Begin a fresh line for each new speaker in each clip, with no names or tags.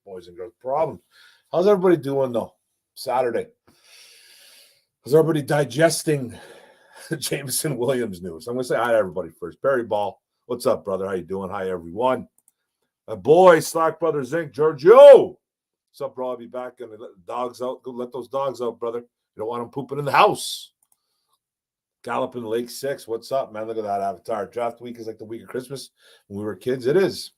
boys and girls. Problem. How's everybody doing, though? Saturday. How's everybody digesting the Jameson Williams news? I'm going to say hi to everybody first. Barry Ball, what's up, brother? How you doing? Hi, everyone. My boy, Slack Brother Zinc, Giorgio. What's up, bro? I'll be back. And let the dogs out. Go let those dogs out, brother. You don't want them pooping in the house. Galloping Lake 6. What's up, man? Look at that avatar. Draft week is like the week of Christmas. When we were kids, it is.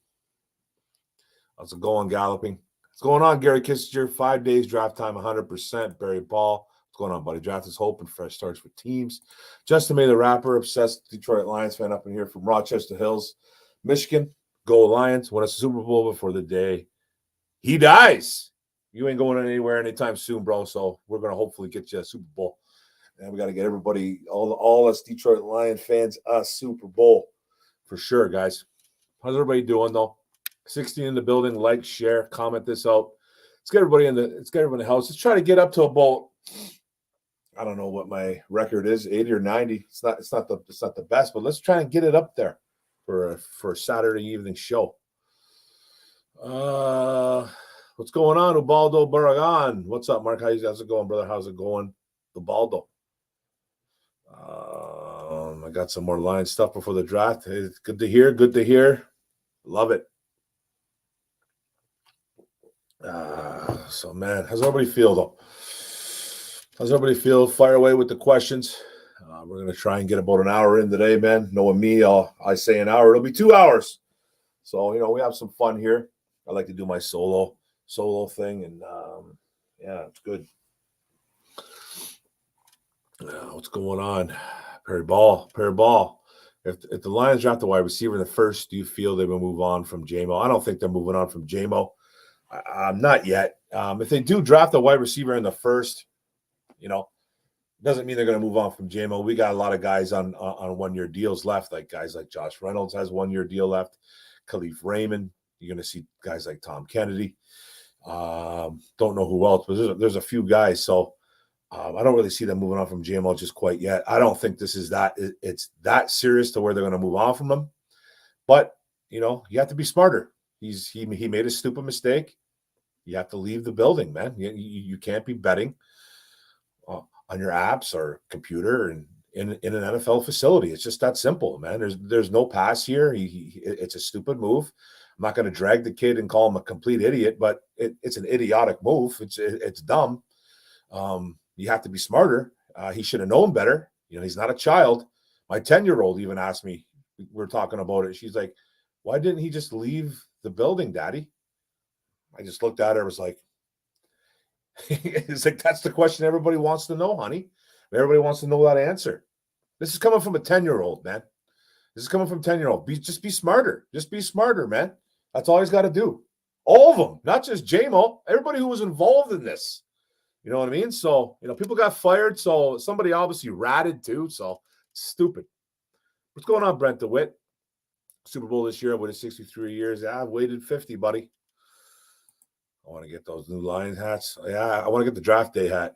How's it going, Galloping? What's going on, Gary Kissinger? 5 days, draft time, 100%. Barry Ball. What's going on, buddy? Draft is hope and fresh starts for teams. Justin May, the rapper, obsessed Detroit Lions fan up in here from Rochester Hills, Michigan. Go Lions. Win a Super Bowl before the day he dies. You ain't going anywhere anytime soon, bro. So we're going to hopefully get you a Super Bowl. And we got to get everybody, all us Detroit Lion fans, a Super Bowl for sure, guys. How's everybody doing, though? 16 in the building. Like, share, comment this out. Let's get everybody in the house. Let's try to get up to about, I don't know what my record is, 80 or 90. It's not the best, but let's try and get it up there for a Saturday evening show. What's going on, Ubaldo Barragan? What's up, Mark? How's it going, brother? How's it going, Ubaldo? I got some more line stuff before the draft. It's good to hear. Good to hear. Love it. So, man, how's everybody feel, though? How's everybody feel? Fire away with the questions. We're going to try and get about an hour in today, man. Knowing me, I say an hour. It'll be 2 hours. So, we have some fun here. I like to do my solo thing, and, yeah, it's good. What's going on? Perry Ball. If the Lions draft the wide receiver in the first, do you feel they will move on from J-Mo? I don't think they're moving on from J-Mo. Not yet. If they do draft a wide receiver in the first, doesn't mean they're going to move on from J-Mo. We got a lot of guys on 1 year deals left, like guys like Josh Reynolds has 1 year deal left. Khalif Raymond. You're going to see guys like Tom Kennedy. Don't know who else, but there's a few guys. So I don't really see them moving on from J-Mo just quite yet. I don't think it's that serious to where they're going to move on from him. But, you have to be smarter. He made a stupid mistake. You have to leave the building, man. You can't be betting on your apps or computer and in an NFL facility. It's just that simple, man. There's no pass here. It's a stupid move. I'm not going to drag the kid and call him a complete idiot, but it's an idiotic move. It's dumb. You have to be smarter. He should have known better. He's not a child. My 10-year-old even asked me, we're talking about it. She's like, why didn't he just leave the building, Daddy? I just looked at her. Was like, it's like, that's the question everybody wants to know, honey. Everybody wants to know that answer. This is coming from a 10-year-old, man. This is coming from 10-year-old. Just be smarter. Just be smarter, man. That's all he's got to do. All of them, not just J-Mo. Everybody who was involved in this. You know what I mean? So, people got fired. So somebody obviously ratted too. So stupid. What's going on, Brent DeWitt? Super Bowl this year. I waited 63 years. Yeah, I've waited 50, buddy. I want to get those new Lions hats. Yeah, I want to get the draft day hat.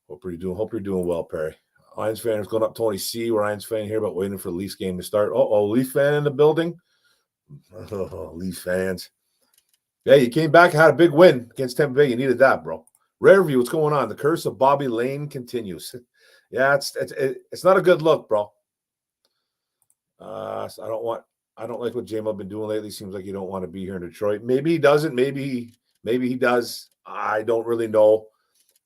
Hope you're doing well, Perry. Lions fan is going up Tony C. We're Lions fan here, but waiting for the Leafs game to start. Leaf fan in the building. Leaf fans. Yeah, you came back and had a big win against Tampa Bay. You needed that, bro. Rare View, what's going on? The curse of Bobby Lane continues. Yeah, it's not a good look, bro. I don't like what J-Mo been doing lately. Seems like he don't want to be here in Detroit. Maybe he doesn't. Maybe he does. I don't really know.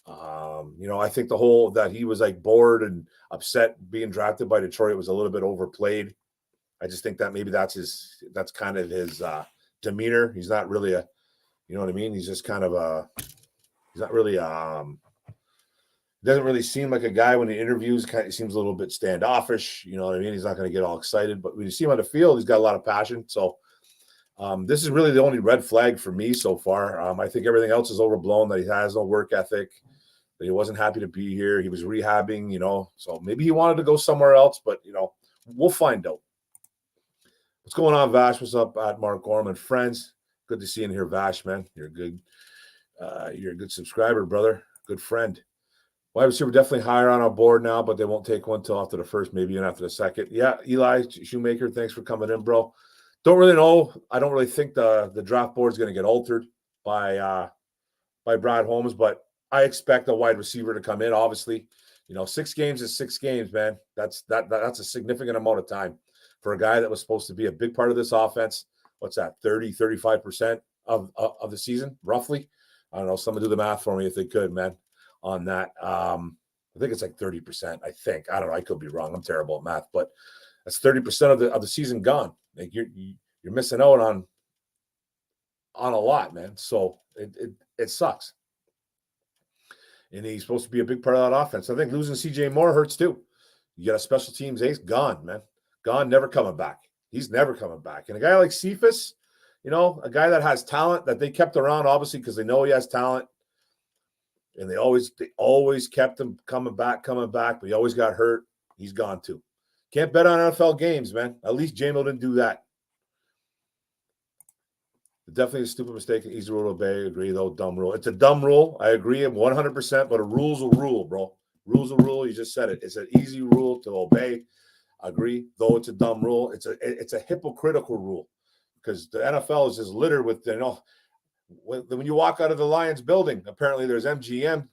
I think the whole that he was like bored and upset being drafted by Detroit was a little bit overplayed. I just think that maybe that's kind of his demeanor. He's not really you know what I mean? He's just kind of he's not really doesn't really seem like a guy when he interviews. Kind of seems a little bit standoffish. You know what I mean? He's not going to get all excited, but when you see him on the field, he's got a lot of passion. So this is really the only red flag for me so far. I think everything else is overblown, that he has no work ethic, that he wasn't happy to be here. He was rehabbing, so maybe he wanted to go somewhere else, but, we'll find out. What's going on, Vash? What's up at Mark Gorman? Friends, good to see you in here, Vash, man. You're a good subscriber, brother. Good friend. Wide receiver definitely higher on our board now, but they won't take one till after the first, maybe even after the second. Yeah, Eli Shoemaker, thanks for coming in, bro. Don't really know. I don't really think the draft board is going to get altered by Brad Holmes, but I expect a wide receiver to come in. Obviously, 6 games is 6 games, man. That's a significant amount of time for a guy that was supposed to be a big part of this offense. What's that, 35% of the season, roughly? I don't know. Someone do the math for me if they could, man, on that. I think it's like 30%, I think. I don't know. I could be wrong. I'm terrible at math, but that's 30% of the season gone. Like you're missing out on a lot, man. So it sucks. And he's supposed to be a big part of that offense. I think losing CJ Moore hurts too. You got a special teams ace gone, man. Gone, never coming back. He's never coming back. And a guy like Cephas, a guy that has talent that they kept around, obviously, because they know he has talent. And they always kept him coming back, but he always got hurt. He's gone too. Can't bet on NFL games, man. At least J-Mo didn't do that. Definitely a stupid mistake. An easy rule to obey. Agree, though. Dumb rule. It's a dumb rule. I agree 100%, but a rule's a rule, bro. Rule's a rule. You just said it. It's an easy rule to obey. I agree, though it's a dumb rule. It's a hypocritical rule because the NFL is just littered with, when you walk out of the Lions building, apparently there's MGM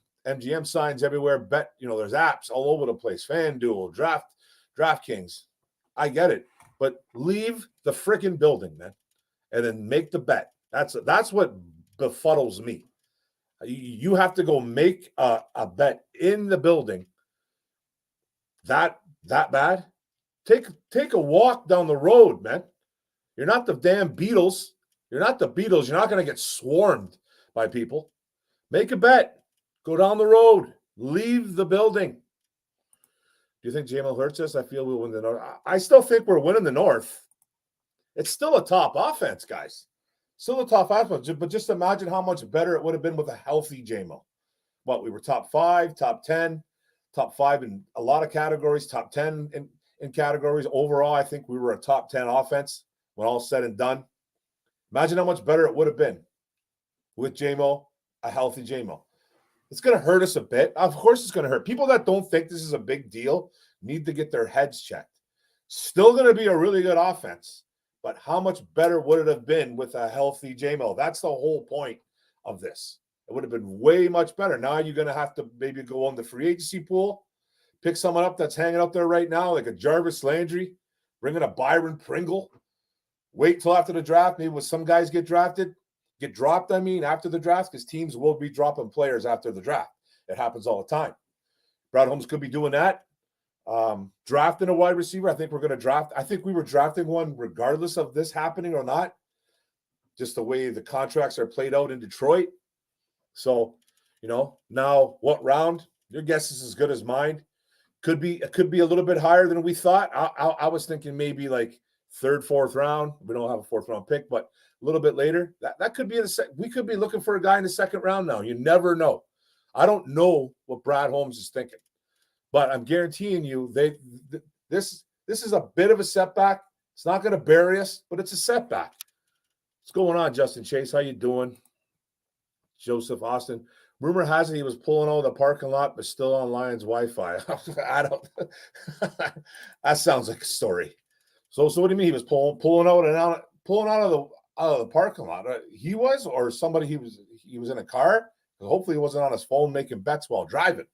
signs everywhere. There's apps all over the place. FanDuel, DraftKings. I get it, but leave the freaking building, man, and then make the bet. That's what befuddles me. You have to go make a bet in the building. That bad? Take a walk down the road, man. You're not the damn Beatles. You're not the Beatles. You're not going to get swarmed by people. Make a bet. Go down the road. Leave the building. Do you think JML hurts us? I feel we'll win the North. I still think we're winning the North. It's still a top offense, guys. Still a top offense. But just imagine how much better it would have been with a healthy JMO. We were top 5, top 10, top 5 in a lot of categories, top 10 in categories. Overall, I think we were a top 10 offense when all said and done. Imagine how much better it would have been with JMO, a healthy JMO. It's going to hurt us a bit. Of course it's going to hurt. People that don't think this is a big deal need to get their heads checked. Still going to be a really good offense, but how much better would it have been with a healthy JMO? That's the whole point of this. It would have been way much better. Now you're going to have to maybe go on the free agency pool, pick someone up that's hanging out there right now, like a Jarvis Landry, bring in a Byron Pringle. Wait till after the draft. Maybe when some guys get dropped after the draft, because teams will be dropping players after the draft. It happens all the time. Brad Holmes could be doing that. Drafting a wide receiver. I think we're going to draft. I think we were drafting one regardless of this happening or not, just the way the contracts are played out in Detroit. So, now what round? Your guess is as good as mine. It could be a little bit higher than we thought. I was thinking maybe like 3rd, 4th round. We don't have a 4th round pick, but a little bit later. That could be we could be looking for a guy in the 2nd round now. You never know. I don't know what Brad Holmes is thinking, but I'm guaranteeing you this is a bit of a setback. It's not going to bury us, but it's a setback. What's going on, Justin Chase? How you doing? Joseph Austin. Rumor has it he was pulling out of the parking lot, but still on Lions Wi-Fi. I don't. That sounds like a story. So what do you mean he was pulling out of the parking lot? He was, or somebody he was in a car? Hopefully he wasn't on his phone making bets while driving.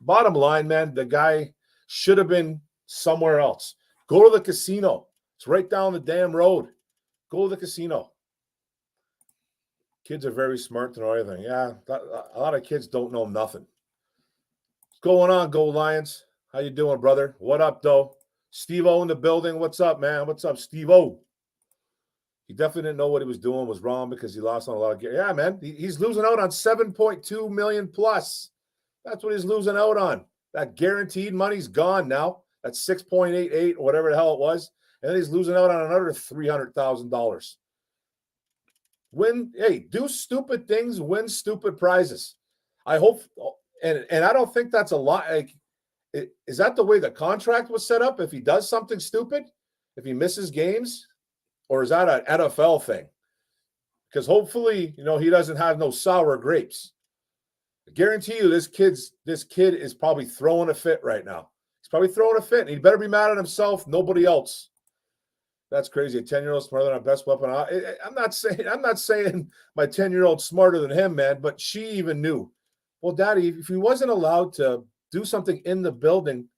Bottom line, man, the guy should have been somewhere else. Go to the casino. It's right down the damn road. Go to the casino. Kids are very smart to know everything. Yeah, a lot of kids don't know nothing. What's going on, Go Lions? How you doing, brother? What up, though? Steve-O in the building. What's up, man? What's up, Steve-O? He definitely didn't know what he was doing was wrong because he lost on a lot of gear. Yeah, man. He's losing out on $7.2 million plus. That's what he's losing out on. That guaranteed money's gone now. That's 6.88 or whatever the hell it was. And then he's losing out on another $300,000. Do stupid things, win stupid prizes. I hope, and I don't think that's a lot. Is that the way the contract was set up? If he does something stupid, if he misses games, or is that an NFL thing? Because hopefully, he doesn't have no sour grapes. I guarantee you, this kid is probably throwing a fit right now. He's probably throwing a fit, and he better be mad at himself, nobody else. That's crazy. A 10-year-old smarter than our best weapon. I'm not saying my 10-year-old's smarter than him, man, but she even knew. Well, Daddy, if he wasn't allowed to do something in the building,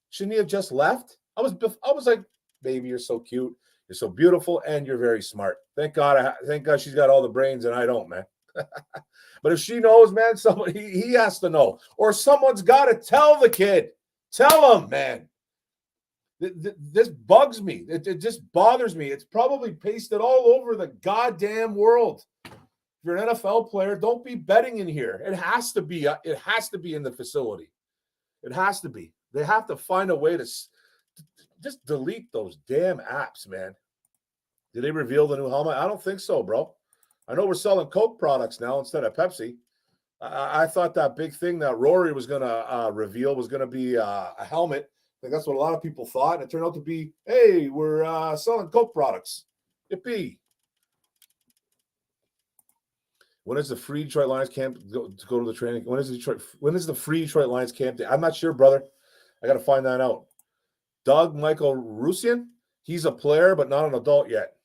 shouldn't he have just left? I was like, baby, you're so cute. You're so beautiful, and you're very smart. Thank God she's got all the brains, and I don't, man. But if she knows, man, somebody he has to know, or someone's got to tell the kid. Tell him, man. This bugs me. It just bothers me. It's probably pasted all over the goddamn world. If you're an NFL player, don't be betting in here. It has to be. It has to be in the facility. It has to be. They have to find a way to just delete those damn apps, man. Did they reveal the new helmet? I don't think so, bro. I know we're selling Coke products now instead of Pepsi. I thought that big thing that Rory was going to reveal was going to be a helmet. I think that's what a lot of people thought. And it turned out to be, hey, we're selling Coke products. Yippee. When is the free Detroit Lions camp go to the training? When is the free Detroit Lions camp day? I'm not sure, brother. I got to find that out. Doug Michael Rusian, he's a player, but not an adult yet.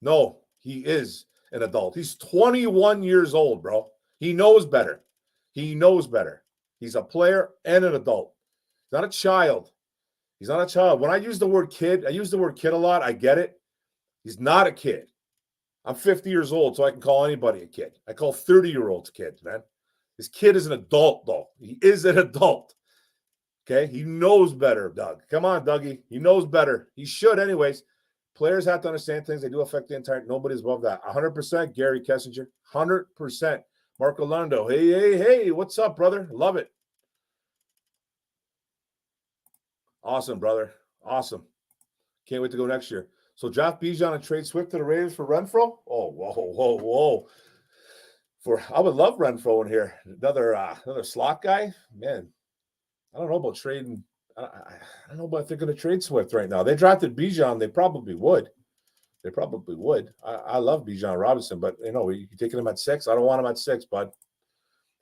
No, he is an adult. He's 21 years old, bro. He knows better. He knows better. He's a player and an adult. He's not a child. He's not a child. When I use the word kid, I use the word kid a lot. I get it. He's not a kid. I'm 50 years old, so I can call anybody a kid. I call 30-year-olds kids, man. This kid is an adult, though. He is an adult. Okay? He knows better, Doug. Come on, Dougie. He knows better. He should anyways. Players have to understand things. They do affect the entire – nobody's above that. 100%, Gary Kessinger. 100%. Marco Lando. Hey, what's up, brother? Love it. Awesome, brother. Awesome. Can't wait to go next year. So draft Bijan and trade Swift to the Raiders for Renfro? Oh, whoa. I would love Renfro in here. Another slot guy? Man, I don't know about trading. I don't know about if they're going to trade Swift right now. They drafted Bijan. They probably would. I love Bijan Robinson, but, you're taking him at 6. I don't want him at 6, bud.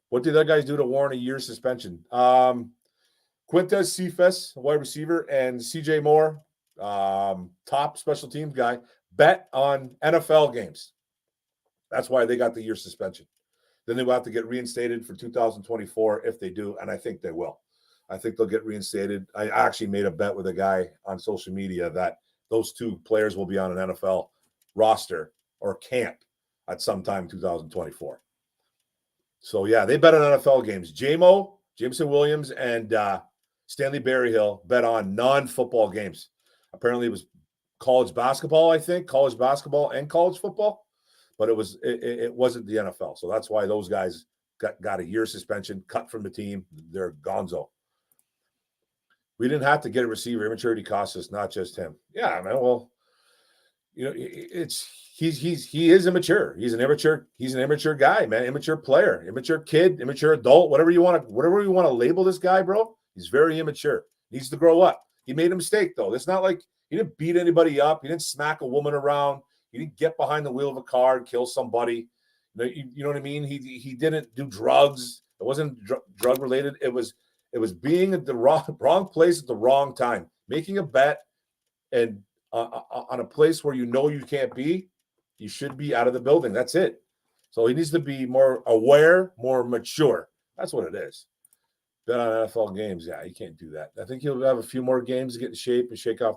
What did that guys do to warrant a year suspension? Quintez Cephas, wide receiver, and CJ Moore, top special teams guy, bet on NFL games. That's why they got the year suspension. Then they will have to get reinstated for 2024 if they do, and I think they will. I think they'll get reinstated. I actually made a bet with a guy on social media that those two players will be on an NFL roster or camp at some time in 2024. So, yeah, they bet on NFL games. Jameson Williams, and Stanley Berryhill bet on non-football games. Apparently it was college basketball, I think, college basketball and college football, but it wasn't the NFL. So that's why those guys got a year suspension, cut from the team. They're gonzo. We didn't have to get a receiver. Immaturity costs us, not just him. Yeah, man. Well, he is immature. He's an immature guy, man. Immature player, immature kid, immature adult, whatever you want to label this guy, bro. He's very immature. Needs to grow up. He made a mistake, though. It's not like he didn't beat anybody up. He didn't smack a woman around. He didn't get behind the wheel of a car and kill somebody. You know what I mean? He didn't do drugs. It wasn't drug related. It was being at the wrong place at the wrong time, making a bet, and on a place where you can't be. You should be out of the building. That's it. So he needs to be more aware, more mature. That's what it is. Bet on NFL games. Yeah, you can't do that. I think he'll have a few more games to get in shape and shake off.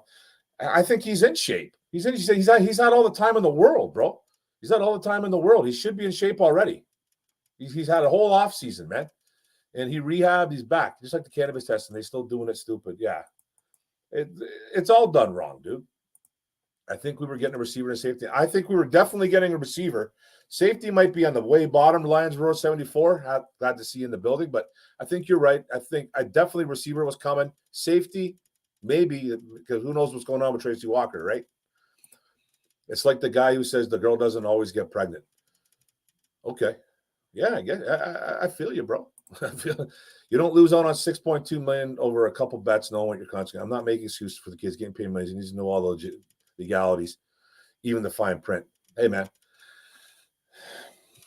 I think he's in shape. He's had all the time in the world, bro. He's had all the time in the world. He should be in shape already. He's had a whole off season, man. And he rehabbed. He's back. Just like the cannabis test, and they're still doing it stupid. Yeah. It's all done wrong, dude. I think we were getting a receiver and a safety. I think we were definitely getting a receiver. Safety might be on the way bottom. Lions Road 74. Glad to see you in the building, but I think you're right. I definitely receiver was coming. Safety, maybe, because who knows what's going on with Tracy Walker, right? It's like the guy who says the girl doesn't always get pregnant. Okay. Yeah, I feel you, bro. I feel you don't lose out on $6.2 million over a couple bets knowing what your consequence. I'm not making excuses for the kids getting paid money. He needs to know all the legalities, even the fine print. Hey, man.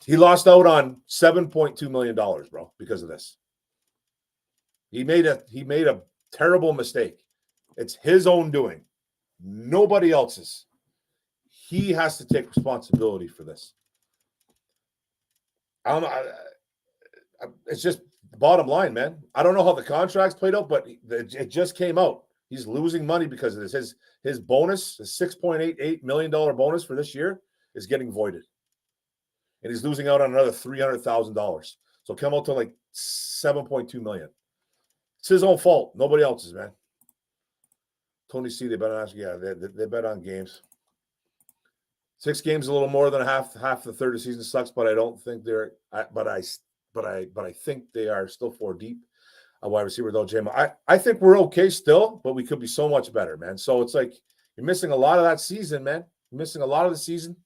He lost out on $7.2 million, bro, because of this. He made a terrible mistake. It's his own doing. Nobody else's. He has to take responsibility for this. It's just the bottom line, man. I don't know how the contracts played out, but it just came out. He's losing money because of this. His bonus, his $6.88 million bonus for this year, is getting voided. And he's losing out on another $300,000. So come out to like $7.2 million. It's his own fault. Nobody else's, man. Tony C, they bet on, yeah, they bet on games. 6 games, a little more than half the third of the season sucks, but I don't think they're. But I think they are still 4 deep. A wide receiver though, JMO. I think we're okay still, but we could be so much better, man. So it's like you're missing a lot of that season, man. You're missing a lot of the season.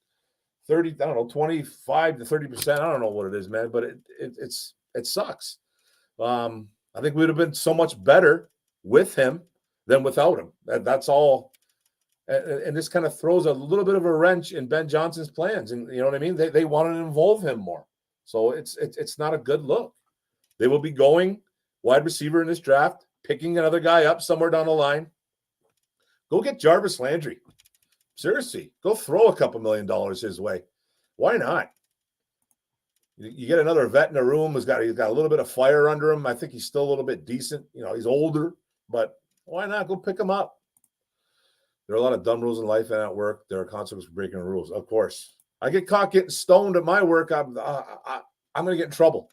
30, I don't know, 25 to 30%. I don't know what it is, man, but it sucks. I think we would have been so much better with him than without him. That's all. And this kind of throws a little bit of a wrench in Ben Johnson's plans. And you know what I mean? They wanted to involve him more. So it's not a good look. They will be going wide receiver in this draft, picking another guy up somewhere down the line. Go get Jarvis Landry. Seriously, go throw a couple $1 million his way. Why not? You get another vet in the room he's got a little bit of fire under him. I think he's still a little bit decent. You know, he's older, but why not go pick him up? There are a lot of dumb rules in life and at work. There are consequences for breaking the rules. Of course. I get caught getting stoned at my work, I'm going to get in trouble.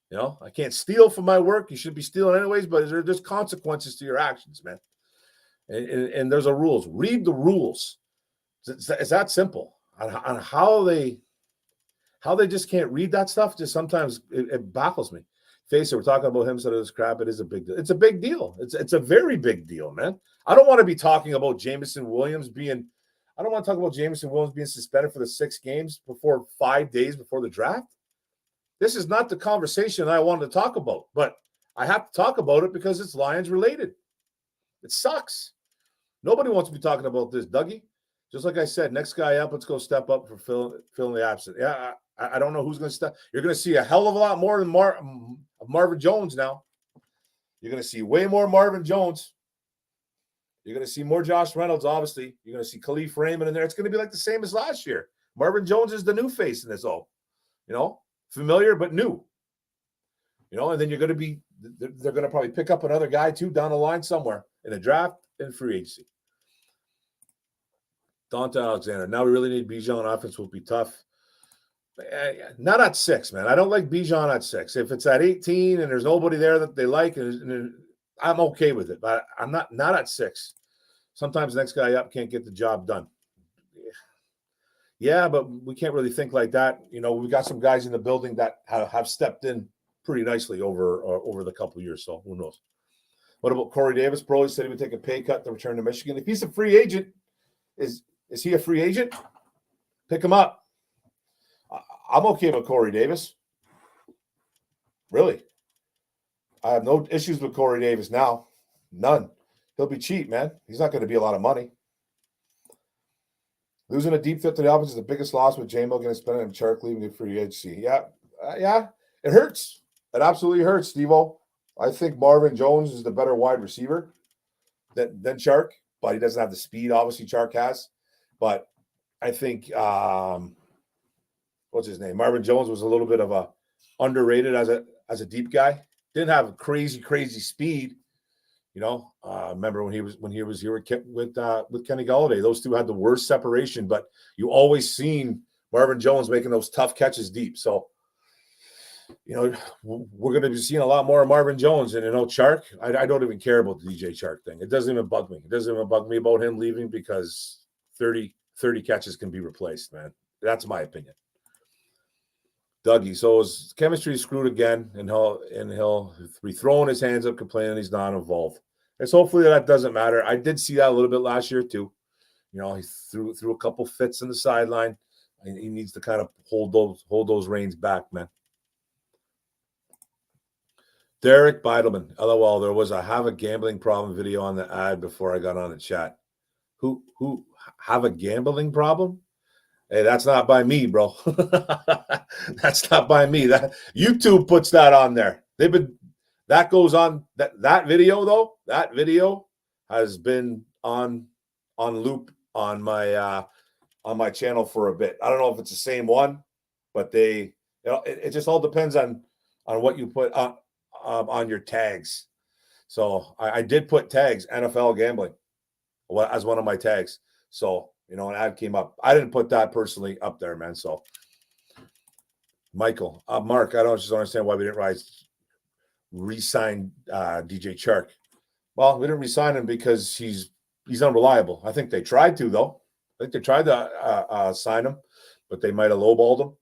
You know, I can't steal from my work. You should be stealing anyways, but there's consequences to your actions, man. And there's a rules. Read the rules. It's that simple. On how they just can't read that stuff, just sometimes it baffles me. Face it, we're talking about him instead of this crap. It is a big deal. It's a big deal. It's a very big deal, man. I don't want to be talking about Jameson Williams being suspended for the 6 games before 5 days before the draft. This is not the conversation I wanted to talk about, but I have to talk about it because it's Lions related. It sucks. Nobody wants to be talking about this, Dougie. Just like I said, next guy up, let's go step up for filling the absent. Yeah, I don't know who's going to step. You're going to see a hell of a lot more than Marvin Jones now. You're going to see way more Marvin Jones. You're going to see more Josh Reynolds, obviously. You're going to see Khalif Raymond in there. It's going to be like the same as last year. Marvin Jones is the new face in this all. You know, familiar but new. You know, and then they're going to probably pick up another guy too down the line somewhere in a draft and free agency. Dante Alexander. Now we really need Bijan. Offense will be tough. Not at 6, man. I don't like Bijan at 6. If it's at 18 and there's nobody there that they like, and I'm okay with it. But I'm not at 6. Sometimes the next guy up can't get the job done. Yeah, but we can't really think like that. You know, we've got some guys in the building that have stepped in pretty nicely over the couple of years. So who knows? What about Corey Davis? Broly said he would take a pay cut to return to Michigan. If he's a free agent, is he a free agent? Pick him up. I'm okay with Corey Davis. Really. I have no issues with Corey Davis now. None. He'll be cheap, man. He's not going to be a lot of money. Losing a deep threat to the offense is the biggest loss with J-Mo getting spent and Chark leaving the free agency. Yeah. It hurts. It absolutely hurts, Steve-O. I think Marvin Jones is the better wide receiver than Chark, but he doesn't have the speed, obviously, Chark has. But I think what's his name? Marvin Jones was a little bit of a underrated as a deep guy. Didn't have crazy speed. You know, remember when he was here with Kenny Golladay? Those two had the worst separation, but you always seen Marvin Jones making those tough catches deep. So, you know, we're going to be seeing a lot more of Marvin Jones. And, you know, Chark, I don't even care about the DJ Chark thing. It doesn't even bug me. It doesn't even bug me about him leaving because 30 catches can be replaced, man. That's my opinion. Dougie, so his chemistry is screwed again, and he'll be throwing his hands up, complaining he's not involved. And so hopefully that doesn't matter. I did see that a little bit last year too. You know, he threw a couple fits in the sideline. He needs to kind of hold those reins back, man. Derek Beidelman, LOL. There was a have a gambling problem video on the ad before I got on the chat. Who have a gambling problem? Hey, that's not by me, bro. That's not by me. That YouTube puts that on there. That goes on that video though. That video has been on on loop on my channel for a bit. I don't know if it's the same one, but it just all depends on what you put on your tags. So I did put tags NFL gambling as one of my tags. So an ad came up. I didn't put that personally up there, man. So Mark, I don't understand why we didn't re-sign DJ Chark. Well, we didn't re-sign him because he's unreliable. I think they tried to, though. I think they tried to sign him, but they might have lowballed him.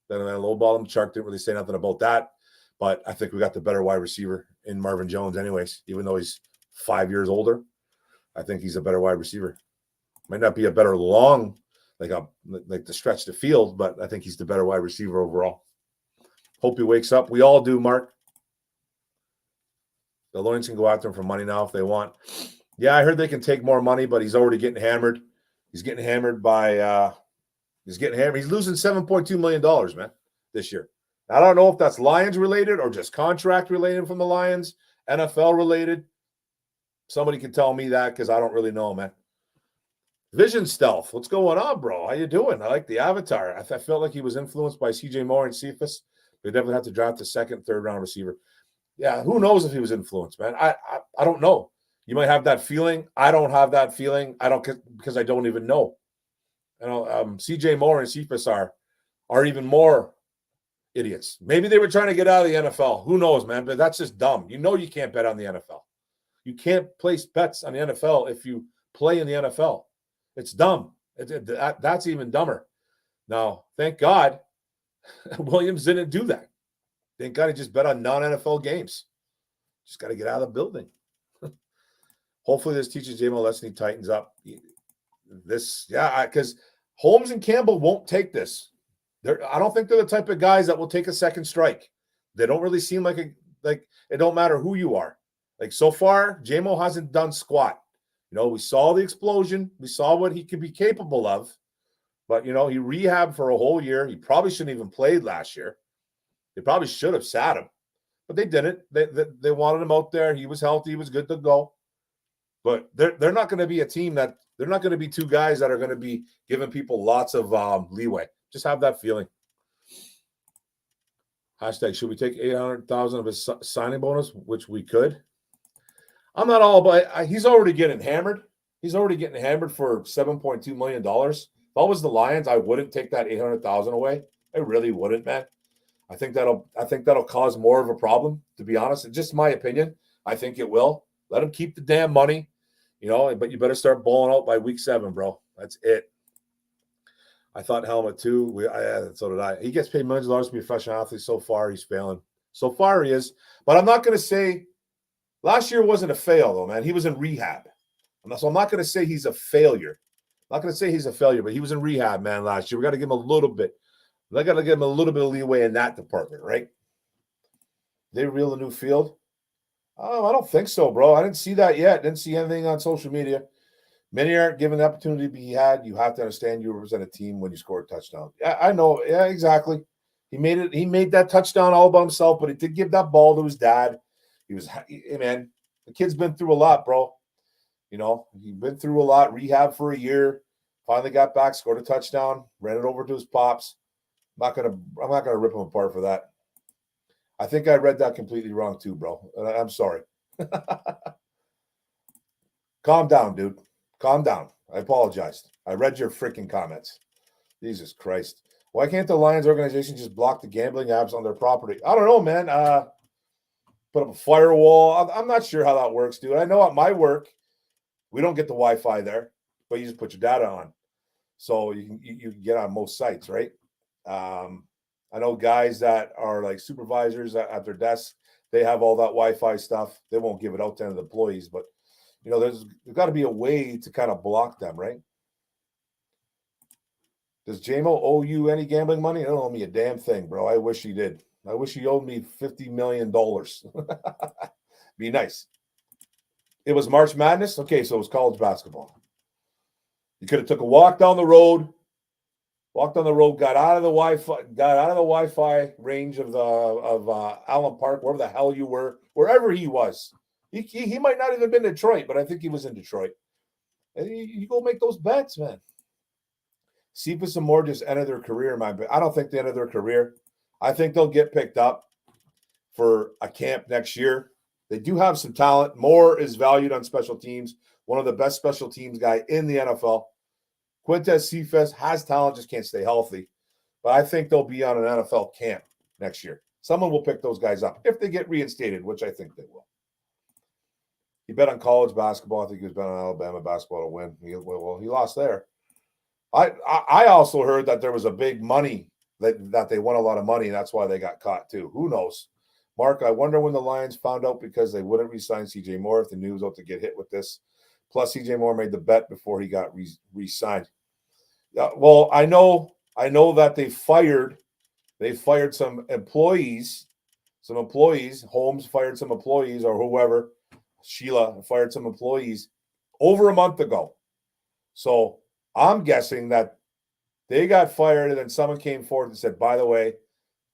Then they lowballed him. Chark didn't really say nothing about that. But I think we got the better wide receiver in Marvin Jones anyways, even though he's 5 years older. I think he's a better wide receiver. Might not be a better long, like to stretch the field, but I think he's the better wide receiver overall. Hope he wakes up. We all do, Mark. The Lions can go after him for money now if they want. Yeah, I heard they can take more money, but he's already getting hammered. He's getting hammered by He's losing $7.2 million, man, this year. I don't know if that's Lions related or just contract related from the Lions, NFL related. Somebody can tell me that because I don't really know, man. Vision Stealth, what's going on, bro? How you doing? I like the avatar. I felt like he was influenced by CJ Moore and Cephas. They definitely have to draft a second, third round receiver. Yeah, who knows if he was influenced, man? I don't know. You might have that feeling. I don't have that feeling. I don't, because I don't even know. CJ Moore and Cephas are even more idiots. Maybe they were trying to get out of the NFL. Who knows, man? But that's just dumb. You can't bet on the NFL. You can't place bets on the NFL if you play in the NFL. It's dumb. That's even dumber. Now, thank God, Williams didn't do that. Thank God he just bet on non-NFL games. Just got to get out of the building. Hopefully this teaches JMO lesson. He tightens up. Because Holmes and Campbell won't take this. I don't think they're the type of guys that will take a second strike. They don't really seem like it don't matter who you are. Like so far, JMO hasn't done squat. We saw the explosion. We saw what he could be capable of. But, he rehabbed for a whole year. He probably shouldn't even played last year. They probably should have sat him. But they didn't. They wanted him out there. He was healthy. He was good to go. But they're not going to be a team that – they're not going to be two guys that are going to be giving people lots of leeway. Just have that feeling. Hashtag, should we take $800,000 of his signing bonus, which we could? I'm not all about. He's already getting hammered. He's already getting hammered for $7.2 million. If I was the Lions, I wouldn't take that $800,000 away. I really wouldn't, man. I think that'll cause more of a problem. To be honest, it's just my opinion. I think it will. Let him keep the damn money, But you better start balling out by week 7, bro. That's it. I thought Helmet too. So did I. He gets paid millions of dollars to be a professional athlete. So far, he's failing. So far, he is. But I'm not going to say. Last year wasn't a fail, though, man. He was in rehab. So I'm not going to say he's a failure. I'm not going to say he's a failure, but he was in rehab, man, last year. We got to give him a little bit. I got to give him a little bit of leeway in that department, right? They real a new field? Oh, I don't think so, bro. I didn't see that yet. Didn't see anything on social media. Many aren't given the opportunity to be had. You have to understand you represent a team when you score a touchdown. Yeah, I know. Yeah, exactly. He made that touchdown all by himself, but he did give that ball to his dad. Hey, man, the kid's been through a lot, bro. He's been through a lot, rehab for a year, finally got back, scored a touchdown, ran it over to his pops. I'm not gonna rip him apart for that. I think I read that completely wrong too, bro. I'm sorry. Calm down, dude. Calm down. I apologized. I read your freaking comments. Jesus Christ. Why can't the Lions organization just block the gambling apps on their property? I don't know, man. Put up a firewall. I'm not sure how that works, dude. I know at my work, we don't get the Wi-Fi there, but you just put your data on. So you can get on most sites, right? I know guys that are like supervisors at their desk, they have all that Wi-Fi stuff. They won't give it out to any of the employees, but there's got to be a way to kind of block them, right? Does JMO owe you any gambling money? He don't owe me a damn thing, bro. I wish he did. I wish he owed me $50 million. Be nice. It was March Madness? Okay, so it was college basketball. You could have took a walk down the road, got out of the Wi-Fi range of Allen Park, wherever the hell you were, wherever he was. He might not even have been in Detroit, but I think he was in Detroit. And you go make those bets, man. Cephas and Moore just ended their career, I don't think they ended their career. I think they'll get picked up for a camp next year. They do have some talent. Moore is valued on special teams, one of the best special teams guy in the NFL. Quintez Cephas has talent, just can't stay healthy. But I think they'll be on an NFL camp next year. Someone will pick those guys up if they get reinstated, which I think they will. He bet on college basketball. I think he was betting on Alabama basketball to win. He lost there. I also heard that there was a big money, that they won a lot of money, and that's why they got caught too. Who knows? Mark, I wonder when the Lions found out because they wouldn't re-sign C.J. Moore if the news was out to get hit with this. Plus, C.J. Moore made the bet before he got re-signed. Well, I know that they fired some employees. Holmes fired some employees, or whoever. Sheila fired some employees over a month ago. So I'm guessing that they got fired, and then someone came forward and said, by the way,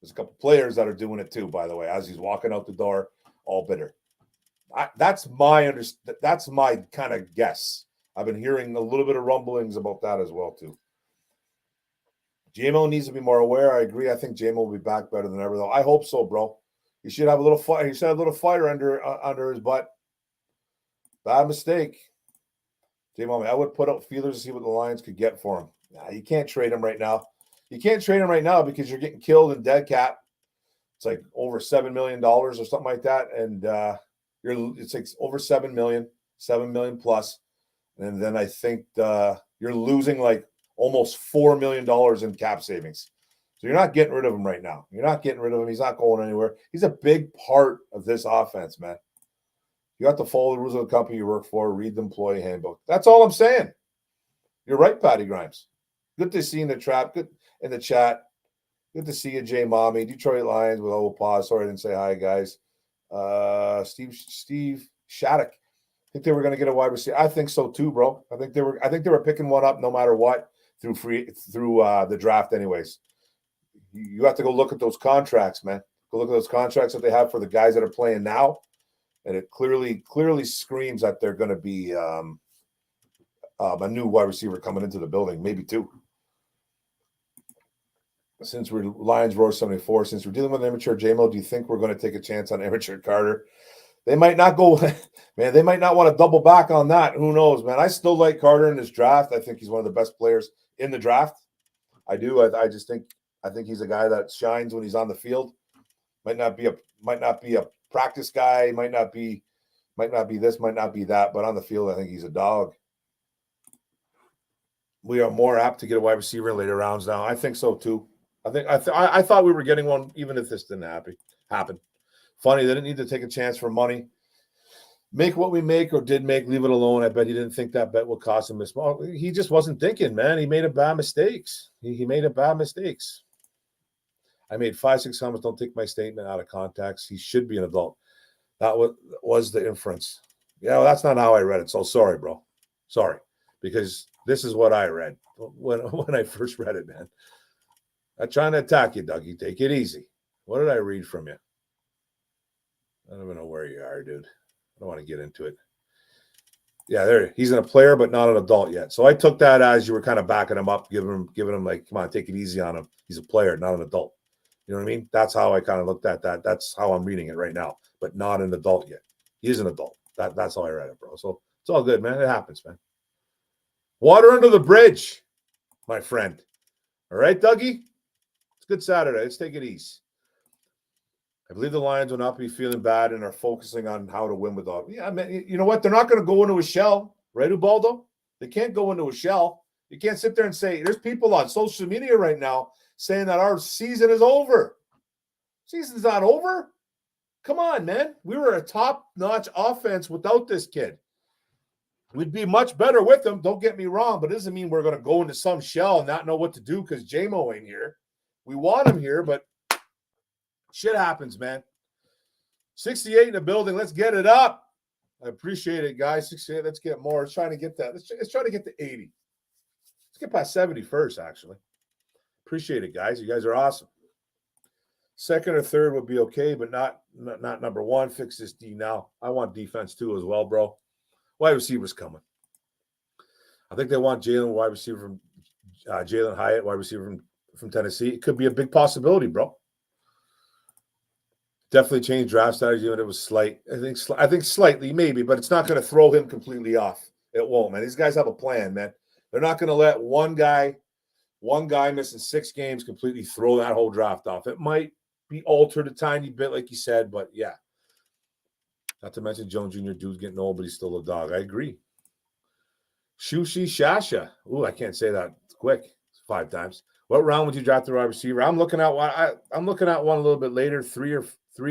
there's a couple players that are doing it too, by the way, as he's walking out the door, all bitter. That's my kind of guess. I've been hearing a little bit of rumblings about that as well too. JMO needs to be more aware. I agree. I think JMO will be back better than ever, though. I hope so, bro. He should have a little fire. He should have a little fire under his butt. Bad mistake. JMO, I would put out feelers to see what the Lions could get for him. Nah, you can't trade him right now. You can't trade him right now because you're getting killed in dead cap. It's like over $7 million or something like that, and it's like over $7 million plus, and then I think you're losing like almost $4 million in cap savings. So you're not getting rid of him right now. You're not getting rid of him. He's not going anywhere. He's a big part of this offense, man. You have to follow the rules of the company you work for, read the employee handbook. That's all I'm saying. You're right, Patty Grimes. Good to see you in the trap. Good in the chat. Good to see you, Jay Mommy. Detroit Lions with a little pause. Sorry I didn't say hi, guys. Steve Shattuck. I think they were going to get a wide receiver. I think so too, bro. I think they were picking one up no matter what through the draft anyways. You have to go look at those contracts, man. Go look at those contracts that they have for the guys that are playing now. And it clearly screams that they're going to be a new wide receiver coming into the building, maybe two. Since we're Lions Roar 74, since we're dealing with an immature JMO, do you think we're going to take a chance on immature Carter? They might not go, man. They might not want to double back on that. Who knows, man? I still like Carter in this draft. I think he's one of the best players in the draft. I do. I think he's a guy that shines when he's on the field. Might not be a practice guy. Might not be this. Might not be that. But on the field, I think he's a dog. We are more apt to get a wide receiver in later rounds now. I think so too. I thought we were getting one even if this didn't happen. Funny, they didn't need to take a chance for money. Make what we make or did make, leave it alone. I bet he didn't think that bet would cost him this much. He just wasn't thinking, man. He made a bad mistakes. He made a bad mistakes. I made 5-6 comments. Don't take my statement out of context. He should be an adult. That was the inference. Yeah, well, that's not how I read it. So sorry, bro. Sorry. Because this is what I read when I first read it, man. I'm trying to attack you, Dougie. Take it easy. What did I read from you? I don't even know where you are, dude. I don't want to get into it. Yeah, there. He's a player, but not an adult yet. So I took that as you were kind of backing him up, giving him like, come on, take it easy on him. He's a player, not an adult. You know what I mean? That's how I kind of looked at that. That's how I'm reading it right now, but not an adult yet. He is an adult. That's how I read it, bro. So it's all good, man. It happens, man. Water under the bridge, my friend. All right, Dougie? It's a good Saturday. Let's take it easy. I believe the Lions will not be feeling bad and are focusing on how to win with all. Yeah, man, you know what? They're not going to go into a shell, right, Ubaldo? They can't go into a shell. You can't sit there and say, there's people on social media right now saying that our season is over. Season's not over. Come on, man. We were a top-notch offense without this kid. We'd be much better with him. Don't get me wrong, but it doesn't mean we're going to go into some shell and not know what to do because J-Mo ain't here. We want him here, but shit happens, man. 68 in the building. Let's get it up. I appreciate it, guys. 68. Let's get more. Let's try to get that. Let's try to get to 80. Let's get past 70 first, actually. Appreciate it, guys. You guys are awesome. Second or third would be okay, but not number one. Fix this D now. I want defense too as well, bro. Wide receivers coming. I think they want Jalen, wide receiver from Jalen Hyatt, wide receiver from Tennessee. It could be a big possibility, bro. Definitely change draft strategy when it was slight. I think slightly, maybe, but it's not going to throw him completely off. It won't, man. These guys have a plan, man. They're not going to let one guy missing 6 games completely throw that whole draft off. It might be altered a tiny bit, like you said, but yeah. Not to mention Jones Jr. dude's getting old, but he's still a dog. I agree. Shushi Shasha. Ooh, I can't say that quick. 5 times. What round would you draft the wide receiver? I'm looking at one. I'm looking at one a little bit later, 3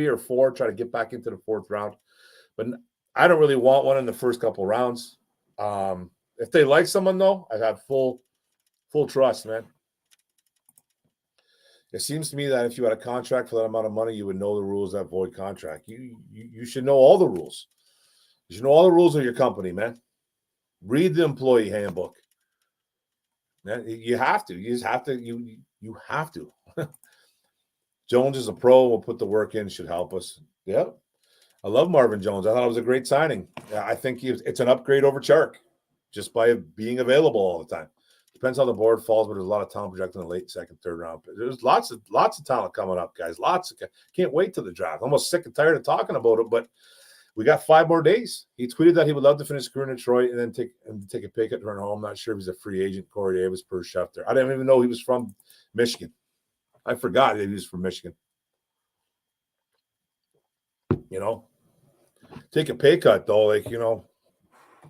or 4. Try to get back into the 4th round, but I don't really want one in the first couple rounds. If they like someone though, I have full trust, man. It seems to me that if you had a contract for that amount of money, you would know the rules of that void contract. You should know all the rules. You should know all the rules of your company, man. Read the employee handbook. Man, you have to. You just have to. You have to. Jones is a pro. We'll put the work in. Should help us. Yep. I love Marvin Jones. I thought it was a great signing. I think it's an upgrade over Chark just by being available all the time. Depends how the board falls, but there's a lot of talent projected in the late 2nd, 3rd round. There's lots of talent coming up, guys. Can't wait till the draft. Almost sick and tired of talking about it, but we got 5 more days. He tweeted that he would love to finish his career in Detroit and then take a pay cut to run home. I'm not sure if he's a free agent. Corey Davis per Schefter. I didn't even know he was from Michigan. I forgot that he was from Michigan. You know, take a pay cut though. Like, you know,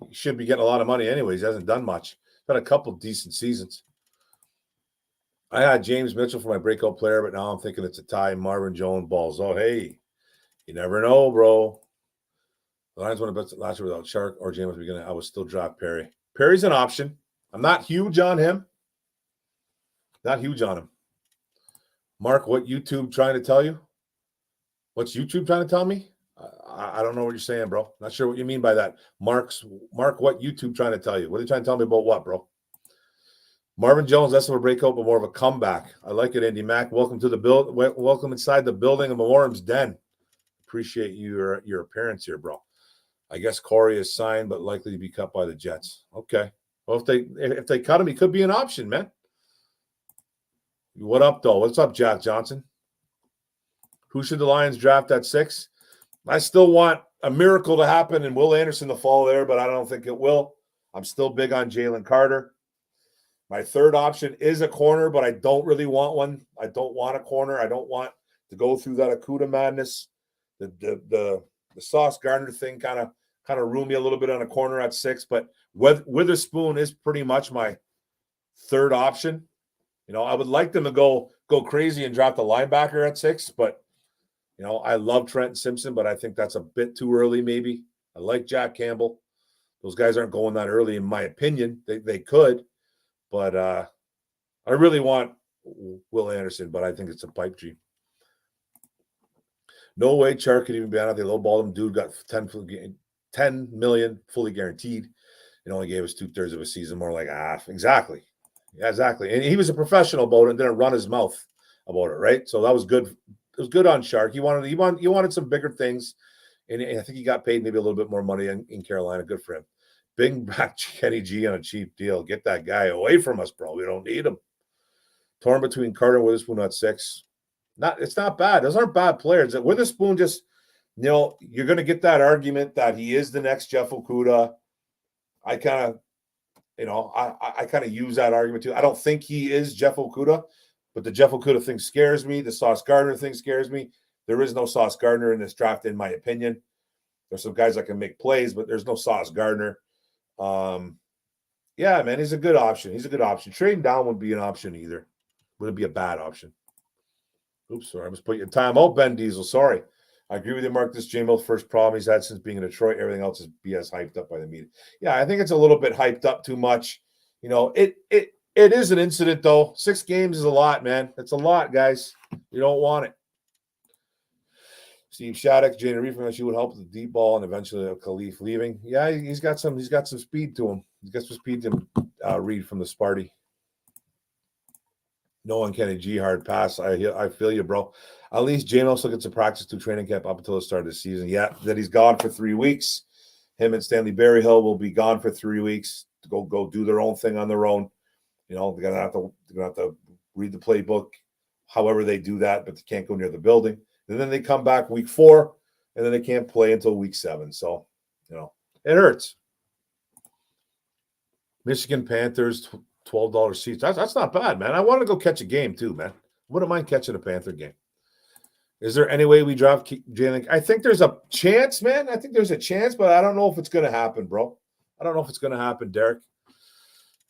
he should be getting a lot of money anyways. He hasn't done much. Had a couple decent seasons. I had James Mitchell for my breakout player, but now I'm thinking it's a tie. Marvin Jones balls. Oh, hey, you never know, bro. The Lions won the best last year without Shark or James at the beginning. I would still draft Perry. Perry's an option. I'm not huge on him. Not huge on him. Mark, what YouTube trying to tell you? What's YouTube trying to tell me? I don't know what you're saying, bro. Not sure what you mean by that. Mark, what YouTube trying to tell you? What are they trying to tell me about what, bro? Marvin Jones, less of a breakout, but more of a comeback. I like it, Indy Mac. Welcome to the build. Welcome inside the building of Orum'S Den. Appreciate your appearance here, bro. I guess Corey is signed, but likely to be cut by the Jets. Okay. Well, if they cut him, he could be an option, man. What up, though? What's up, Jack Johnson? Who should the Lions draft at 6? I still want a miracle to happen and Will Anderson to fall there, but I don't think it will. I'm still big on Jalen Carter. My 3rd option is a corner, but I don't really want one. I don't want a corner. I don't want to go through that Akuda madness. The Sauce Gardner thing kind of ruined me a little bit on a corner at 6, but Witherspoon is pretty much my 3rd option. You know, I would like them to go crazy and drop the linebacker at 6, but you know, I love Trenton Simpson, but I think that's a bit too early maybe. I like Jack Campbell. Those guys aren't going that early in my opinion. They could, but I really want Will Anderson, but I think it's a pipe dream. No way Chark could even be out. They lowballed him. Dude got $10 million fully guaranteed. It only gave us 2/3 of a season. More like exactly. Yeah, exactly. And he was a professional about it and didn't run his mouth about it, right? So that was good. It was good on Shark. He wanted some bigger things, and I think he got paid maybe a little bit more money in Carolina. Good for him. Bring back Kenny G on a cheap deal. Get that guy away from us, bro. We don't need him. Torn between Carter and Witherspoon at 6. It's not bad. Those aren't bad players. Witherspoon just, you know, you're going to get that argument that he is the next Jeff Okudah. I kind of, you know, I kind of use that argument too. I don't think he is Jeff Okudah. But the Jeff Okudah thing scares me. The Sauce Gardner thing scares me. There is no Sauce Gardner in this draft, in my opinion. There's some guys that can make plays, but there's no Sauce Gardner. Yeah, man, he's a good option. He's a good option. Trading down wouldn't be an option either. Wouldn't be a bad option. Oops, sorry. I must put you in timeout, Ben Diesel. Sorry. I agree with you, Mark. This J-Mill's first problem he's had since being in Detroit. Everything else is BS hyped up by the media. Yeah, I think it's a little bit hyped up too much. You know, it is an incident, though. 6 games is a lot, man. It's a lot, guys. You don't want it. Steve Shattuck, Jane Reef, she would help with the deep ball and eventually Khalif leaving. Yeah, he's got some speed to him. He's got some speed to Reed from the Sparty. No one can a G hard pass. I feel you, bro. At least Jane also gets a practice to training camp up until the start of the season. Yeah, that he's gone for 3 weeks. Him and Stanley Berryhill will be gone for 3 weeks. to go do their own thing on their own. They're gonna have to read the playbook, however they do that, but they can't go near the building. And then they come back week 4, and then they can't play until week 7. So, it hurts. Michigan Panthers, $12 seats. That's not bad, man. I want to go catch a game too, man. Wouldn't mind catching a Panther game. Is there any way we draft Jalen? I think there's a chance, man. I think there's a chance, but I don't know if it's going to happen, bro. I don't know if it's going to happen, Derek.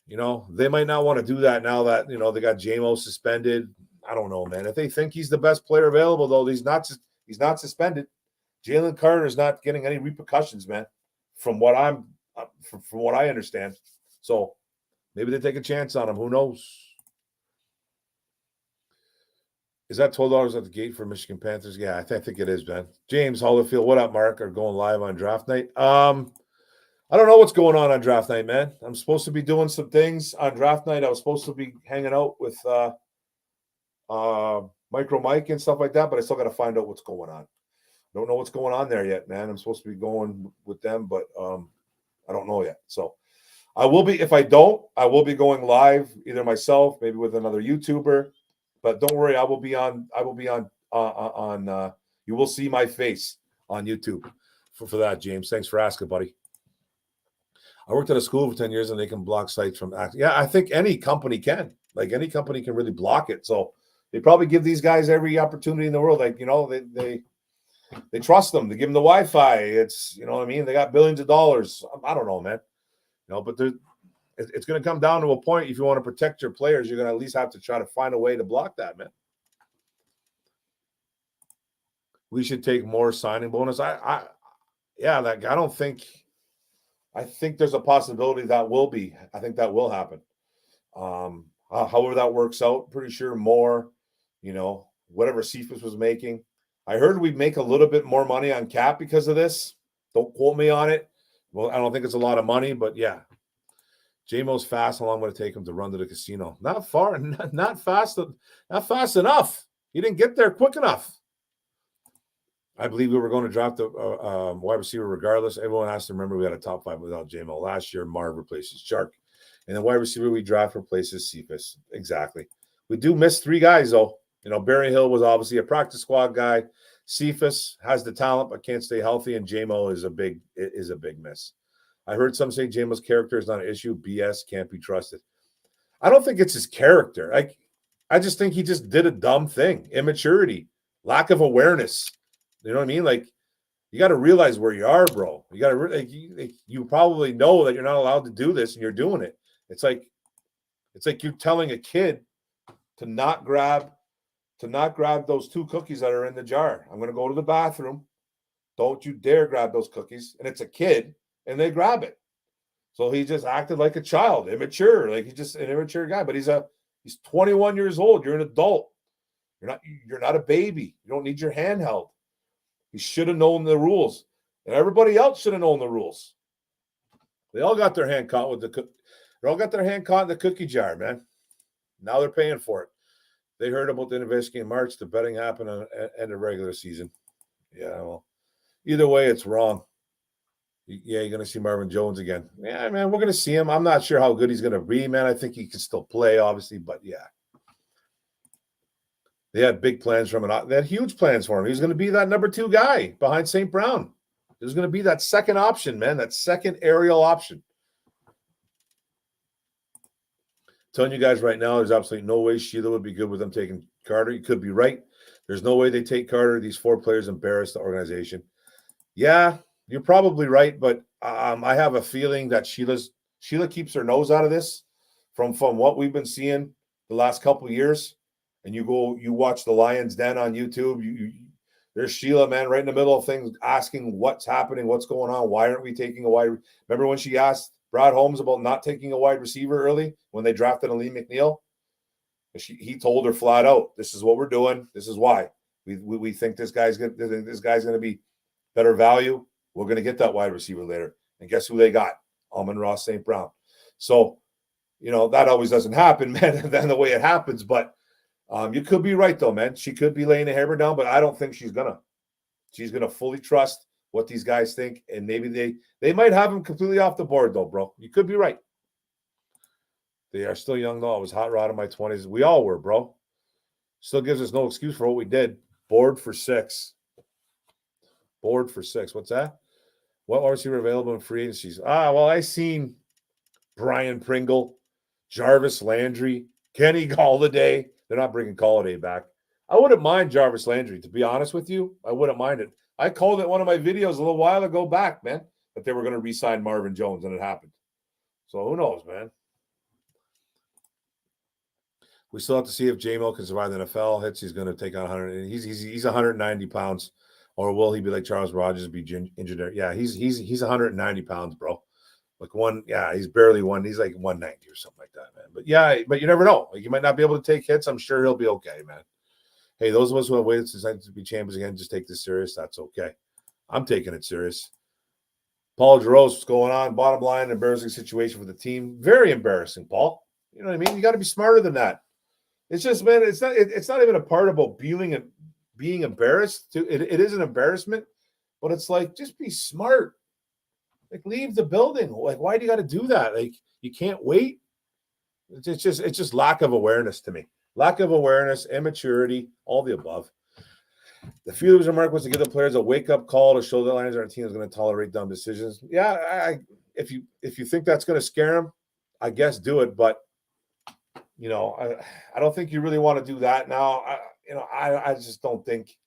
They might not want to do that now that, they got JMO suspended. I don't know, man. If they think he's the best player available, though, he's not suspended. Jalen Carter is not getting any repercussions, man, from what I understand. So maybe they take a chance on him. Who knows? Is that $12 at the gate for Michigan Panthers? Yeah, I think it is, man. James Hollifield, what up, Mark? Are going live on draft night. I don't know what's going on draft night, man. I'm supposed to be doing some things on draft night. I was supposed to be hanging out with Micro Mike and stuff like that, but I still got to find out what's going on. Don't know what's going on there yet, man. I'm supposed to be going with them, but I don't know yet. So I will be. If I don't, I will be going live, either myself, maybe with another YouTuber. But don't worry, I will be on. You will see my face on YouTube for that, James. Thanks for asking, buddy. I worked at a school for 10 years, and they can block sites from acting. Yeah, I think any company can. Like, any company can really block it. So they probably give these guys every opportunity in the world. Like, they trust them. They give them the Wi-Fi. It's, what I mean? They got billions of dollars. I don't know, man. But it's going to come down to a point. If you want to protect your players, you're going to at least have to try to find a way to block that, man. We should take more signing bonus. I think there's a possibility that will be. I think that will happen. However that works out, pretty sure more, whatever Cephas was making. I heard we'd make a little bit more money on cap because of this. Don't quote me on it. Well, I don't think it's a lot of money, but yeah. JMO's fast. How long would it take him to run to the casino? Not far, not fast enough. He didn't get there quick enough. I believe we were going to drop the wide receiver regardless. Everyone has to remember we had a top 5 without JMO. Last year, Marv replaces Shark. And the wide receiver we draft replaces Cephas. Exactly. We do miss 3 guys, though. Barry Hill was obviously a practice squad guy. Cephas has the talent but can't stay healthy, and JMO is a big miss. I heard some say JMO's character is not an issue. BS, can't be trusted. I don't think it's his character. I just think he just did a dumb thing. Immaturity, lack of awareness. You know what I mean? Like, you got to realize where you are, bro. You got to you probably know that you're not allowed to do this, and you're doing it. It's like you're telling a kid to not grab those 2 cookies that are in the jar. I'm going to go to the bathroom. Don't you dare grab those cookies. And it's a kid, and they grab it. So he just acted like a child, immature. Like, he's just an immature guy. But he's 21 years old. You're an adult. You're not a baby. You don't need your hand held. He should have known the rules, and everybody else should have known the rules. They all got their hand caught They all got their hand caught in the cookie jar, man. Now they're paying for it. They heard about the investigation in March. The betting happened on the end of regular season. Yeah, well, either way, it's wrong. Yeah, you're going to see Marvin Jones again. Yeah, man, we're going to see him. I'm not sure how good he's going to be, man. I think he can still play, obviously, but yeah. They had big plans for him. They had huge plans for him. He was going to be that number 2 guy behind St. Brown. He was going to be that second option, man, that second aerial option. Telling you guys right now, there's absolutely no way Sheila would be good with them taking Carter. You could be right. There's no way they take Carter. These 4 players embarrass the organization. Yeah, you're probably right, but I have a feeling that Sheila keeps her nose out of this from what we've been seeing the last couple of years. And you watch the Orum'S Den on YouTube. There's Sheila, man, right in the middle of things, asking what's happening, what's going on, why aren't we taking a wide? Remember when she asked Brad Holmes about not taking a wide receiver early when they drafted Ali McNeil? He told her flat out, "This is what we're doing. This is why we think this guy's going to be better value. We're going to get that wide receiver later." And guess who they got? Amon-Ra St. Brown. So, that always doesn't happen, man. Then the way it happens, but. You could be right, though, man. She could be laying the hammer down, but I don't think she's gonna. She's gonna fully trust what these guys think, and maybe they might have him completely off the board, though, bro. You could be right. They are still young, though. I was hot rod in my 20s. We all were, bro. Still gives us no excuse for what we did. Board for 6. Board for 6. What's that? What wide receiver available in free agencies? Well, I seen Brian Pringle, Jarvis Landry, Kenny Galladay. They're not bringing Galladay back. I wouldn't mind Jarvis Landry, to be honest with you. I wouldn't mind it. I called it one of my videos a little while ago back, man, that they were going to re-sign Marvin Jones, and it happened. So who knows, man? We still have to see if J-Mo can survive the NFL hits. He's going to take on 100. He's 190 pounds, or will he be like Charles Rogers, be injured there? Yeah, he's 190 pounds, bro. Like he's barely one. He's like 190 or something like that, man. But you never know. Like, you might not be able to take hits. I'm sure he'll be okay, man. Hey, those of us who have waited to be champions again, just take this serious. That's okay. I'm taking it serious. Paul Jaros, what's going on? Bottom line, embarrassing situation for the team. Very embarrassing, Paul. You know what I mean? You got to be smarter than that. It's just, man, it's not even a part about being embarrassed. It is an embarrassment, but it's like, just be smart. Like, leave the building. Like, why do you got to do that? Like, you can't wait. It's just lack of awareness to me. Lack of awareness, immaturity, all the above. The Felix remark was to give the players a wake-up call to show the Lions our team is going to tolerate dumb decisions. Yeah, if you think that's going to scare them, I guess do it. But you know, I don't think you really want to do that now. I just don't think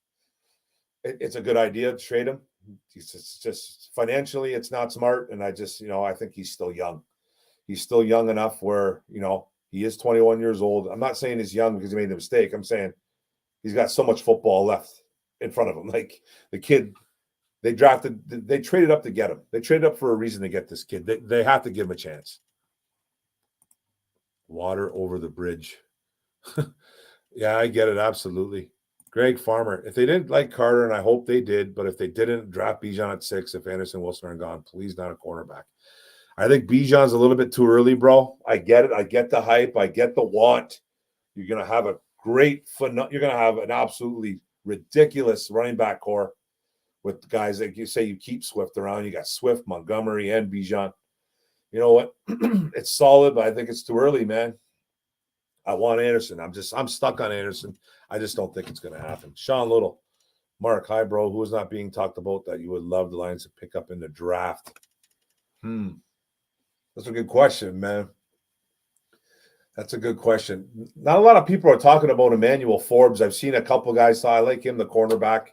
it's a good idea to trade him. It's just financially, it's not smart. And I think he's still young. He's still young enough where, he is 21 years old. I'm not saying he's young because he made the mistake. I'm saying he's got so much football left in front of him. Like, the kid, they traded up to get him. They traded up for a reason to get this kid. They have to give him a chance. Water over the bridge. Yeah, I get it. Absolutely. Greg Farmer, if they didn't like Carter, and I hope they did, but if they didn't, draft Bijan at 6 if Anderson, Wilson are gone. Please, not a cornerback. I think Bijan's a little bit too early, bro. I get it. I get the hype. I get the want. You're going to have you're going to have an absolutely ridiculous running back core with guys like you say you keep Swift around. You got Swift, Montgomery, and Bijan. You know what? It's solid, but I think it's too early, man. I want Anderson. I'm stuck on Anderson. I just don't think it's going to happen. Sean Little. Mark, hi, bro. Who is not being talked about that you would love the Lions to pick up in the draft? That's a good question, man. That's a good question. Not a lot of people are talking about Emmanuel Forbes. I've seen a couple guys. So I like him, the cornerback,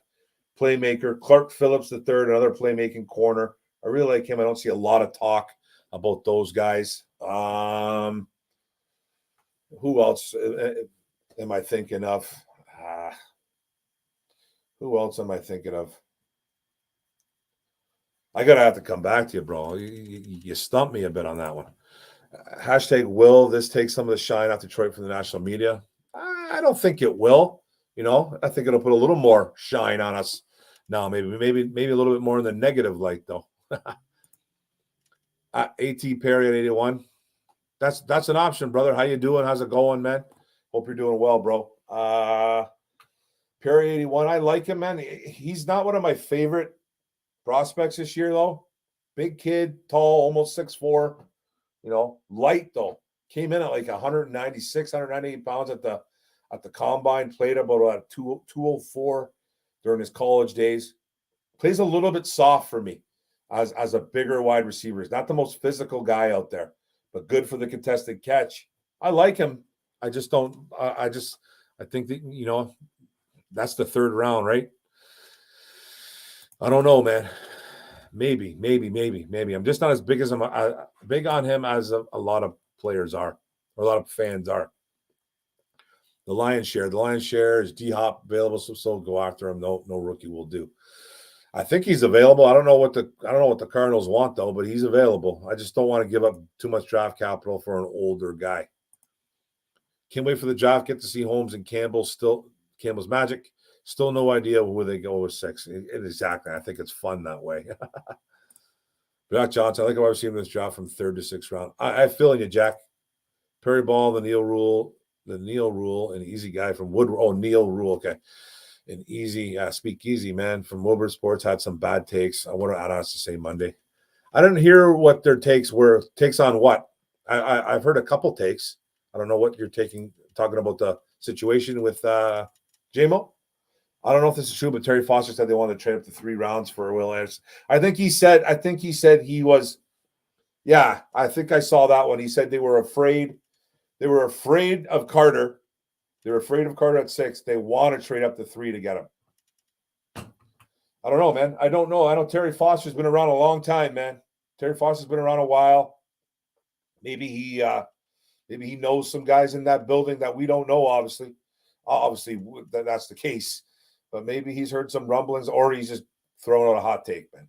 playmaker. Clark Phillips III, another playmaking corner. I really like him. I don't see a lot of talk about those guys. Who else am I thinking of? Who else am I thinking of? I gotta have to come back to you, bro. You stumped me a bit on that one. Hashtag will this take some of the shine off Detroit from the national media? I don't think it will. I think it'll put a little more shine on us now. Maybe a little bit more in the negative light, though. At Perry at 81. That's an option, brother. How you doing? How's it going, man? Hope you're doing well, bro. Perry 81. I like him, man. He's not one of my favorite prospects this year, though. Big kid, tall, almost 6'4". Light though. Came in at like 196, 198 pounds at the combine. Played about 204 during his college days. Plays a little bit soft for me as a bigger wide receiver. He's not the most physical guy out there, but good for the contested catch. I like him. I just don't. I think that that's the third round, right? I don't know, man. Maybe. I'm just not as big big on him as a lot of players are, or a lot of fans are. The Lions share is D-Hop available, so go after him. No rookie will do. I think he's available. I don't know what the Cardinals want though, but he's available. I just don't want to give up too much draft capital for an older guy. Can't wait for the draft. Get to see Holmes and Campbell's magic. Still no idea where they go with 6. Exactly. I think it's fun that way. Jack Johnson, I like how I've seen this draft from 3rd to 6th round. I feel in you, Jack. Perry Ball, the Neil Rule, an easy guy from Woodward. Oh, Neil Rule, okay. An easy, speak easy, man, from Woodward Sports had some bad takes. I wonder what has to say Monday. I didn't hear what their takes were. Takes on what? I've heard a couple takes. I don't know what you're talking about the situation with JMO. I don't know if this is true, but Terry Foster said they wanted to trade up to 3 rounds for Will Anderson. I think he said he was. Yeah, I think I saw that one. He said they were afraid. They were afraid of Carter. They were afraid of Carter at 6. They want to trade up to 3 to get him. I don't know, man. I don't know. I know Terry Foster's been around a long time, man. Terry Foster's been around a while. Maybe he knows some guys in that building that we don't know, obviously. Obviously, that's the case. But maybe he's heard some rumblings, or he's just throwing out a hot take, man.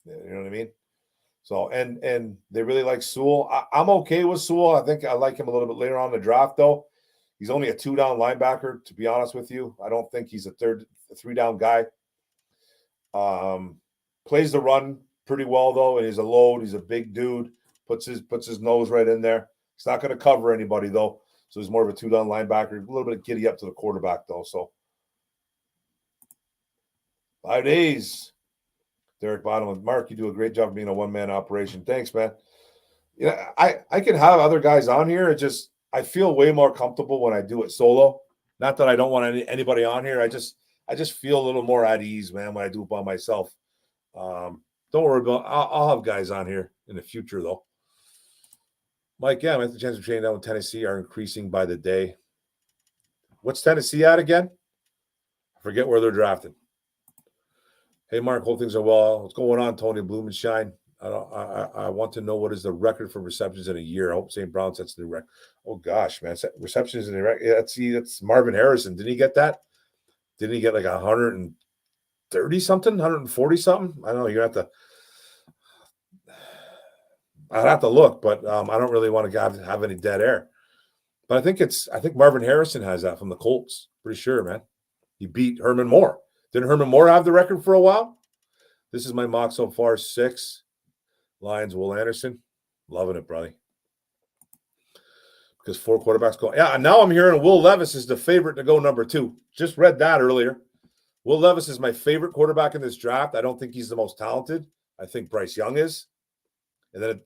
You know what I mean? So, and they really like Sewell. I'm okay with Sewell. I think I like him a little bit later on in the draft, though. He's only a 2-down linebacker, to be honest with you. I don't think he's a 3-down guy. Plays the run pretty well, though, and he's a load. He's a big dude. Puts his nose right in there. He's not going to cover anybody, though. So he's more of a 2-down linebacker. A little bit of giddy up to the quarterback, though. So 5 days. Derek Bottom. Mark, you do a great job of being a one-man operation. Thanks, man. Yeah, I can have other guys on here. I feel way more comfortable when I do it solo. Not that I don't want anybody on here. I just feel a little more at ease, man, when I do it by myself. Don't worry about. I'll have guys on here in the future, though. Mike, yeah, the chances of trading down with Tennessee are increasing by the day. What's Tennessee at again? I forget where they're drafted. Hey, Mark, hope things are well. What's going on, Tony Blumenshine? I want to know what is the record for receptions in a year. I hope St. Brown sets the record. Oh, gosh, man. Receptions in the record. Yeah, that's Marvin Harrison. Didn't he get that? Didn't he get like 130-something, 140-something? I don't know. You're going to have to – I'd have to look, but I don't really want to have any dead air. But I think Marvin Harrison has that from the Colts. Pretty sure, man. He beat Herman Moore. Didn't Herman Moore have the record for a while? This is my mock so far, 6. Lions, Will Anderson. Loving it, brother. Because 4 quarterbacks go. Yeah, and now I'm hearing Will Levis is the favorite to go number 2. Just read that earlier. Will Levis is my favorite quarterback in this draft. I don't think he's the most talented. I think Bryce Young is. And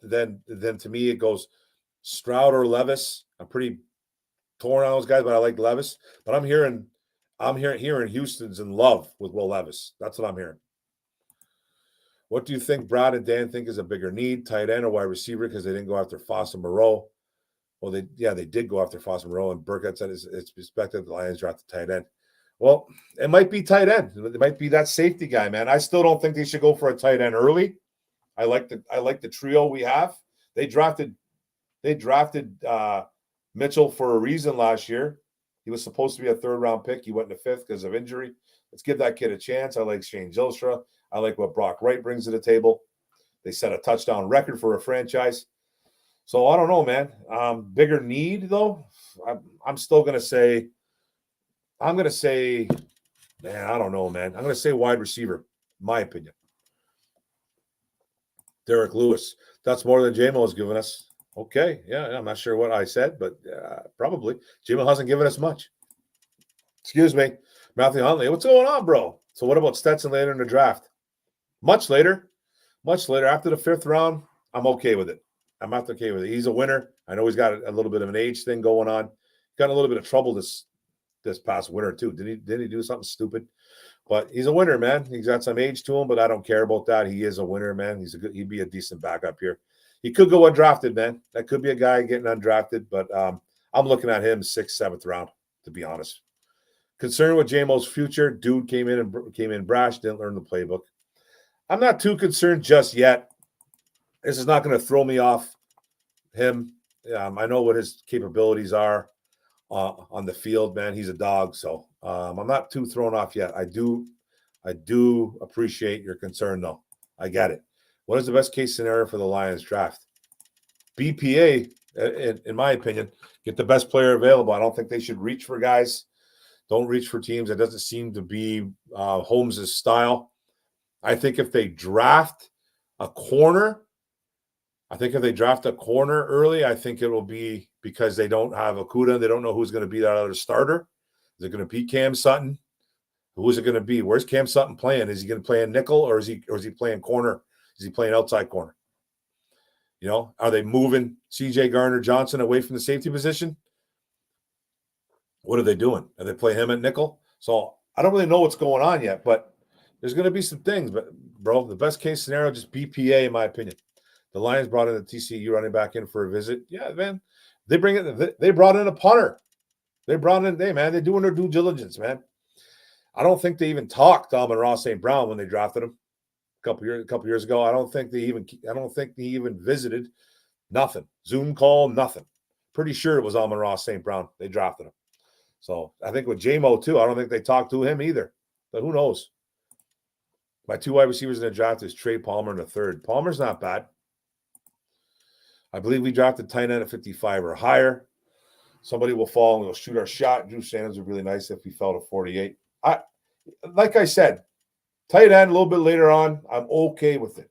then to me, it goes Stroud or Levis. I'm pretty torn on those guys, but I like Levis. But I'm hearing Houston's in love with Will Levis. That's what I'm hearing. What do you think Brad and Dan think is a bigger need, tight end or wide receiver, because they didn't go after Foss and Moreau? Well, they did go after Foss and Moreau, and Burkett said it's expected the Lions draft the tight end. Well, it might be tight end. It might be that safety guy, man. I still don't think they should go for a tight end early. I like the trio we have. They drafted Mitchell for a reason last year. He was supposed to be a 3rd-round pick. He went in the 5th because of injury. Let's give that kid a chance. I like Shane Gilstra. I like what Brock Wright brings to the table. They set a touchdown record for a franchise. So I don't know, man. Bigger need, though. I'm still going to say – man, I don't know, man. I'm going to say wide receiver, my opinion. Derek Lewis. That's more than J-Mo has given us. Okay, yeah, I'm not sure what I said, but probably. J-Mo hasn't given us much. Excuse me. Matthew Huntley, what's going on, bro? So what about Stetson later in the draft? Much later. After the 5th round, I'm okay with it. I'm not okay with it. He's a winner. I know he's got a little bit of an age thing going on. Got a little bit of trouble this past winter, too. Didn't he do something stupid? But he's a winner, man. He's got some age to him, but I don't care about that. He is a winner, man. He'd be a decent backup here. He could go undrafted, man. That could be a guy getting undrafted, but I'm looking at him 6th, 7th round, to be honest. Concerned with J-Mo's future. Dude came in brash, didn't learn the playbook. I'm not too concerned just yet. This is not going to throw me off him. I know what his capabilities are on the field, man. He's a dog, so I'm not too thrown off yet. I do appreciate your concern, though. I get it. What is the best case scenario for the Lions draft? BPA, in my opinion, get the best player available. I don't think they should reach for guys. Don't reach for teams. It doesn't seem to be Holmes' style. I think if they draft a corner early, I think it will be because they don't have Okudah. They don't know who's going to be that other starter. Is it going to be Cam Sutton? Who is it going to be? Where's Cam Sutton playing? Is he going to play in nickel or is he playing corner? Is he playing outside corner? You know, are they moving C.J. Gardner-Johnson away from the safety position? What are they doing? Are they playing him at nickel? So I don't really know what's going on yet, but there's going to be some things. But, bro, the best case scenario, just BPA, in my opinion. The Lions brought in the TCU running back in for a visit. Yeah, man. They brought in a punter. They're doing their due diligence, man. I don't think they even talked to Amon-Ra St. Brown when they drafted him a couple years ago. I don't think they even visited. Nothing. Zoom call, nothing. Pretty sure it was Amon-Ra St. Brown. They drafted him. So I think with J-Mo too, I don't think they talked to him either. But who knows? My 2 wide receivers in the draft is Trey Palmer in the third. Palmer's not bad. I believe we drafted tight end at 55 or higher. Somebody will fall and we'll shoot our shot. Drew Sanders would be really nice if we fell to 48. Like I said, tight end a little bit later on, I'm okay with it.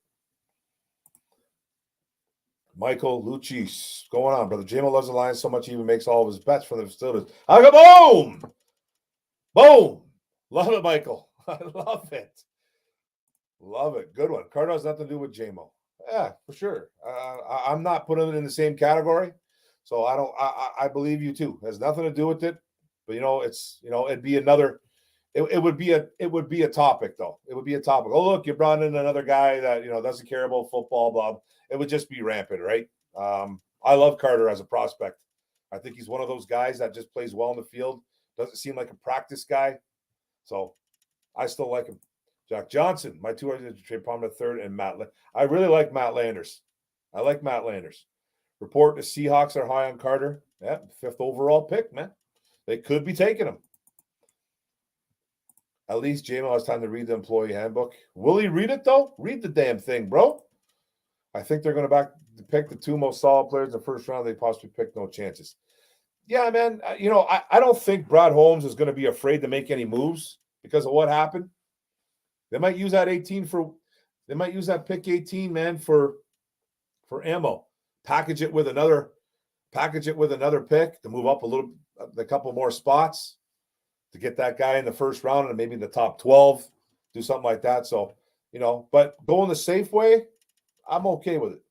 Michael Lucchese, going on, brother. J-Mo loves the Lions so much he even makes all of his bets from the facilities. I go, boom! Boom! Love it, Michael. I love it. Love it. Good one. Carter has nothing to do with J-Mo. Yeah, for sure. I'm not putting it in the same category. So I believe you too. It has nothing to do with it. But it'd be another. It would be a topic though. It would be a topic. Oh, look, you brought in another guy that doesn't care about football, blah. It would just be rampant, right? I love Carter as a prospect. I think he's one of those guys that just plays well in the field. Doesn't seem like a practice guy. So I still like him. Jack Johnson, my 2 are Trey Palmer third, and Matt. I really like Matt Landers. Report the Seahawks are high on Carter. Yeah, 5th overall pick, man. They could be taking him. At least J-Mo has time to read the employee handbook. Will he read it, though? Read the damn thing, bro. I think they're going to pick the 2 most solid players in the first round. They possibly pick no chances. Yeah, man. I don't think Brad Holmes is going to be afraid to make any moves because of what happened. They might use that pick 18, man, for ammo. Package it with another pick to move up a couple more spots to get that guy in the first round and maybe in the top 12, do something like that. So, but going the safe way, I'm okay with it.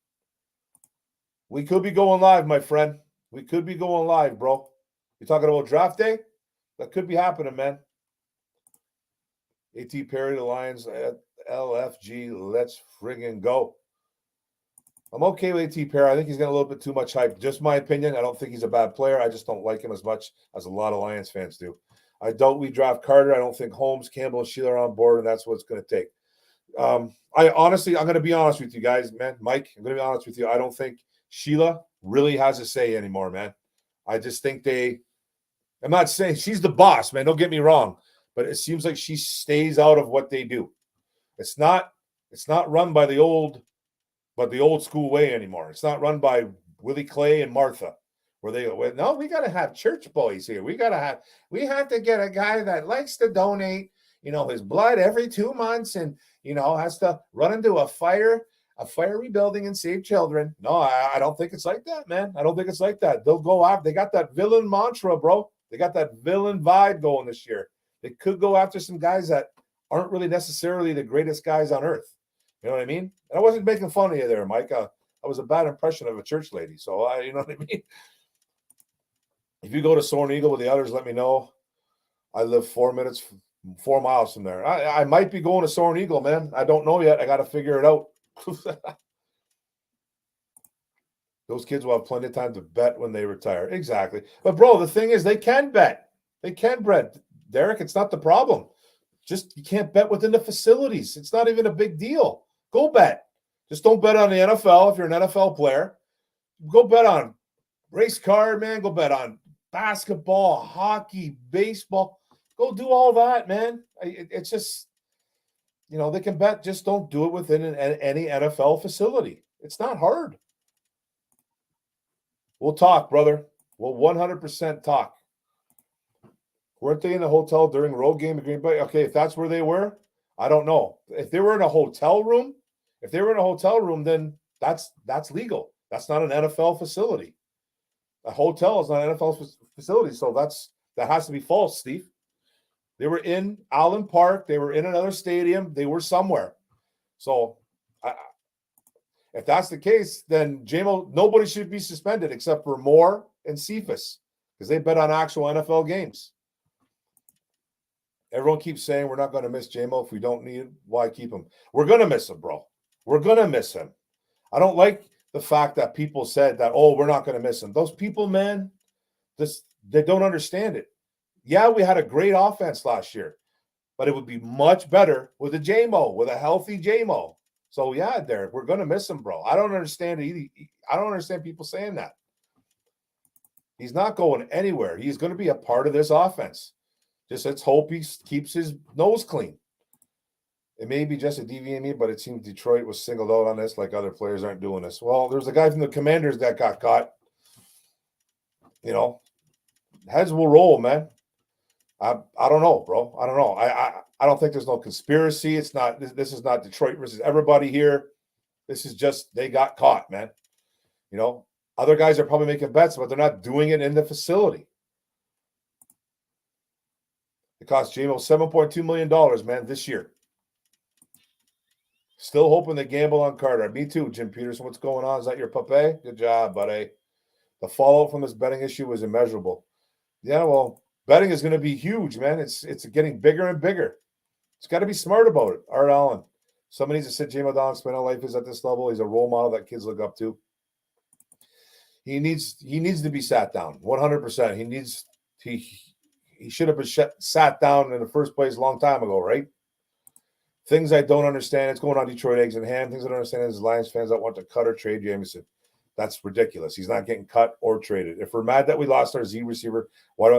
We could be going live, my friend. We could be going live, bro. You talking about draft day? That could be happening, man. A.T. Perry, the Lions at LFG. Let's friggin' go. I'm okay with A.T. Perry. I think he's got a little bit too much hype. Just my opinion. I don't think he's a bad player. I just don't like him as much as a lot of Lions fans do. I doubt we draft Carter. I don't think Holmes, Campbell, and Sheila are on board, and that's what it's going to take. I'm going to be honest with you guys, man. Mike, I'm going to be honest with you. I don't think Sheila really has a say anymore, man. I just think I'm not saying she's the boss, man. Don't get me wrong. But it seems like she stays out of what they do. It's not run by the old school way anymore. It's not run by Willie Clay and Martha, where they go, no, we got to have church boys here. We have to get a guy that likes to donate, his blood every 2 months and, has to run into a fiery building and save children. No, I don't think it's like that, man. I don't think it's like that. They'll go after. They got that villain mantra, bro. They got that villain vibe going this year. They could go after some guys that aren't really necessarily the greatest guys on earth. You know what I mean? And I wasn't making fun of you there, Mike. I was a bad impression of a church lady. So, you know what I mean? If you go to Soaring Eagle with the others, let me know. I live 4 miles from there. I might be going to Soaring Eagle, man. I don't know yet. I got to figure it out. Those kids will have plenty of time to bet when they retire. Exactly. But, bro, the thing is they can bet. They can bet. Derek, it's not the problem. Just you can't bet within the facilities. It's not even a big deal. Go bet. Just don't bet on the NFL if you're an NFL player. Go bet on race car, man. Go bet on basketball, hockey, baseball. Go do all that, man. It's just, they can bet. Just don't do it within any NFL facility. It's not hard. We'll talk, brother. We'll 100% talk. Weren't they in the hotel during road game in Green Bay? Okay, if that's where they were, I don't know. If they were in a hotel room, then that's legal. That's not an NFL facility. A hotel is not an NFL facility, so that has to be false, Steve. They were in Allen Park. They were in another stadium. They were somewhere. So, If that's the case, then JMO, nobody should be suspended except for Moore and Cephas because they bet on actual NFL games. Everyone keeps saying we're not going to miss JMO if we don't need him. Why keep him? We're going to miss him, bro. We're going to miss him. I don't like the fact that people said that, oh, we're not going to miss him. Those people, man, they don't understand it. Yeah, we had a great offense last year, but it would be much better with a JMO, with a healthy JMO. So, yeah, Derek, we're going to miss him, bro. I don't understand it either. I don't understand people saying that. He's not going anywhere. He's going to be a part of this offense. Just let's hope he keeps his nose clean. It may be just a DVME, but it seems Detroit was singled out on this like other players aren't doing this. Well, there's a guy from the Commanders that got caught. You know, heads will roll, man. I don't know, bro. I don't know. I don't think there's no conspiracy. It's not. This is not Detroit versus everybody here. This is just they got caught, man. You know, other guys are probably making bets, but they're not doing it in the facility. It cost JMO $7.2 million, man, this year. Still hoping to gamble on Carter. Me too, Jim Peterson. What's going on? Is that your puppy? Good job, buddy. The fallout from this betting issue was immeasurable. Yeah, well, betting is going to be huge, man. It's getting bigger and bigger. It's got to be smart about it. Art Allen. Somebody needs to sit JMO down, explain how life is at this level. He's a role model that kids look up to. He needs to be sat down, 100%. He should have been sat down in the first place a long time ago, right? Things I don't understand. It's going on Detroit Eggs and Ham. Things I don't understand is Lions fans that want to cut or trade Jamison. That's ridiculous. He's not getting cut or traded. If we're mad that we lost our Z receiver, why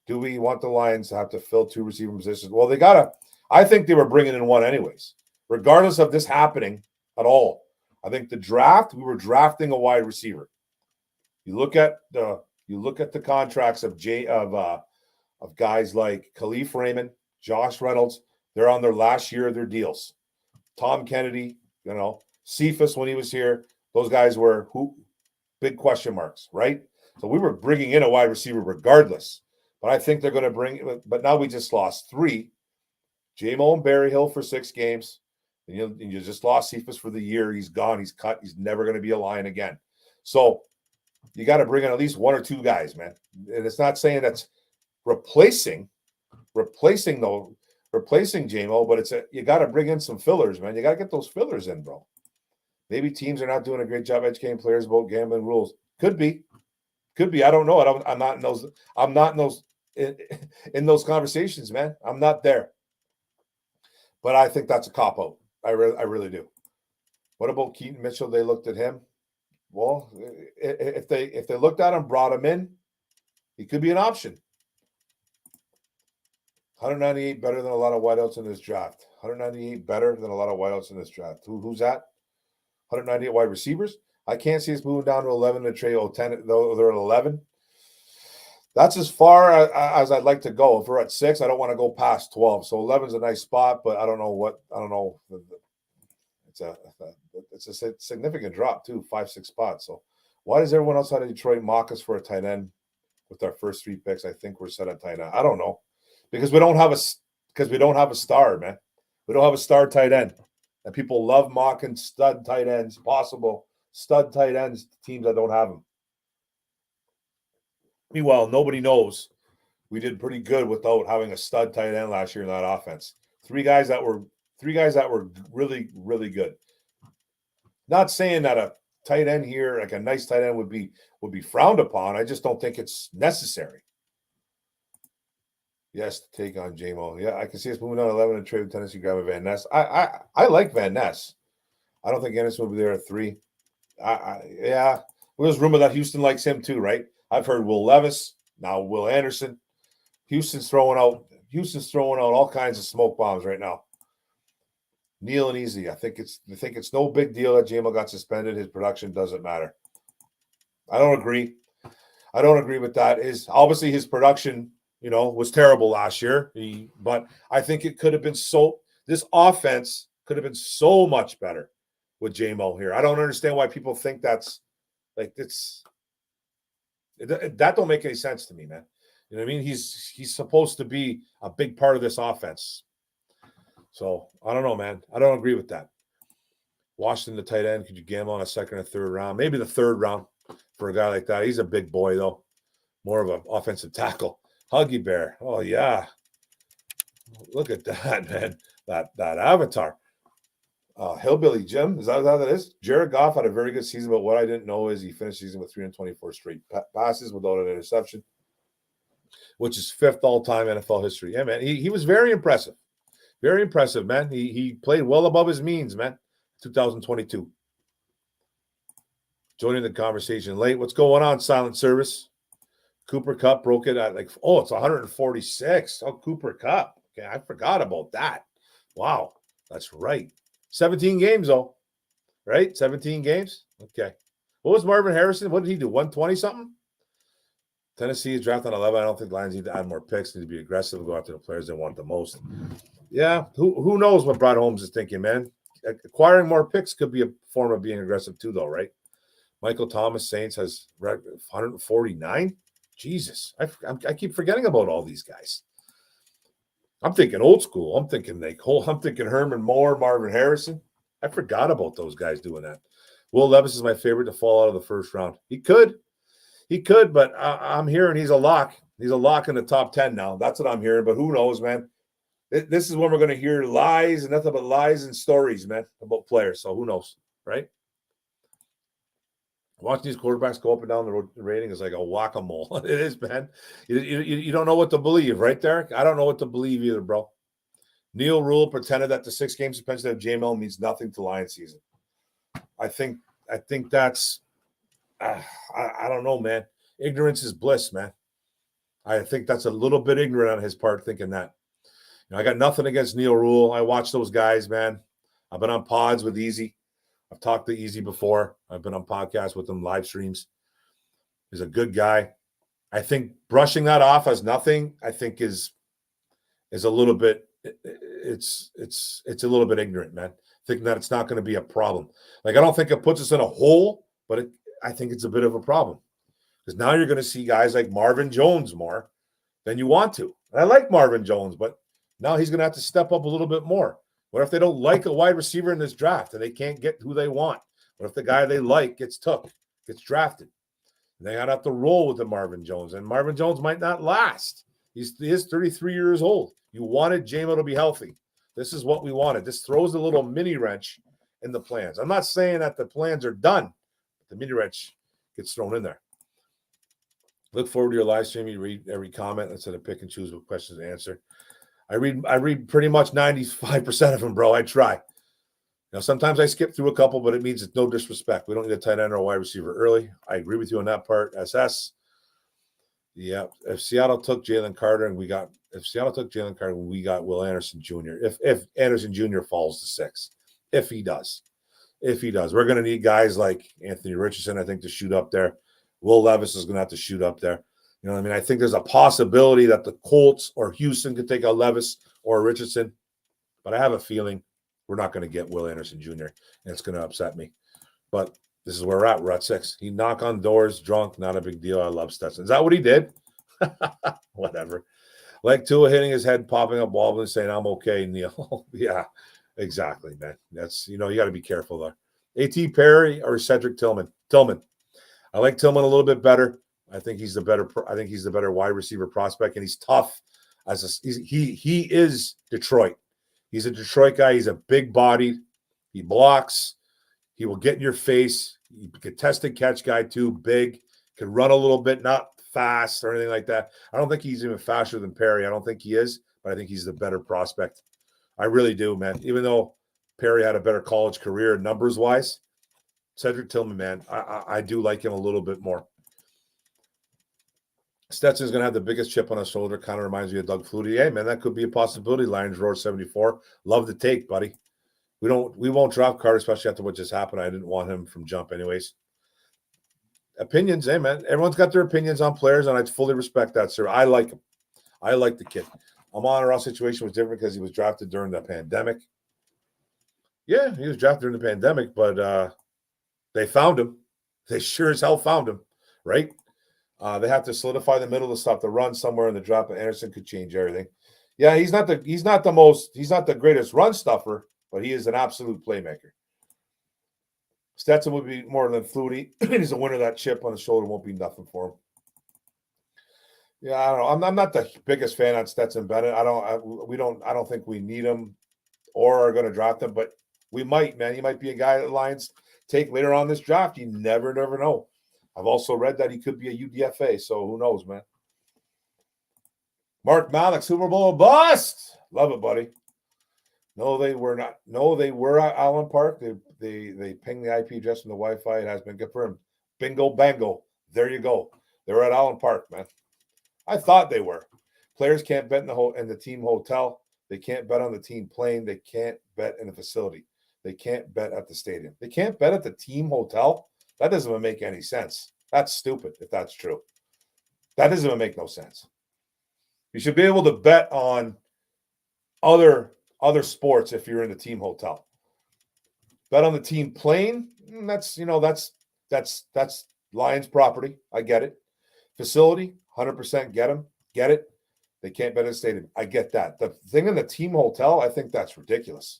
do we want the Lions to have to fill two receiver positions? Well, they got to. I think they were bringing in one anyways, regardless of this happening at all. I think the draft, we were drafting a wide receiver. You look at the contracts of guys like Khalif Raymond, Josh Reynolds. They're on their last year of their deals. Tom Kennedy, Cephas when he was here. Those guys were big question marks, right? So we were bringing in a wide receiver regardless. But I think they're going to bring. But now we just lost 3. JMO and Berryhill for 6 games. And you just lost Cephas for the year. He's gone. He's cut. He's never going to be a Lion again. So you got to bring in at least 1 or 2 guys, man. And it's not saying that's replacing JMO, but you got to bring in some fillers, man. You got to get those fillers in, bro. Maybe teams are not doing a great job educating players about gambling rules. Could be. I don't know. I'm not in those conversations, man. I'm not there. But I think that's a cop-out. I really do. What about Keaton Mitchell? They looked at him. Well, if they looked at him, brought him in, he could be an option. 198 better than a lot of wideouts in this draft. 198 better than a lot of wideouts in this draft. Who's that? 198 wide receivers? I can't see us moving down to 11 to trade 10. Though they're at 11. That's as far as I'd like to go. If we're at 6, I don't want to go past 12. So 11 is a nice spot, but I don't know. It's a significant drop too, 5-6 spots. So why does everyone outside of Detroit mock us for a tight end with our first 3 picks? I think we're set at tight end. I don't know. Because we don't have a star, man. We don't have a star tight end. And people love mocking stud tight ends, possible stud tight ends, teams that don't have them. Meanwhile, nobody knows we did pretty good without having a stud tight end last year in that offense. 3 guys that were really, really good. Not saying that a tight end here, like a nice tight end, would be frowned upon. I just don't think it's necessary. Yes, to take on JMO. Yeah, I can see us moving on 11 and trade with Tennessee, grabbing Van Ness. I like Van Ness. I don't think Anderson will be there at 3. Yeah. Well, there's rumor that Houston likes him too, right? I've heard Will Levis, now Will Anderson. Houston's throwing out all kinds of smoke bombs right now. Neil and easy. I think it's no big deal that JMO got suspended. His production doesn't matter. I don't agree. With that. Obviously his production, was terrible last year. But I think it could have been this offense could have been so much better with JMO here. I don't understand why people think that's like that don't make any sense to me, man. You know what I mean? He's supposed to be a big part of this offense. So I don't know, man. I don't agree with that. Washington, the tight end. Could you gamble on a second or third round? Maybe the third round for a guy like that. He's a big boy, though. More of an offensive tackle. Huggy Bear. Oh, yeah. Look at that, man. That avatar. Hillbilly Jim. Is that how that is? Jared Goff had a very good season, but what I didn't know is he finished the season with 324 straight passes without an interception, which is 5th all-time NFL history. Yeah, man. He was very impressive. Very impressive, man. He played well above his means, man. 2022. Joining the conversation late. What's going on, Silent Service? Cooper Kupp broke it at it's 146. Oh, Cooper Kupp. Okay, I forgot about that. Wow, that's right. 17 games, though. Right? 17 games? Okay. What was Marvin Harrison? What did he do? 120-something? Tennessee is drafting 11. I don't think Lions need to add more picks. They need to be aggressive and go after the players they want the most. Yeah, who knows what Brad Holmes is thinking, man. Acquiring more picks could be a form of being aggressive too, though, right? Michael Thomas, Saints, has 149. Jesus, I keep forgetting about all these guys. I'm thinking old school. I'm thinking Herman Moore, Marvin Harrison. I forgot about those guys doing that. Will Levis is my favorite to fall out of the first round. He could, but I'm hearing he's a lock. He's a lock in the top 10 now. That's what I'm hearing, but who knows, man. This is when we're going to hear lies and nothing but lies and stories, man, about players. So who knows, right? Watching these quarterbacks go up and down the rating is like a whack-a-mole. It is, man. You don't know what to believe, right, Derek? I don't know what to believe either, bro. Neil Rule pretended that the 6-game suspension of JML means nothing to Lions season. I think that's I don't know, man. Ignorance is bliss, man. I think that's a little bit ignorant on his part thinking that. I got nothing against Neil Rule. I watch those guys, man. I've been on pods with Easy. I've talked to Easy before. I've been on podcasts with him, live streams. He's a good guy. I think brushing that off as nothing, I think is a little bit, it's a little bit ignorant, man. Thinking that it's not going to be a problem. I don't think it puts us in a hole, but I think it's a bit of a problem. Because now you're going to see guys like Marvin Jones more than you want to. And I like Marvin Jones, but now he's going to have to step up a little bit more. What if they don't like a wide receiver in this draft and they can't get who they want? What if the guy they like gets drafted? And they have to roll with the Marvin Jones. And Marvin Jones might not last. He is 33 years old. You wanted JMO to be healthy. This is what we wanted. This throws a little mini wrench in the plans. I'm not saying that the plans are done, but the mini wrench gets thrown in there. Look forward to your live stream. You read every comment instead of pick and choose what questions to answer. I read pretty much 95% of them, bro. I try. Sometimes I skip through a couple, but it means it's no disrespect. We don't need a tight end or a wide receiver early. I agree with you on that part. SS. Yeah. If Seattle took Jalen Carter and we got Will Anderson Jr. If Anderson Jr. falls to 6. If he does. We're going to need guys like Anthony Richardson, I think, to shoot up there. Will Levis is going to have to shoot up there. You know what I mean? I think there's a possibility that the Colts or Houston could take a Levis or a Richardson, but I have a feeling we're not going to get Will Anderson Jr., and it's going to upset me. But this is where we're at. We're at 6. He knocked on doors, drunk, not a big deal. I love Stetson. Is that what he did? Whatever. Like Tua hitting his head, popping up, wobbling, saying, I'm okay, Neil. Yeah, exactly, man. That's, you got to be careful there. A.T. Perry or Cedric Tillman? Tillman. I like Tillman a little bit better. I think he's the better wide receiver prospect, and he's tough. He is Detroit. He's a Detroit guy. He's a big bodied. He blocks. He will get in your face. He's a contested catch guy too. Big, can run a little bit, not fast or anything like that. I don't think he's even faster than Perry. I don't think he is, but I think he's the better prospect. I really do, man. Even though Perry had a better college career numbers wise, Cedric Tillman, man, I do like him a little bit more. Stetson's going to have the biggest chip on his shoulder. Kind of reminds me of Doug Flutie. Hey, man, that could be a possibility. Lions Roar 74. Love the take, buddy. We won't drop Carter, especially after what just happened. I didn't want him from jump anyways. Opinions, hey, man. Everyone's got their opinions on players, and I fully respect that, sir. I like him. I like the kid. Amon-Ra situation was different because he was drafted during the pandemic. Yeah, he was drafted during the pandemic, but they found him. They sure as hell found him, right? They have to solidify the middle to stop the run somewhere in the drop, and Anderson could change everything. Yeah, he's not the greatest run stuffer, but he is an absolute playmaker. Stetson would be more than Flutie. He's a winner. That chip on his shoulder won't be nothing for him. Yeah, I don't know. I'm not the biggest fan on Stetson Bennett. I don't think we need him or are going to draft him, but we might, man. He might be a guy that Lions take later on this draft. You never know. I've also read that he could be a UDFA, so who knows, man. Mark Malik, Super Bowl bust. Love it, buddy. No, they were not. No, they were at Allen Park. They pinged the IP address from the Wi-Fi. It has been confirmed. Bingo, bango. There you go. They were at Allen Park, man. I thought they were. Players can't bet in the team hotel. They can't bet on the team plane. They can't bet in the facility. They can't bet at the stadium. They can't bet at the team hotel. That doesn't even make any sense. That's stupid if that's true. That doesn't even make no sense. You should be able to bet on other sports if you're in the team hotel. Bet on the team plane. That's Lions property. I get it. Facility, 100% get it. They can't bet at the stadium. I get that. The thing in the team hotel, I think that's ridiculous.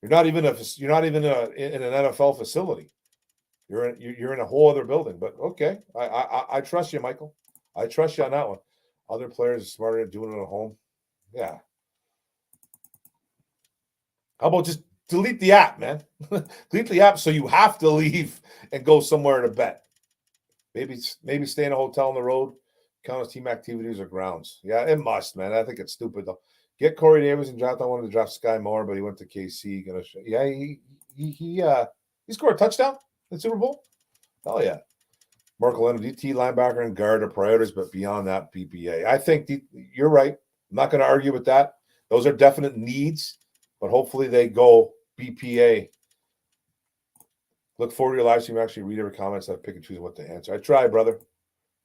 You're not even in an NFL facility. You're in a whole other building. But okay, I trust you, Michael. I trust you on that one. Other players are smarter at doing it at home. Yeah. How about just delete the app, man? Delete the app so you have to leave and go somewhere to bet. Maybe stay in a hotel on the road, count as team activities or grounds. Yeah, it must, man. I think it's stupid though. Get Corey Davis and draft. I wanted to draft Sky Moore, but he went to KC. He scored a touchdown in the Super Bowl. Hell yeah. Marco Leonard, DT linebacker and guard are priorities, but beyond that, BPA. I think you're right. I'm not going to argue with that. Those are definite needs, but hopefully they go BPA. Look forward to your live stream. Actually, read every comment. I pick and choose what to answer. I try, brother.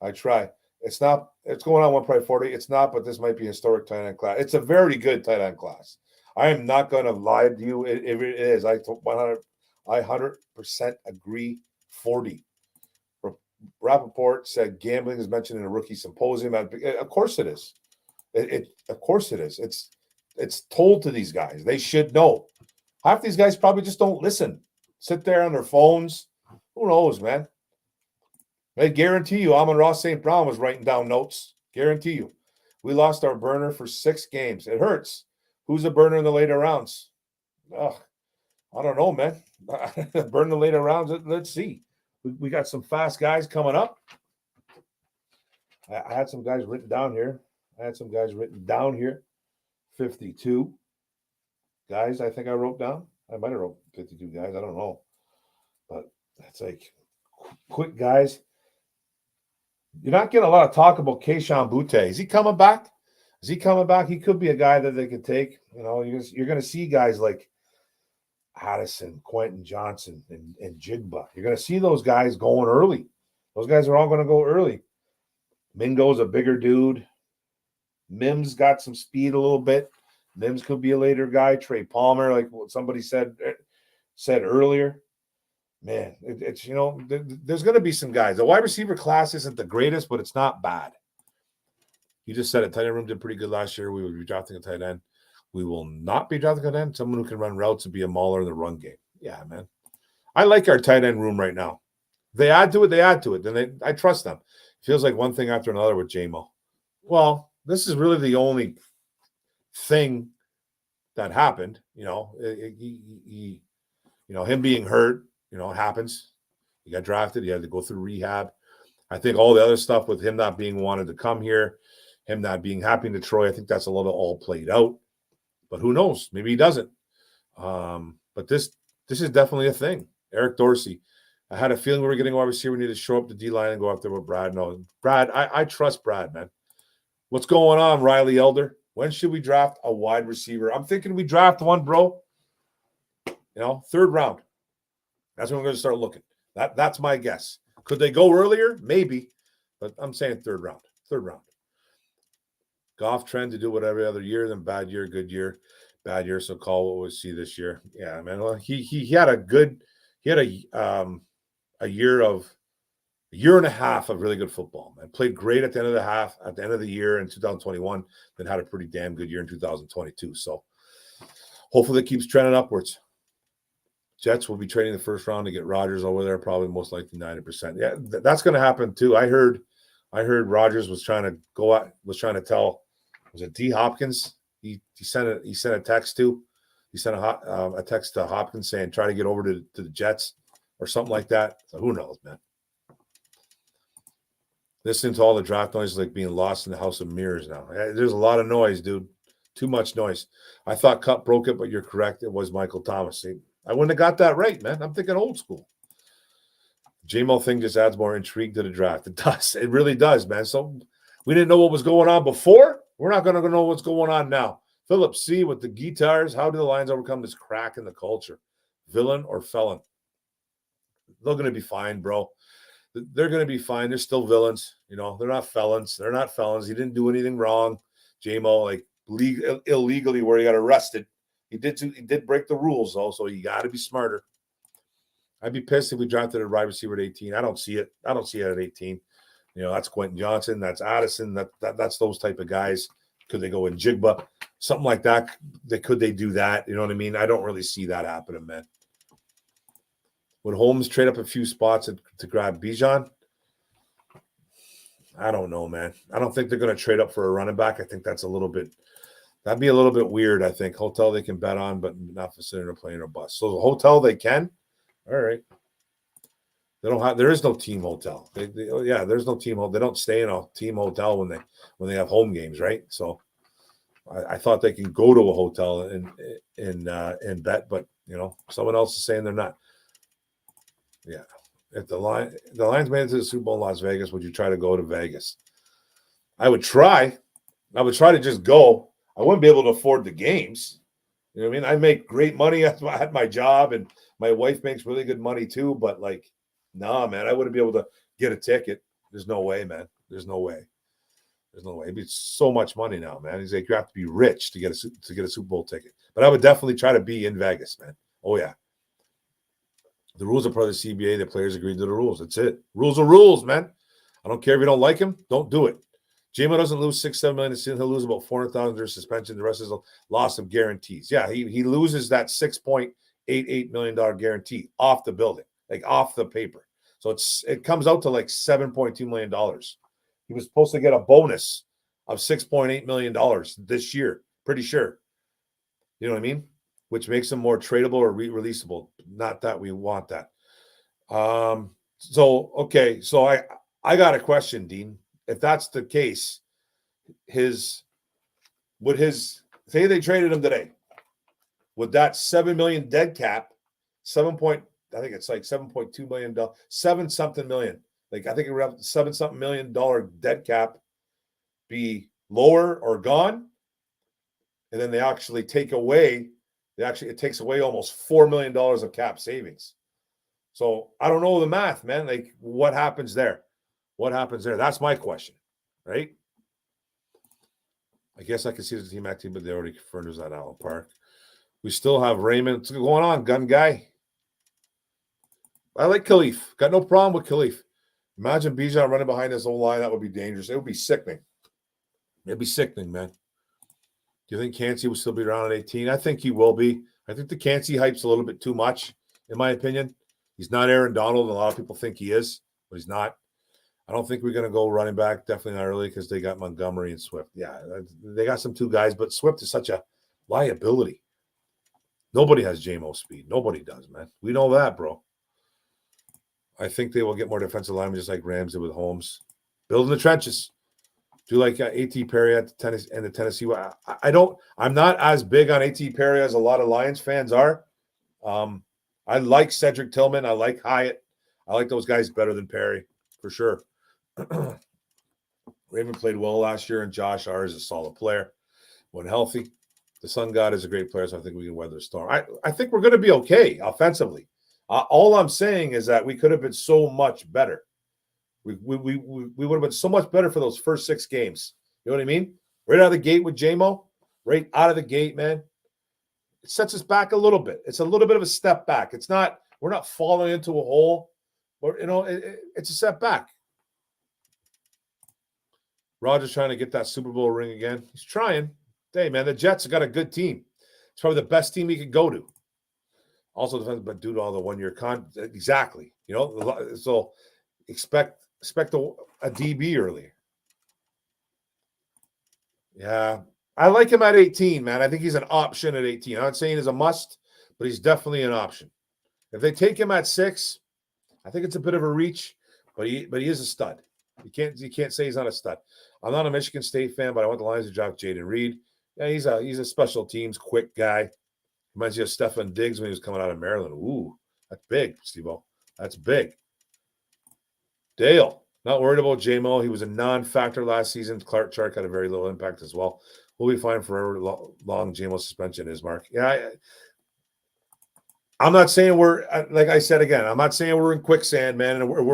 I try. It's going on 1.40. It's not, but this might be a historic tight end class. It's a very good tight end class. I am not going to lie to you. If it is, I 100% agree. 40. Rappaport said gambling is mentioned in a rookie symposium. Of course it is. Of course it is. It's told to these guys. They should know. Half these guys probably just don't listen. Sit there on their phones. Who knows, man? I guarantee you, Amon-Ra St. Brown was writing down notes. Guarantee you. We lost our burner for 6 games. It hurts. Who's a burner in the later rounds? Ugh, I don't know, man. Burn the later rounds. Let's see. We got some fast guys coming up. I had some guys written down here. 52 guys, I think I wrote down. I might have wrote 52 guys. I don't know. But that's like quick guys. You're not getting a lot of talk about Keyshawn Butte. Is he coming back? He could be a guy that they could take. You know, you're going to see guys like Addison, Quentin Johnson, and Jigba. You're going to see those guys going early. Those guys are all going to go early. Mingo's a bigger dude. Mims got some speed a little bit. Mims could be a later guy. Trey Palmer, like what somebody said earlier. Man, it's there's going to be some guys. The wide receiver class isn't the greatest, but it's not bad. You just said it. Tight end room did pretty good last year. We would be drafting a tight end. We will not be drafting a tight end. Someone who can run routes and be a mauler in the run game. Yeah, man. I like our tight end room right now. They add to it. Then I trust them. It feels like one thing after another with J-Mo. Well, this is really the only thing that happened. Him being hurt. It happens. He got drafted. He had to go through rehab. I think all the other stuff with him not being wanted to come here, him not being happy in Detroit, I think that's a little all played out. But who knows? Maybe he doesn't. But this is definitely a thing. Eric Dorsey. I had a feeling we were getting a wide receiver. We need to show up the D-line and go after with Brad. No, Brad, I trust Brad, man. What's going on, Riley Elder? When should we draft a wide receiver? I'm thinking we draft one, bro. 3rd round. That's when we're going to start looking. That's my guess. Could they go earlier? Maybe. But I'm saying 3rd round. 3rd round. Goff trend to do it every other year, then bad year, good year, bad year. So call what we'll see this year. Yeah, man. Well, he had a year and a half of really good football, man. Played great at the end of the year in 2021, then had a pretty damn good year in 2022. So hopefully it keeps trending upwards. Jets will be trading the first round to get Rodgers over there, probably most likely 90%. Yeah, that's going to happen too. I heard Rodgers was trying to tell, was it D Hopkins? He sent a text to. He sent a text to Hopkins saying try to get over to the Jets or something like that. So who knows, man? Listening to all the draft noise is like being lost in the house of mirrors now. There's a lot of noise, dude. Too much noise. I thought Cup broke it, but you're correct. It was Michael Thomas. See, I wouldn't have got that right, man. I'm thinking old school. JMO thing just adds more intrigue to the draft. It does. It really does, man. So we didn't know what was going on before. We're not going to know what's going on now. Philip C. with the guitars. How do the Lions overcome this crack in the culture? Villain or felon? They're going to be fine, bro. They're going to be fine. They're still villains. You know, they're not felons. They're not felons. He didn't do anything wrong. JMO, like illegally where he got arrested. He did break the rules, though, so you got to be smarter. I'd be pissed if we drafted a wide receiver at 18. I don't see it. I don't see it at 18. You know, that's Quentin Johnson. That's Addison. That's those type of guys. Could they go in Jigba? Something like that. Could they do that? You know what I mean? I don't really see that happening, man. Would Holmes trade up a few spots to grab Bijan? I don't know, man. I don't think they're going to trade up for a running back. I think that'd be a little bit weird, I think. Hotel they can bet on, but not for sitting or playing or bust. So the hotel they can? All right. There is no team hotel. There's no team hotel. They don't stay in a team hotel when they have home games, right? So I thought they can go to a hotel and bet, but you know, someone else is saying they're not. Yeah. If the Lions made it to the Super Bowl in Las Vegas, would you try to go to Vegas? I would try. I would try to just go. I wouldn't be able to afford the games. You know what I mean? I make great money at my job, and my wife makes really good money too. But like, nah, man, I wouldn't be able to get a ticket. There's no way, man. There's no way. There's no way. It's so much money now, man. He's like, you have to be rich to get a Super Bowl ticket. But I would definitely try to be in Vegas, man. Oh yeah. The rules are part of the CBA. The players agreed to the rules. That's it. Rules are rules, man. I don't care if you don't like him. Don't do it. JMO doesn't lose $6-7 million. He'll lose about $400,000 during suspension. The rest is a loss of guarantees. Yeah, he loses that $6.88 million guarantee off the building, like off the paper. So it comes out to like $7.2 million. He was supposed to get a bonus of $6.8 million this year. Pretty sure. You know what I mean? Which makes him more tradable or releasable. Not that we want that. So I got a question, Dean. If that's the case, say they traded him today, would that $7 million dead cap, I think it's like $7.2 million, $7-something million. Like I think it would have $7-something million dead cap be lower or gone, and then it takes away almost $4 million of cap savings. So I don't know the math, man. Like what happens there? What happens there? That's my question, right? I guess I can see the team acting, but they already confirmed us at Allen Park. We still have Raymond. What's going on, gun guy? I like Khalif. Got no problem with Khalif. Imagine Bijan running behind his own line. That would be dangerous. It would be sickening. It'd be sickening, man. Do you think Cansey will still be around at 18? I think he will be. I think the Cansey hype's a little bit too much, in my opinion. He's not Aaron Donald, and a lot of people think he is, but he's not. I don't think we're going to go running back. Definitely not early because they got Montgomery and Swift. Yeah, they got some two guys, but Swift is such a liability. Nobody has JMO speed. Nobody does, man. We know that, bro. I think they will get more defensive linemen just like Rams did with Holmes. Build in the trenches. Do like A.T. Perry at the Tennessee. I'm not as big on A.T. Perry as a lot of Lions fans are. I like Cedric Tillman. I like Hyatt. I like those guys better than Perry, for sure. Raven played well last year, and Josh R is a solid player when healthy. The Sun God is a great player, so I think we can weather the storm. I think we're going to be okay offensively. All I'm saying is that we could have been so much better. We would have been so much better for those first 6 games. You know what I mean? Right out of the gate with JMO, right out of the gate, man. It sets us back a little bit. It's a little bit of a step back. We're not falling into a hole, or it's a step back. Rodgers trying to get that Super Bowl ring again. He's trying. Hey, man, the Jets have got a good team. It's probably the best team he could go to. Also depends, but due to all the 1 year exactly. So expect a DB earlier. Yeah. I like him at 18, man. I think he's an option at 18. I'm not saying he's a must, but he's definitely an option. If they take him at 6, I think it's a bit of a reach, but he is a stud. You can't say he's not a stud. I'm not a Michigan State fan, but I want the Lions to draft Jaden Reed. Yeah, he's a special teams quick guy. Reminds you of Stefan Diggs when he was coming out of Maryland. Ooh, that's big, Steve-O. That's big. Dale, not worried about J-Mo. He was a non-factor last season. Clark Chark had a very little impact as well. We'll be fine forever long J-Mo suspension is, Mark. Yeah, I'm not saying we're, like I said again, I'm not saying we're in quicksand, man, and we're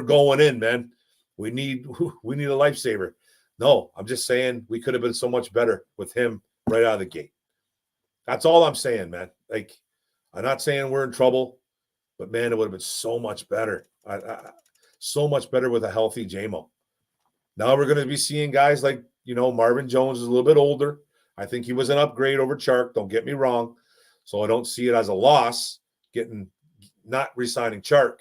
going in, man. We need a lifesaver. No, I'm just saying we could have been so much better with him right out of the gate. That's all I'm saying, man. Like, I'm not saying we're in trouble, but man, it would have been so much better. So much better with a healthy J-Mo. Now we're going to be seeing guys like, Marvin Jones is a little bit older. I think he was an upgrade over Chark. Don't get me wrong. So I don't see it as a loss not re-signing Chark.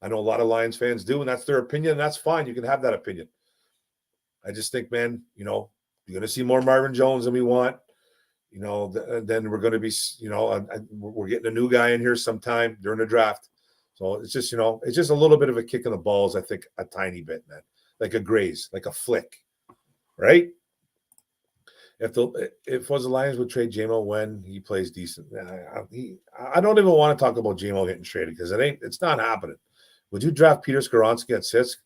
I know a lot of Lions fans do, and that's their opinion, and that's fine. You can have that opinion. I just think, man, you're going to see more Marvin Jones than we want. Then we're going to be, we're getting a new guy in here sometime during the draft. So it's just, it's just a little bit of a kick in the balls, I think, a tiny bit, man. Like a graze, like a flick, right? If was the Lions would trade J-Mo when he plays decent, I don't even want to talk about J-Mo getting traded because it's not happening. Would you draft Peter Skoronski at 6?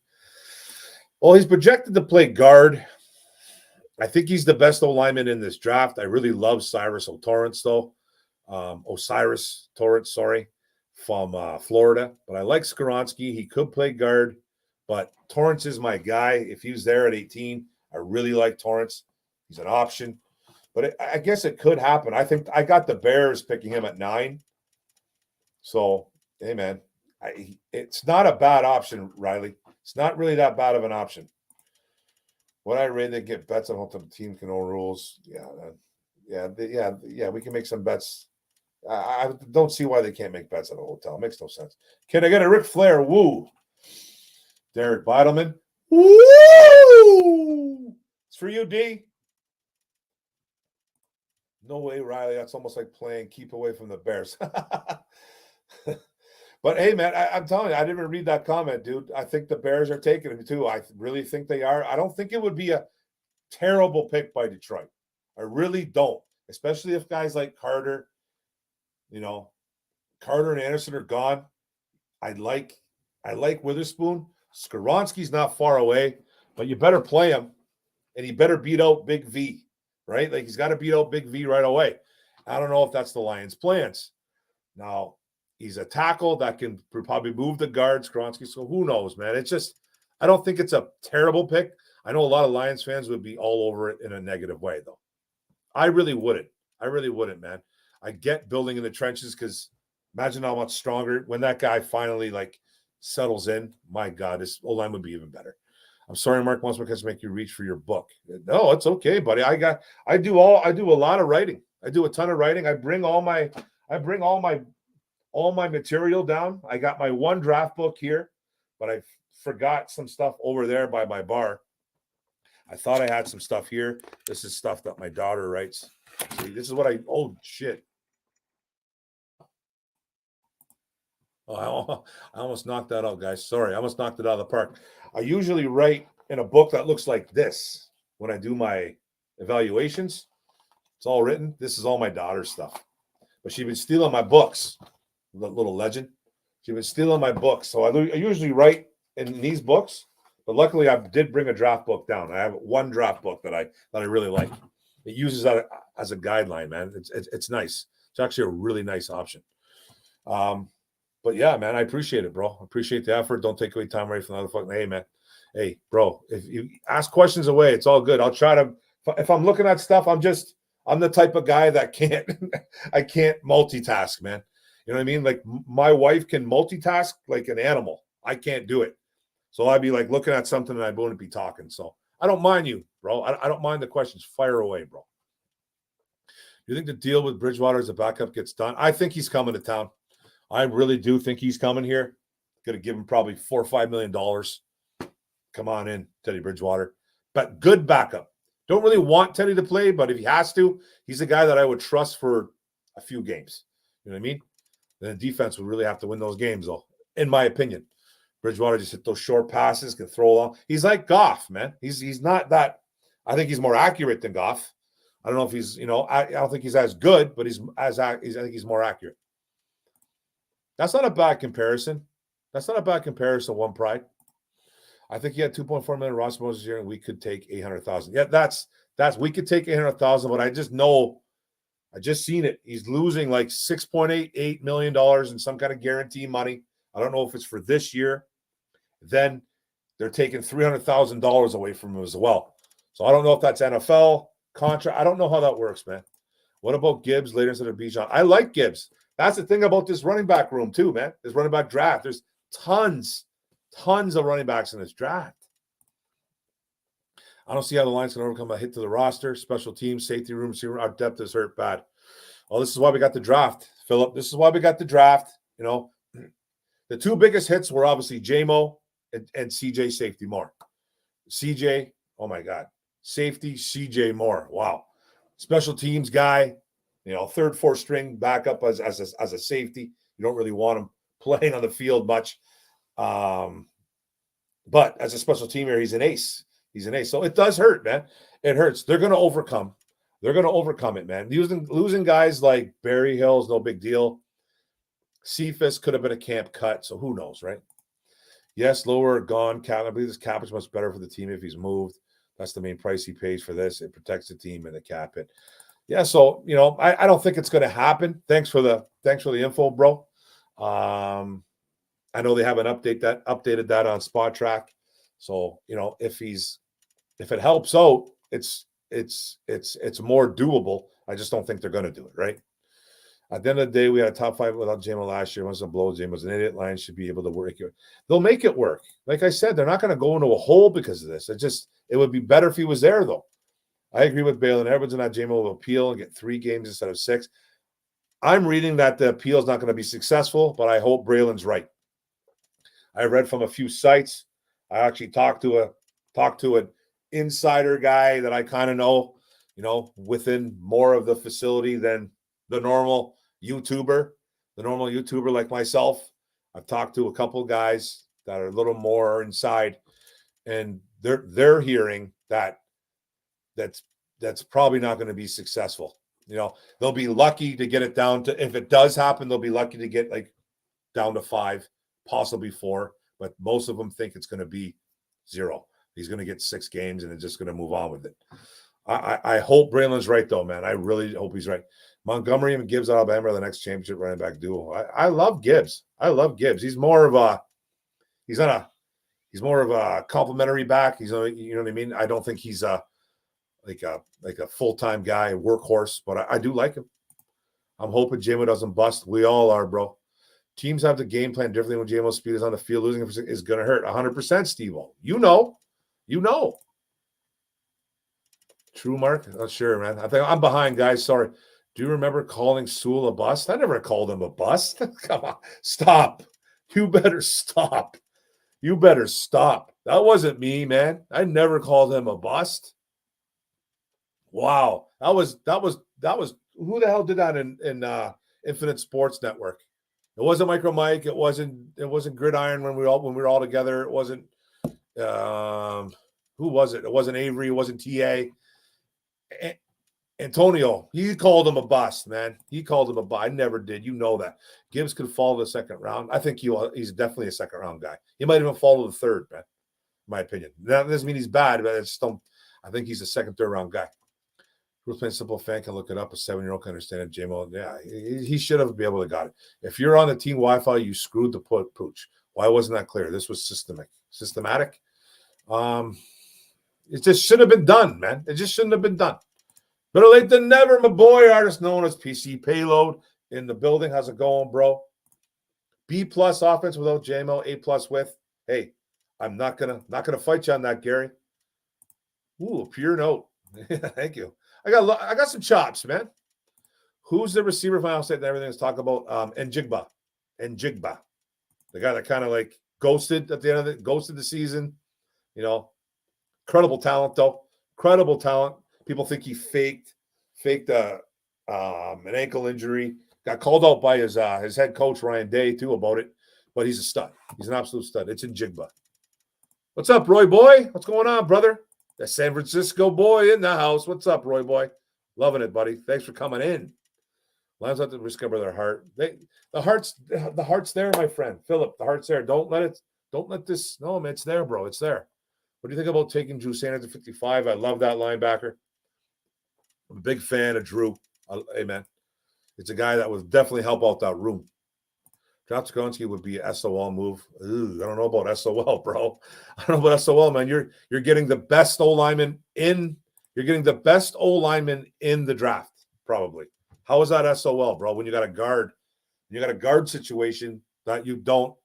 Well, he's projected to play guard. I think he's the best O-lineman in this draft. I really love Osiris Torrance, though. Osiris Torrance, sorry, from Florida. But I like Skoronski. He could play guard, but Torrance is my guy. If he was there at 18, I really like Torrance. He's an option. But I guess it could happen. I think I got the Bears picking him at 9. So, hey, man, it's not a bad option, Riley. It's not really that bad of an option. What I read, they get bets on what the team can own rules. Yeah, we can make some bets. I don't see why they can't make bets at a hotel. It makes no sense. Can I get a Ric Flair? Woo. Derek Beidelman. Woo! It's for you, D. No way, Riley. That's almost like playing keep away from the Bears. But, hey, man, I'm telling you, I didn't even read that comment, dude. I think the Bears are taking him, too. I really think they are. I don't think it would be a terrible pick by Detroit. I really don't, especially if guys like Carter, Carter and Anderson are gone. I like Witherspoon. Skoronski's not far away, but you better play him, and he better beat out Big V, right? Like, he's got to beat out Big V right away. I don't know if that's the Lions' plans. Now, he's a tackle that can probably move the guard, Skoronski. So who knows, man? It's just, I don't think it's a terrible pick. I know a lot of Lions fans would be all over it in a negative way, though. I really wouldn't. Man. I get building in the trenches because imagine how much stronger when that guy finally settles in. My God, this O-line would be even better. I'm sorry, Mark wants to make you reach for your book. No, it's okay, buddy. I do a lot of writing. I do a ton of writing. I bring all my material down. I got my one draft book here, but I forgot some stuff over there by my bar. I thought I had some stuff here. This is stuff that my daughter writes. See, this is what oh, shit. Oh, I almost knocked that out, guys. Sorry, I almost knocked it out of the park. I usually write in a book that looks like this when I do my evaluations. It's all written. This is all my daughter's stuff. But she's been stealing my books. The little legend. She's been stealing my books. So I usually write in these books. But luckily, I did bring a draft book down. I have one draft book that I really like. It uses that as a guideline, man. It's nice. It's actually a really nice option. But yeah, man, I appreciate it, bro. I appreciate the effort. Don't take away time away from the other fucking. Hey, man. Hey, bro. If you ask questions away, it's all good. I'll try to. If I'm looking at stuff, I'm the type of guy that I can't multitask, man. You know what I mean? Like my wife can multitask like an animal. I can't do it. So I'd be looking at something and I wouldn't be talking. So I don't mind you, bro. I don't mind the questions. Fire away, bro. You think the deal with Bridgewater as a backup gets done? I think he's coming to town. I really do think he's coming here. Going to give him probably $4 or $5 million. Come on in, Teddy Bridgewater. But good backup. Don't really want Teddy to play, but if he has to, he's a guy that I would trust for a few games. You know what I mean? Then the defense would really have to win those games, though, in my opinion. Bridgewater just hit those short passes, can throw long. He's like Goff, man. He's not that. I think he's more accurate than Goff. I don't know if he's, I don't think he's as good, but I think he's more accurate. That's not a bad comparison. One pride. I think he had 2.4 million roster bonus this year, and we could take 800,000. Yeah, that's we could take 800,000, but I just seen it. He's losing like $6.88 million in some kind of guarantee money. I don't know if it's for this year. Then they're taking $300,000 away from him as well. So I don't know if that's NFL contract. I don't know how that works, man. What about Gibbs later instead of Bijan? I like Gibbs. That's the thing about this running back room too, man. This running back draft. There's tons of running backs in this draft. I don't see how the Lions can overcome a hit to the roster. Special teams, safety room, receiver. Our depth is hurt bad. Well, this is why we got the draft, Philip. This is why we got the draft. The two biggest hits were obviously JMO and CJ safety Moore. CJ, oh my God. Safety, CJ Moore. Wow. Special teams guy, third, fourth string backup as a safety. You don't really want him playing on the field much. But as a special teamer, he's an ace. So it does hurt, man. It hurts. They're going to overcome. It, man. Losing guys like Barry Hill's no big deal. Cephas could have been a camp cut, so who knows, right? Yes, lower gone cap. I believe this cap is much better for the team if he's moved. That's the main price he pays for this. It protects the team and the cap hit. Yeah, so I don't think it's going to happen. Thanks for the info, bro. I know they haven't updated that on Spot Track. So if it helps out, it's more doable. I just don't think they're going to do it, right? At the end of the day, we had a top 5 without JMO last year. Once a blow, JMO was an idiot. Lions should be able to work it. They'll make it work. Like I said, they're not going to go into a hole because of this. It would be better if he was there, though. I agree with Balin. Everyone's not JMO will appeal and get 3 games instead of 6. I'm reading that the appeal is not going to be successful, but I hope Braylon's right. I read from a few sites. I actually talked to an insider guy that I kind of know, within more of the facility than the normal YouTuber like myself. I've talked to a couple of guys that are a little more inside, and they're hearing that's probably not going to be successful. They'll be lucky to get it down to, if it does happen, they'll be lucky to get like down to 5, possibly 4, but most of them think it's going to be 0. He's going to get 6 games and it's just going to move on with it. I hope Braylon's right, though, man. I really hope he's right. Montgomery and Gibbs, Alabama are the next championship running back duo. I love Gibbs. He's more of a complimentary back. You know what I mean? I don't think he's like a full-time guy, a workhorse, but I do like him. I'm hoping JMO doesn't bust. We all are, bro. Teams have the game plan differently when JMO's speed is on the field. Losing is going to hurt 100%, Steve-O. You know. True, Mark? Not sure, man. I think I'm behind, guys. Sorry. Do you remember calling Sewell a bust? I never called him a bust. Come on. Stop. You better stop. That wasn't me, man. I never called him a bust. Wow. That was who the hell did that in Infinite Sports Network? It wasn't Micro Mike. It wasn't Gridiron when we were all together. It wasn't who was it? It wasn't Avery. It wasn't TA. Antonio, he called him a bust, man. I never did. You know that. Gibbs could fall to the second round. I think he's definitely a second round guy. He might even fall to the third, man, in my opinion. That doesn't mean he's bad, but I think he's a second, third round guy. Who's playing simple fan can look it up. A 7-year-old can understand it. JMO, yeah, he should have been able to got it. If you're on the team Wi-Fi, you screwed the pooch. Why wasn't that clear? This was systematic. It just shouldn't have been done, man. It just shouldn't have been done. Better late than never, my boy, artist known as PC Payload in the building. How's it going, bro? B+ offense without JMO, A+ with. Hey, I'm not gonna fight you on that, Gary. Ooh, pure note. Thank you. I got some chops, man. Who's the receiver from Ohio State that everything's talking about? Njigba. The guy that kind of like ghosted at the end of the season. You know, incredible talent though. Incredible talent. People think he faked an ankle injury. Got called out by his head coach Ryan Day too about it. But he's a stud. He's an absolute stud. It's Njigba. What's up, Roy boy? What's going on, brother? The San Francisco boy in the house. What's up, Roy boy? Loving it, buddy. Thanks for coming in. Lions have to discover their heart. The heart's there, my friend. Philip, the heart's there. Don't let this. No, man, it's there, bro. It's there. What do you think about taking Drew Sanders at 55? I love that linebacker. I'm a big fan of Drew. Hey, man. It's a guy that would definitely help out that room. John Skoronski would be an SOL move. Ooh, I don't know about SOL, bro. I don't know about SOL, man. You're getting the best O-lineman in. You're getting the best O-lineman in the draft, probably. How is that SOL, bro? When you got a guard situation that you don't,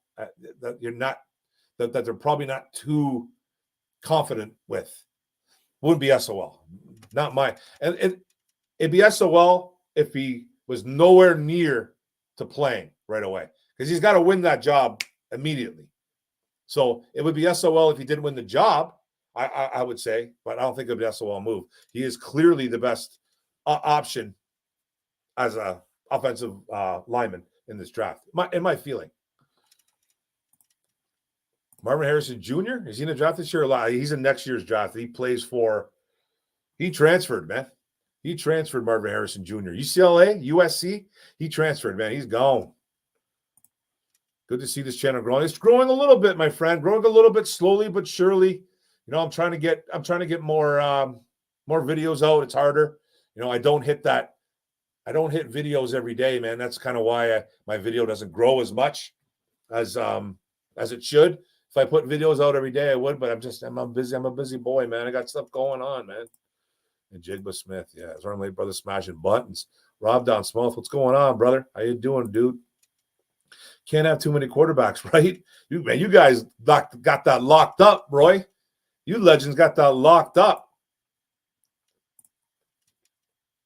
that you're not, that they're probably not too confident with. Wouldn't be SOL. Not mine. And it'd be SOL if he was nowhere near to playing right away. Because he's got to win that job immediately. So it would be SOL if he didn't win the job, I would say, but I don't think it would be an SOL move. He is clearly the best option as a offensive lineman in this draft, in my feeling. Marvin Harrison Jr., is he in the draft this year? He's in next year's draft. He transferred, man. He transferred Marvin Harrison Jr. UCLA, USC, he transferred, man. He's gone. Good to see this channel growing. It's growing a little bit, my friend. Growing a little bit slowly but surely. You know, I'm trying to get more videos out. It's harder. You know, I don't hit videos every day, man. That's kind of why my video doesn't grow as much as it should. If I put videos out every day, I would, but I'm a busy boy, man. I got stuff going on, man. And Jigba Smith, yeah, his arm late brother smashing buttons. Rob Don Smith, what's going on, brother? How you doing, dude? Can't have too many quarterbacks, right? You guys got that locked up, Roy. You legends got that locked up.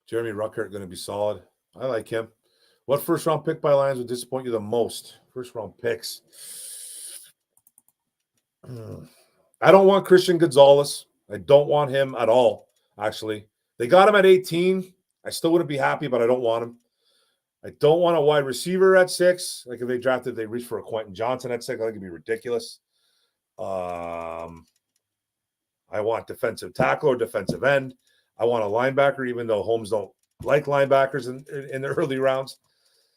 Jeremy Ruckert going to be solid. I like him. What first-round pick by Lions would disappoint you the most? First-round picks. I don't want Christian Gonzalez. I don't want him at all, actually. They got him at 18. I still wouldn't be happy, but I don't want him. I don't want a wide receiver at 6. Like if they reached for a Quentin Johnson at 6, I think it'd be ridiculous. I want defensive tackle or defensive end. I want a linebacker, even though Holmes don't like linebackers in the early rounds.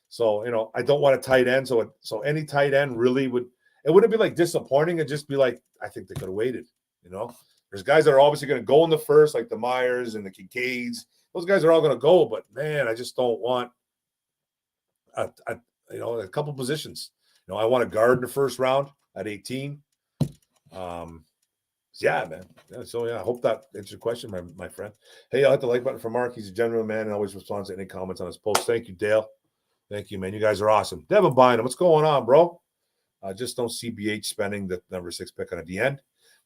So, you know, I don't want a tight end. So any tight end really it wouldn't be like disappointing. It'd just be like, I think they could have waited, you know. There's guys that are obviously going to go in the first, like the Myers and the Kincaids. Those guys are all going to go, but man, I just don't want a couple positions. You know, I want a guard in the first round at 18. Yeah, man. Yeah, so yeah, I hope that answers your question, my friend. Hey, I'll hit the like button for Mark. He's a genuine man and always responds to any comments on his posts. Thank you, Dale. Thank you, man. You guys are awesome. Devin Bynum, what's going on, bro? I just don't see BH spending the number 6 pick on at the end.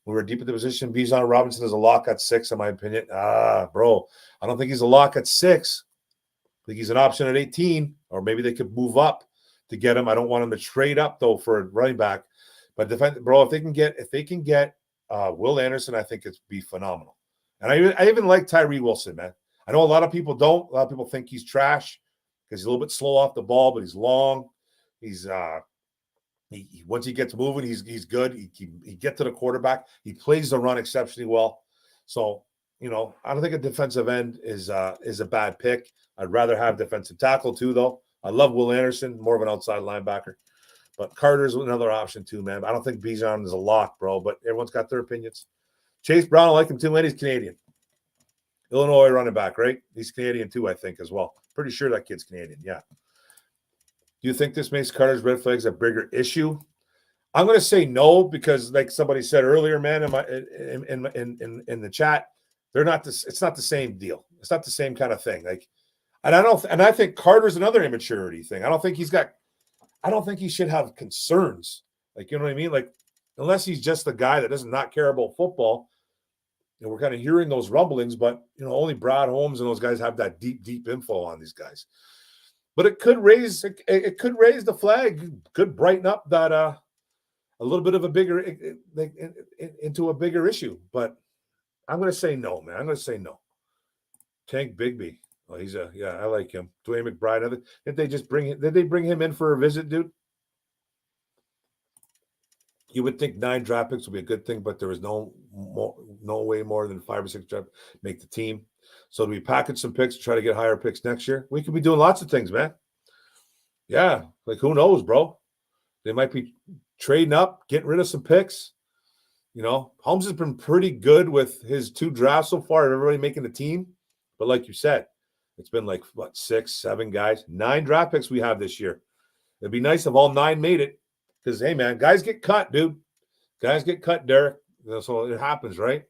We were deep in the position. Bijan Robinson is a lock at 6, in my opinion. Bro, I don't think he's a lock at 6. I think he's an option at 18, or maybe they could move up to get him. I don't want him to trade up though for a running back. But bro, if they can get Will Anderson, I think it'd be phenomenal. And I even like Tyree Wilson, man. I know a lot of people don't. A lot of people think he's trash because he's a little bit slow off the ball, but he's long. He's once he gets moving, he's good. He get to the quarterback. He plays the run exceptionally well. So, you know, I don't think a defensive end is a bad pick. I'd rather have defensive tackle too, though. I love Will Anderson, more of an outside linebacker. But Carter's another option too, man. I don't think Bijan is a lock, bro, but everyone's got their opinions. Chase Brown, I like him too, and he's Canadian. Illinois running back, right? He's Canadian too, I think, as well. Pretty sure that kid's Canadian, yeah. Do you think this makes Carter's red flags a bigger issue? I'm going to say no because, like somebody said earlier, man, in the chat, they're not this. It's not the same deal. It's not the same kind of thing. Like, and I think Carter's another immaturity thing. I don't think he should have concerns. Like, you know what I mean? Like, unless he's just the guy that does not care about football, And we're kind of hearing those rumblings, but only Brad Holmes and those guys have that deep info on these guys. But it could raise the flag, could brighten up that a little bit of a bigger into a bigger issue. But I'm going to say no, man. I'm going to say no. Tank Bigbie. Oh, I like him. Dwayne McBride. Did they bring him in for a visit, dude? You would think 9 draft picks would be a good thing, but there was no way more than 5 or 6 draft make the team. So do we package some picks to try to get higher picks next year? We could be doing lots of things, man. Yeah, like who knows, bro? They might be trading up, getting rid of some picks. Holmes has been pretty good with his 2 drafts so far, everybody making the team. But like you said, it's been like, 6, 7 guys, 9 draft picks we have this year. It'd be nice if all 9 made it. Because, hey, man, guys get cut, dude. Guys get cut, Derek. So it happens, right?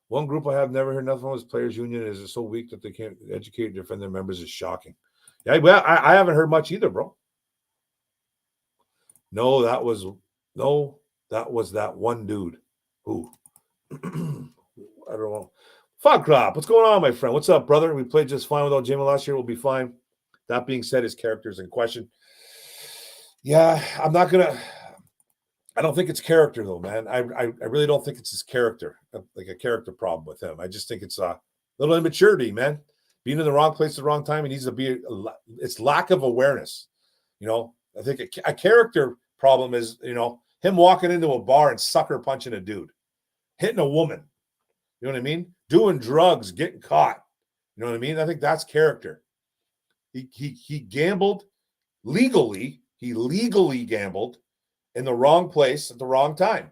One group I have never heard nothing from is Players Union is so weak that they can't educate and defend their members is shocking. Yeah, well, I haven't heard much either, bro. No, that was that one dude. Who? I don't know. Fog Crop, what's going on, my friend? What's up, brother? We played just fine without Jamie last year. We'll be fine. That being said, his character's in question. Yeah, I don't think it's character, though, man. I really don't think it's his character, like a character problem with him. I just think it's a little immaturity, man. Being in the wrong place at the wrong time. He needs to be, it's lack of awareness. I think a character problem is, him walking into a bar and sucker punching a dude, hitting a woman. You know what I mean? Doing drugs, getting caught. You know what I mean? I think that's character. He gambled legally. He legally gambled in the wrong place at the wrong time.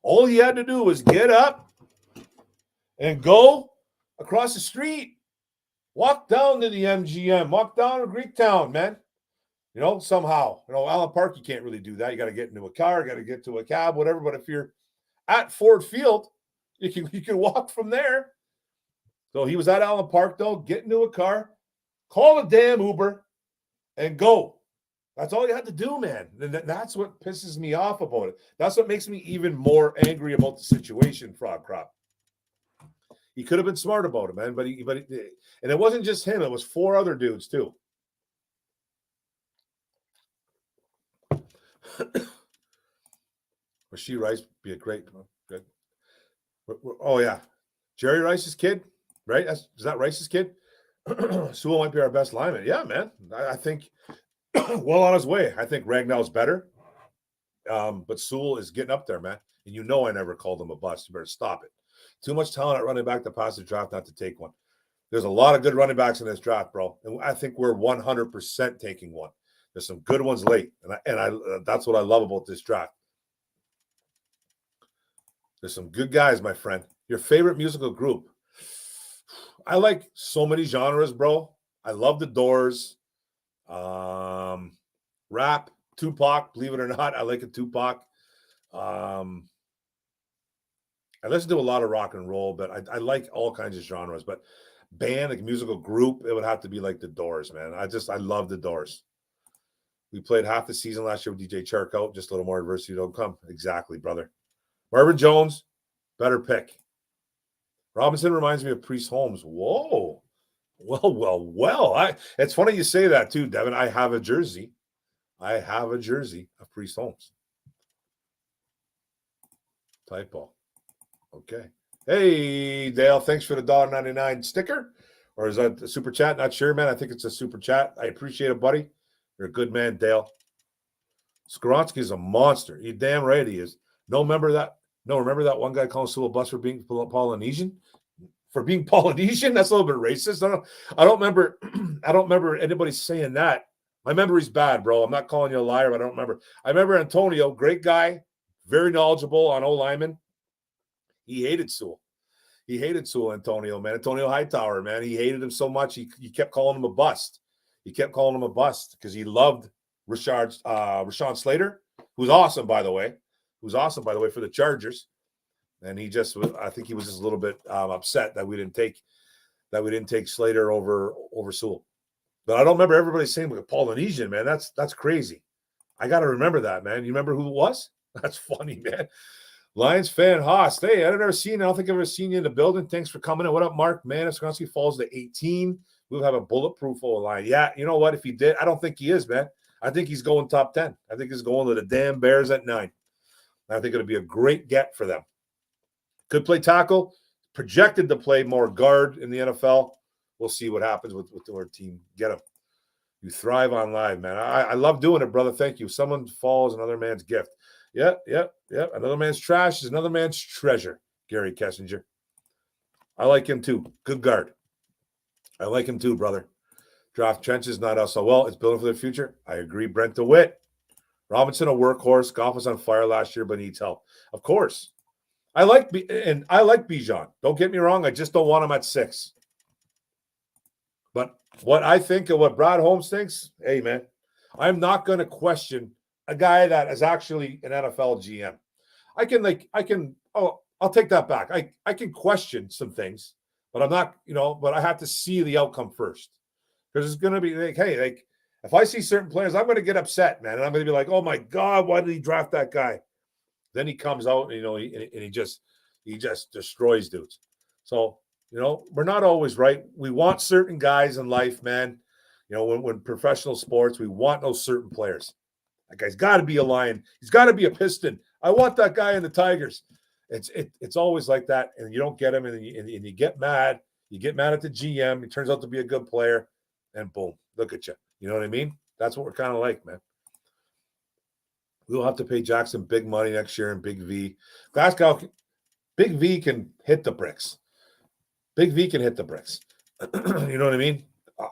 All he had to do was get up and go across the street, walk down to the MGM, walk down to Greektown, man. Somehow, Allen Park, you can't really do that. You got to get into a car, got to get to a cab, whatever. But if you're at Ford Field, you can walk from there. So he was at Allen Park, though, get into a car, call a damn Uber, and go. That's all you had to do, man. And that's what pisses me off about it. That's what makes me even more angry about the situation, Frog Crop. He could have been smart about it, man. But and it wasn't just him. It was 4 other dudes, too. Rasheed Rice would be a great. Good. Oh, yeah. Jerry Rice's kid, right? Is that Rice's kid? Sewell might be our best lineman. Yeah, man. I think well on his way. I think Ragnall's better. But Sewell is getting up there, man. And I never called him a bust. You better stop it. Too much talent at running back to pass the draft not to take one. There's a lot of good running backs in this draft, bro. And I think we're 100% taking one. There's some good ones late. And I that's what I love about this draft. There's some good guys, my friend. Your favorite musical group? I like so many genres, bro. I love the Doors. Rap, Tupac, believe it or not. I like a Tupac. I listen to a lot of rock and roll, but I like all kinds of genres. But band, like musical group, it would have to be like the Doors, man. I love the Doors. We played half the season last year with DJ Charco. Just a little more adversity don't come. Exactly, brother. Marvin Jones, better pick. Robinson reminds me of Priest Holmes. Whoa. Well. It's funny you say that too, Devin. I have a jersey of Priest Holmes. Typo. Okay. Hey, Dale, thanks for the $1.99 sticker. Or is that a super chat? Not sure, man. I think it's a super chat. I appreciate it, buddy. You're a good man, Dale. Skoronski is a monster. You damn right he is. Remember that one guy calling Sewell Bus for being Polynesian? For being Polynesian? That's a little bit racist. I don't remember anybody saying that. My memory's bad, bro. I'm not calling you a liar, but I don't remember. I remember Antonio, great guy, very knowledgeable on O-lineman. He hated Sewell. Antonio, man. Antonio Hightower, man. He hated him so much, he kept calling him a bust. Because he loved Rashawn Slater, who's awesome, by the way. For the Chargers. And I think he was just a little bit upset that we didn't take Slater over Sewell. But I don't remember everybody saying like a Polynesian, man. That's crazy. I got to remember that, man. You remember who it was? That's funny, man. Lions fan Haas. Hey, I don't think I've ever seen you in the building. Thanks for coming in. What up, Mark? Man, if Skronsky falls to 18, we'll have a bulletproof O-line. Yeah, you know what? If he did, I don't think he is, man. I think he's going top 10. I think he's going to the damn Bears at 9. I think it'll be a great get for them. Could play tackle, projected to play more guard in the NFL. We'll see what happens with our team. Get him. You thrive on live, man. I love doing it, brother. Thank you. Someone falls another man's gift. Yep. Another man's trash is another man's treasure, Gary Kessinger. I like him too. Good guard. I like him too, brother. Draft trenches, not us. So, well, it's building for the future. I agree. Brent DeWitt. Robinson, a workhorse. Goff was on fire last year, but needs help. Of course. I like Bijan. Don't get me wrong. I just don't want him at 6. But what I think and what Brad Holmes thinks, hey, man, I'm not going to question a guy that is actually an NFL GM. I'll take that back. I can question some things, but I'm not, but I have to see the outcome first. Because it's going to be like, hey, like, if I see certain players, I'm going to get upset, man. And I'm going to be like, oh my God, why did he draft that guy? Then he comes out, and, he just destroys dudes. So, we're not always right. We want certain guys in life, man. When professional sports, we want those certain players. That guy's got to be a Lion. He's got to be a Piston. I want that guy in the Tigers. It's always like that, and you don't get him, and you get mad. You get mad at the GM. He turns out to be a good player, and boom, look at you. You know what I mean? That's what we're kind of like, man. We'll have to pay Jackson big money next year and Big V. Glasgow, Big V can hit the bricks. Big V can hit the bricks. You know what I mean?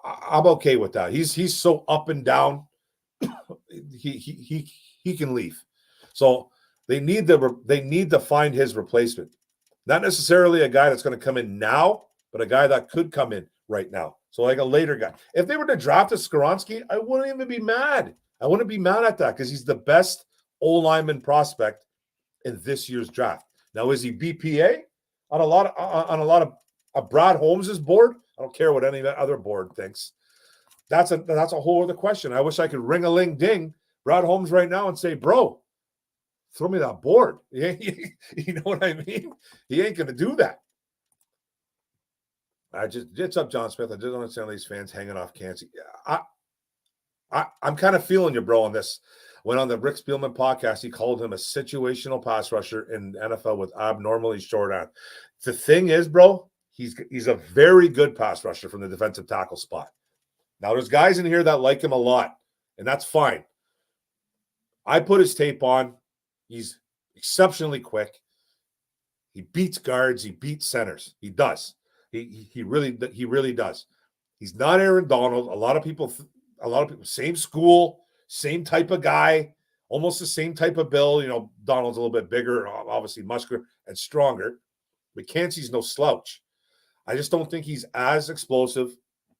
I'm okay with that. He's so up and down. He can leave. So they need to find his replacement. Not necessarily a guy that's going to come in now, but a guy that could come in right now. So like a later guy. If they were to draft a Skronsky, I wouldn't even be mad. I wouldn't be mad at that because he's the best O-lineman prospect in this year's draft. Now, is he BPA on a lot of Brad Holmes's board? I don't care what any other board thinks. That's a whole other question. I wish I could ring-a-ling-ding Brad Holmes right now and say, bro, throw me that board. You know what I mean? He ain't going to do that. It's up, John Smith. I just don't understand these fans hanging off Kansas. I'm kind of feeling you, bro, on this. When on the Rick Spielman podcast, he called him a situational pass rusher in NFL with abnormally short arms. The thing is, bro, he's a very good pass rusher from the defensive tackle spot. Now, there's guys in here that like him a lot, and that's fine. I put his tape on. He's exceptionally quick. He beats guards. He beats centers. He does. He really does. He's not Aaron Donald. A lot of people, same school, same type of guy, almost the same type of build. Donald's a little bit bigger, obviously muscular and stronger. McKenzie's no slouch. I just don't think he's as explosive.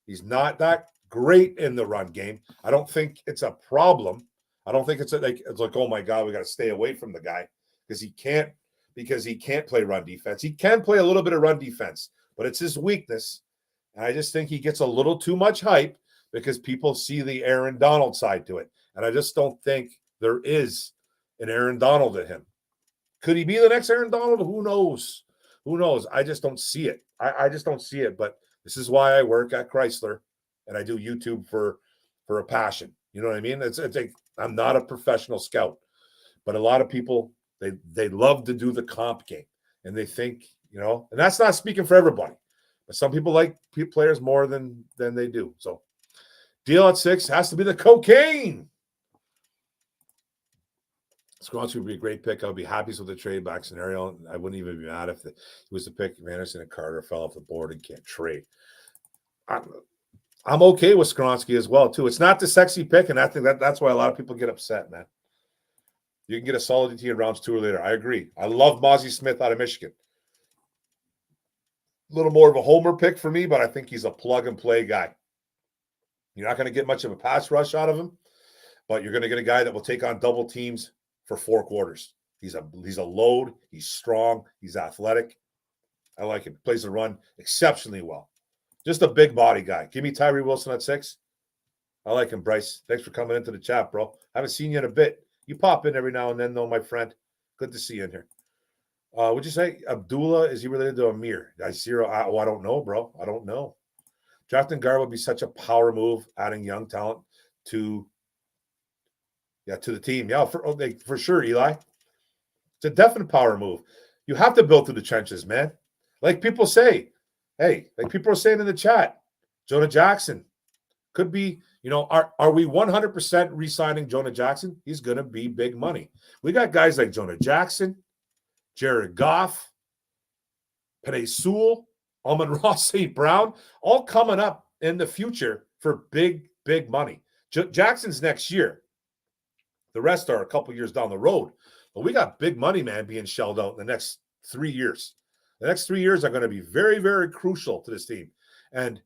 He's not that great in the run game. I don't think it's a problem. I don't think it's like, oh my God, we got to stay away from the guy because he can't play run defense. He can play a little bit of run defense, but it's his weakness. And I just think he gets a little too much hype because people see the Aaron Donald side to it. And I just don't think there is an Aaron Donald in him. Could he be the next Aaron Donald? Who knows? I just don't see it. I just don't see it. But this is why I work at Chrysler and I do YouTube for a passion. You know what I mean? It's like I'm not a professional scout, but a lot of people, they love to do the comp game and they think, and that's not speaking for everybody, but some people like players more than they do. So deal at 6 has to be the cocaine. Skronsky would be a great pick. I would be happy with the trade back scenario. I wouldn't even be mad if he was the pick. If Anderson and Carter fell off the board and can't trade. I'm okay with Skronsky as well, too. It's not the sexy pick, and I think that's why a lot of people get upset, man. You can get a solid DT in rounds 2 or later. I agree. I love Mozzie Smith out of Michigan. A little more of a homer pick for me, but I think he's a plug-and-play guy. You're not going to get much of a pass rush out of him, but you're going to get a guy that will take on double teams for 4 quarters. He's a load. He's strong. He's athletic. I like him. Plays the run exceptionally well. Just a big body guy. Give me Tyree Wilson at 6. I like him, Bryce. Thanks for coming into the chat, bro. Haven't seen you in a bit. You pop in every now and then, though, my friend. Good to see you in here. Would you say Abdullah, is he related to Amir? I don't know, bro. I don't know. Drafting guard would be such a power move, adding young talent to the team. Yeah, for sure, Eli. It's a definite power move. You have to build through the trenches, man. Like people say, like people are saying in the chat, Jonah Jackson could be, are we 100% re-signing Jonah Jackson? He's going to be big money. We got guys like Jonah Jackson, Jared Goff, Penei Sewell, Amon-Ra St. Brown, all coming up in the future for big, big money. Jackson's next year. The rest are a couple years down the road. But we got big money, man, being shelled out in the next 3 years. The next 3 years are going to be very, very crucial to this team. And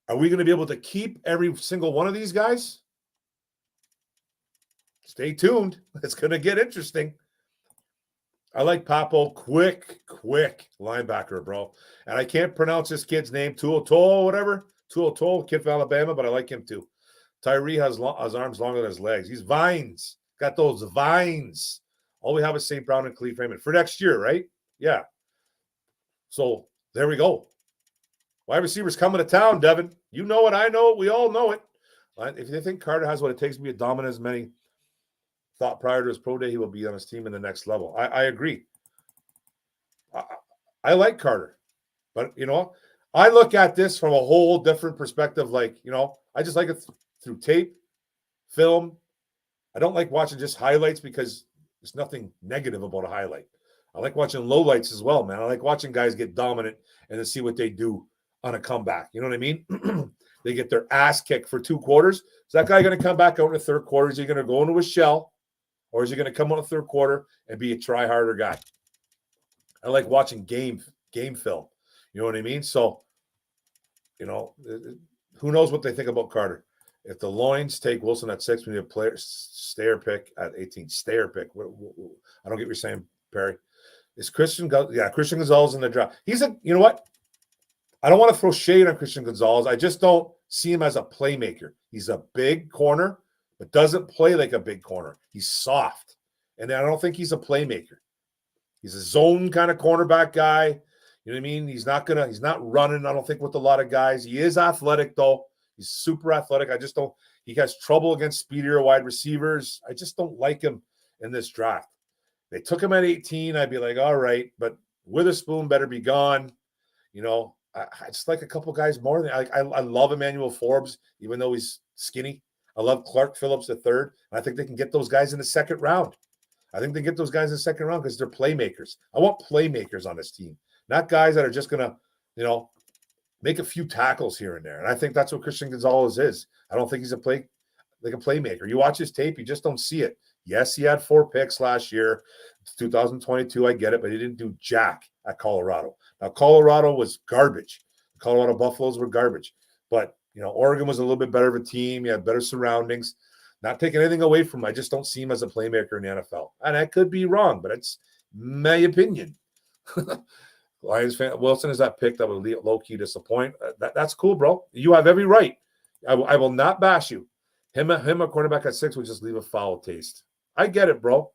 are we going to be able to keep every single one of these guys? Stay tuned. It's going to get interesting. I like Papo. Quick linebacker, bro. And I can't pronounce this kid's name. Tuotol, whatever. Tuotol, kid from Alabama, but I like him too. Tyree has arms longer than his legs. He's vines. Got those vines. All we have is St. Brown and Khalif Raymond for next year, right? Yeah. So there we go. Wide receivers coming to town, Devin. You know it. I know it. We all know it. If you think Carter has what it takes to be a dominant, as many thought prior to his pro day, he will be on his team in the next level. I agree. I like Carter. But, I look at this from a whole different perspective. Like, I just like it through tape, film. I don't like watching just highlights because there's nothing negative about a highlight. I like watching lowlights as well, man. I like watching guys get dominant and then see what they do on a comeback. You know what I mean? They get their ass kicked for 2 quarters. Is that guy going to come back out in the third quarter? Is he going to go into a shell? Or is he going to come out in the third quarter and be a try-harder guy? I like watching game film. You know what I mean? So, who knows what they think about Carter. If the Loins take Wilson at 6, we need a player stayer pick at 18. Stayer pick. I don't get what you're saying, Perry. Is Christian Gonzalez in the draft? He's you know what? I don't want to throw shade on Christian Gonzalez. I just don't see him as a playmaker. He's a big corner, but doesn't play like a big corner. He's soft. And I don't think he's a playmaker. He's a zone kind of cornerback guy. You know what I mean? He's not running, I don't think, with a lot of guys. He is athletic, though. He's super athletic. He has trouble against speedier wide receivers. I just don't like him in this draft. They took him at 18. I'd be like, all right, but Witherspoon better be gone. I just like a couple guys more than I love Emmanuel Forbes, even though he's skinny. I love Clark Phillips the third. And I think they can get those guys in the second round. I think they get those guys in the second round because they're playmakers. I want playmakers on this team, not guys that are just going to, make a few tackles here and there. And I think that's what Christian Gonzalez is. I don't think he's a playmaker. You watch his tape, you just don't see it. Yes, he had 4 picks last year. It's 2022, I get it, but he didn't do jack at Colorado. Now, Colorado was garbage. The Colorado Buffaloes were garbage. But, Oregon was a little bit better of a team. You had better surroundings. Not taking anything away from him. I just don't see him as a playmaker in the NFL. And I could be wrong, but it's my opinion. Lions fan Wilson is that pick that would low-key disappoint. That's cool, bro. You have every right. I will not bash you. Him a quarterback at 6 would just leave a foul taste. I get it, bro.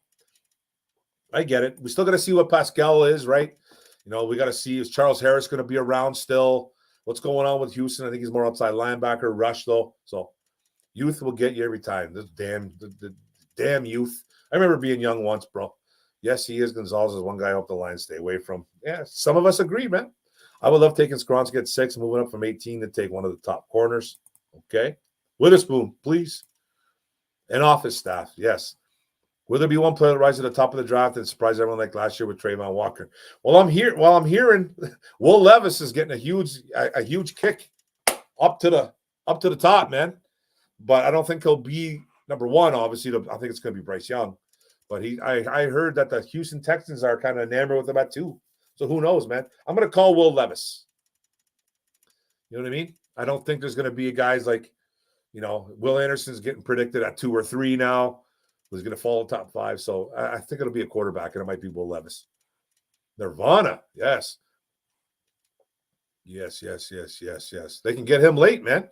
I get it. We still got to see what Pascal is, right? We got to see, is Charles Harris going to be around still? What's going on with Houston? I think he's more outside linebacker, rush, though. So youth will get you every time. The damn youth. I remember being young once, bro. Yes, he is. Gonzalez is one guy I hope the Lions stay away from. Yeah, some of us agree, man. I would love taking Skronsky at 6, moving up from 18 to take one of the top corners. Okay. Witherspoon, please. And office staff, yes. Will there be one player that rises to the top of the draft and surprise everyone like last year with Trayvon Walker? Well, I'm hearing Will Levis is getting a huge kick up to the top, man. But I don't think he'll be number 1. Obviously, I think it's going to be Bryce Young. But I heard that the Houston Texans are kind of enamored with him at 2. So who knows, man? I'm going to call Will Levis. You know what I mean? I don't think there's going to be guys like, Will Anderson's getting predicted at 2 or 3 now. Who's going to fall in top 5. So I think it'll be a quarterback, and it might be Will Levis. Nirvana, yes. Yes. They can get him late, man.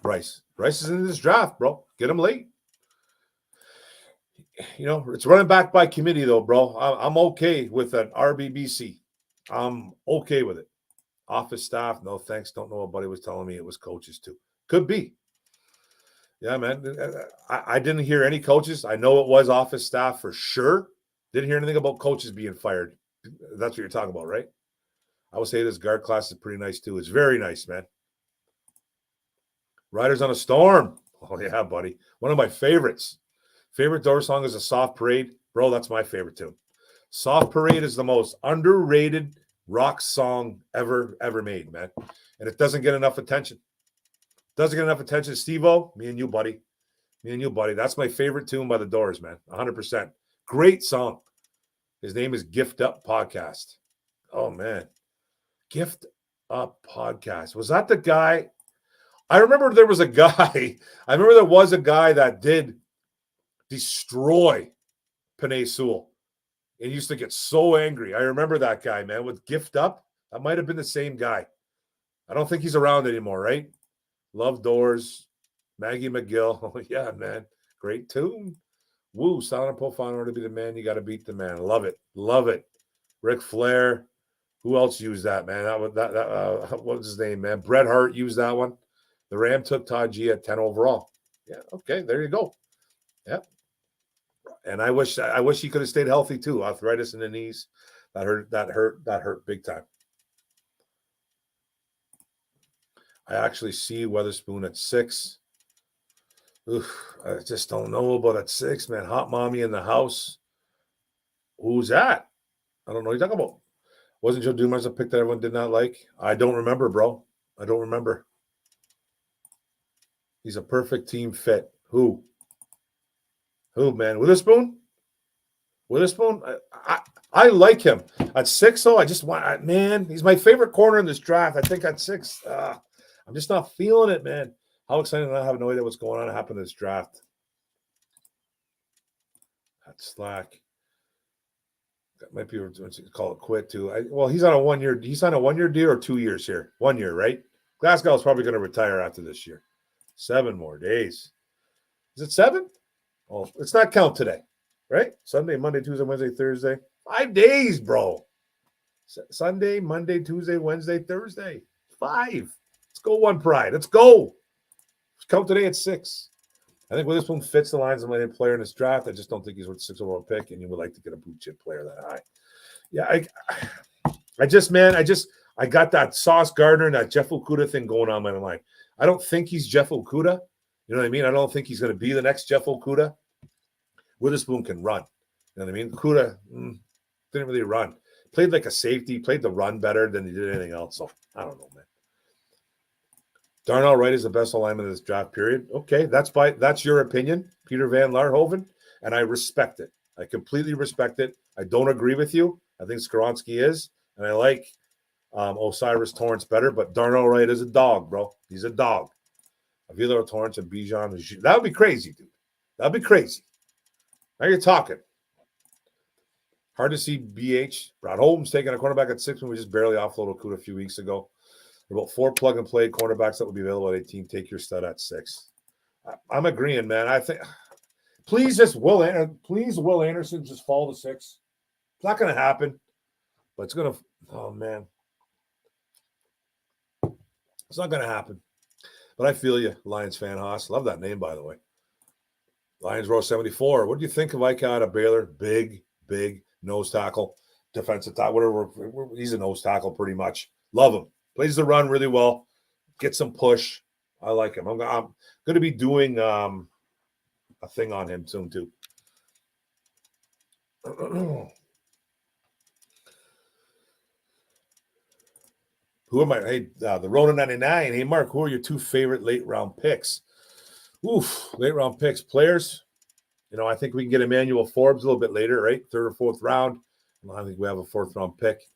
Bryce is in this draft, bro. Get him late. it's running back by committee, though, bro. I'm okay with an RBBC. I'm okay with it. Office staff, no thanks. Don't know what Buddy was telling me. It was coaches, too. Could be. Yeah, man. I didn't hear any coaches. I know it was office staff for sure. Didn't hear anything about coaches being fired. That's what you're talking about, right? I would say this guard class is pretty nice, too. It's very nice, man. Riders on a Storm. Oh, yeah, buddy. One of my favorites. Favorite Doors song is A Soft Parade. Bro, that's my favorite, too. Soft Parade is the most underrated rock song ever made, man. And it doesn't get enough attention. Doesn't get enough attention. Steve-O, me and you, buddy. Me and you, buddy. That's my favorite tune by the Doors, man. 100%. Great song. His name is Gift Up Podcast. Oh, man. Gift Up Podcast. Was that the guy? I remember there was a guy. I remember there was a guy that did destroy Panay Sewell. And used to get so angry. I remember that guy, man, with Gift Up. That might have been the same guy. I don't think he's around anymore, right? Love Doors. Maggie McGill. Oh, yeah, man. Great tune. Woo, Silent Profile, in order to be the man, you got to beat the man. Love it. Love it. Ric Flair. Who else used that, man? What was his name, man? Bret Hart used that one. The Ram took Todd G at 10 overall. Yeah, okay, there you go. Yep. And I wish he could have stayed healthy too. Arthritis in the knees. That hurt big time. I actually see Weatherspoon at 6. Oof, I just don't know about at 6, man. Hot mommy in the house. Who's that? I don't know what you're talking about. Wasn't Joe Dumars a pick that everyone did not like? I don't remember, bro. I don't remember. He's a perfect team fit. Who, man? Witherspoon? I like him. At 6, though, I just want, man, he's my favorite corner in this draft. I think at 6, I'm just not feeling it, man. How exciting. I have no idea what's going on to happen in this draft. That's slack. That might be call it quit too. He's on a 1 year. He's on a 1 year deal or 2 years here. 1 year, right? Glasgow is probably going to retire after this year. 7 more days. Is it 7? Oh, let's not count today, right? Sunday, Monday, Tuesday, Wednesday, Thursday. 5 days, bro. Sunday, Monday, Tuesday, Wednesday, Thursday. 5. Let's go, One Pride. Let's go. Let's count today at 6. I think Witherspoon fits the lines of my player in this draft. I just don't think he's worth 6 overall pick, and you would like to get a blue chip player that high. Yeah, I got that Sauce Gardner and that Jeff Okudah thing going on in my mind. I don't think he's Jeff Okudah. You know what I mean? I don't think he's going to be the next Jeff Okudah. Witherspoon can run. You know what I mean? Okudah didn't really run. Played like a safety. Played the run better than he did anything else. So I don't know, man. Darnell Wright is the best alignment of this draft period. Okay, that's your opinion, Peter Van Laarhoven, and I respect it. I completely respect it. I don't agree with you. I think Skoronski is, and I like Osiris Torrance better, but Darnell Wright is a dog, bro. He's a dog. Avila Torrance and Bijan. That would be crazy, dude. That would be crazy. Now you're talking. Hard to see BH. Brad Holmes taking a cornerback at 6 when we just barely offloaded Okudah a few weeks ago. About 4 plug-and-play cornerbacks that will be available at 18. Take your stud at 6. I'm agreeing, man. I think please Will Anderson just fall to 6. It's not going to happen, but it's going to – oh, man. It's not going to happen. But I feel you, Lions fan, Haas. Love that name, by the way. Lions Row 74. What do you think of Ike out of Baylor? Big nose tackle, defensive tackle. Whatever. He's a nose tackle pretty much. Love him. Plays the run really well. Get some push. I like him. I'm going to be doing a thing on him soon, too. Who am I? Hey, the Rona 99. Hey, Mark, who are your 2 favorite late-round picks? Oof, late-round picks. Players, I think we can get Emmanuel Forbes a little bit later, right? 3rd or 4th round. I think we have a 4th-round pick.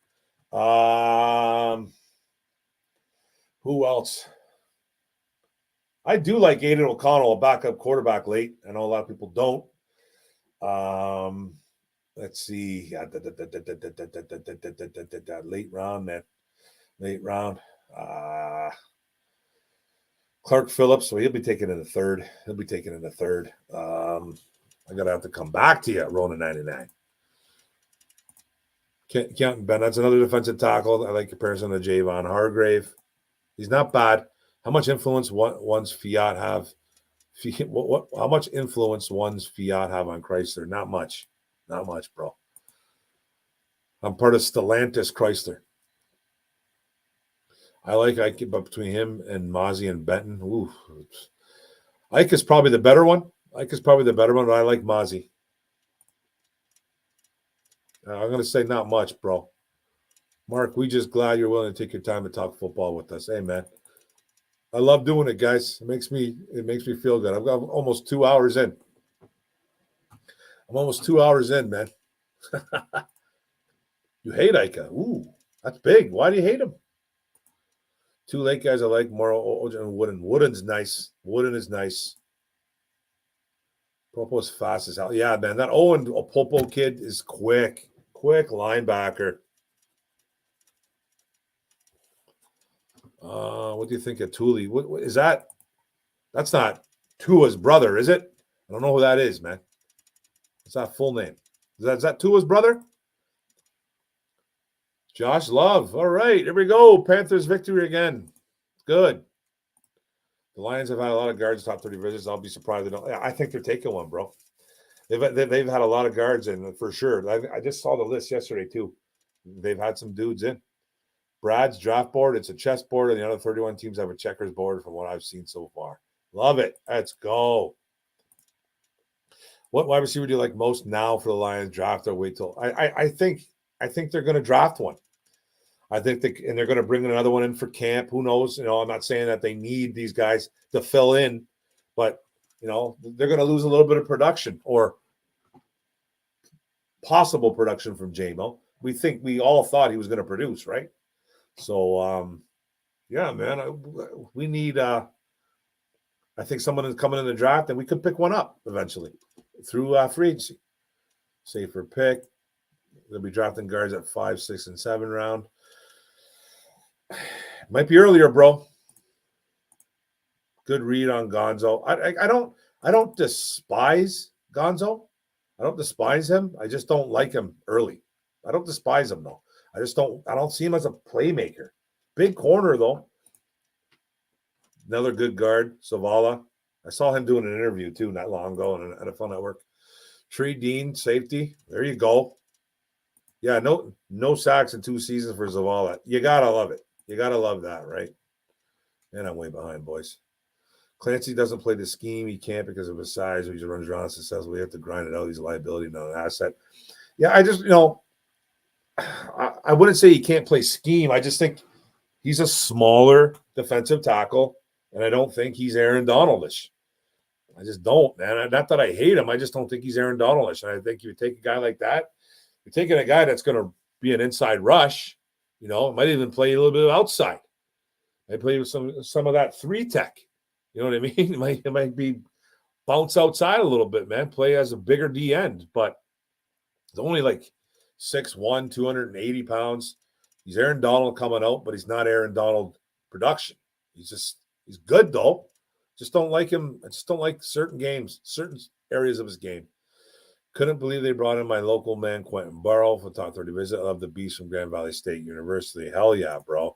Who else? I do like Aiden O'Connell, a backup quarterback late. I know a lot of people don't. Let's see. Late round, man. Late round. Clark Phillips. So he'll be taken in the 3rd. I got to have to come back to you, Rona 99. Keaton Ben, that's another defensive tackle. I like comparison to Javon Hargrave. He's not bad. How much influence one's Fiat have? How much influence one's Fiat have on Chrysler? Not much. Not much, bro. I'm part of Stellantis Chrysler. I like Ike, but between him and Mozzie and Benton, ooh, Ike is probably the better one. But I like Mozzie. I'm going to say not much, bro. Mark, we just glad you're willing to take your time to talk football with us. Hey, man. I love doing it, guys. It makes me feel good. I've got almost 2 hours in. I'm almost 2 hours in, man. You hate Ike. Ooh, that's big. Why do you hate him? Two late guys I like, Morrow and Wooden. Wooden's nice. Wooden is nice. Popo's fast as hell. Yeah, man. That Owen Popo kid is quick. Quick linebacker. What do you think of Thule? What is that? That's not Tua's brother, is it? I don't know who that is, man. What's that full name? Is that Tua's brother? Josh Love. All right, here we go. Panthers victory again. Good. The Lions have had a lot of guards, top 30 visits. I'll be surprised they don't. I think they're taking one, bro. They've had a lot of guards in for sure. I just saw the list yesterday too. They've had some dudes in. Brad's draft board, it's a chessboard, and the other 31 teams have a checkers board from what I've seen so far. Love it. Let's go. What wide receiver do you like most now for the Lions draft or wait till? I think they're going to draft one. I think they're going to bring another one in for camp. Who knows? I'm not saying that they need these guys to fill in, but they're going to lose a little bit of production or possible production from J-Mo. We all thought he was going to produce, right? So, yeah, man, we need. I think someone is coming in the draft, and we could pick one up eventually through free agency. Safer pick. They'll be drafting guards at 5, 6, and 7 round. Might be earlier, bro. Good read on Gonzo. I don't despise Gonzo. I don't despise him. I just don't like him early. I don't despise him though. I don't see him as a playmaker. Big corner though. Another good guard, Zavala. I saw him doing an interview too not long ago on NFL Network. Tree Dean, safety. There you go. Yeah, no sacks in 2 seasons for Zavala. You gotta love it. You gotta love that, right? And I'm way behind, boys. Clancy doesn't play the scheme. He can't because of his size. He just runs around and says, we have to grind it out. He's a liability, not an asset. Yeah, I just, I wouldn't say he can't play scheme. I just think he's a smaller defensive tackle, and I don't think he's Aaron Donald-ish. I just don't, man. Not that I hate him. I just don't think he's Aaron Donald-ish. And I think you take a guy like that, you're taking a guy that's going to be an inside rush, might even play a little bit of outside. Might play with some of that 3-tech. You know what I mean? It might be bounce outside a little bit, man. Play as a bigger D end, but it's only like 6'1", 280 pounds. He's Aaron Donald coming out, but he's not Aaron Donald production. He's good though. Just don't like him. I just don't like certain games, certain areas of his game. Couldn't believe they brought in my local man, Quentin Burrow, for top 30 visit. I love the beast from Grand Valley State University. Hell yeah, bro.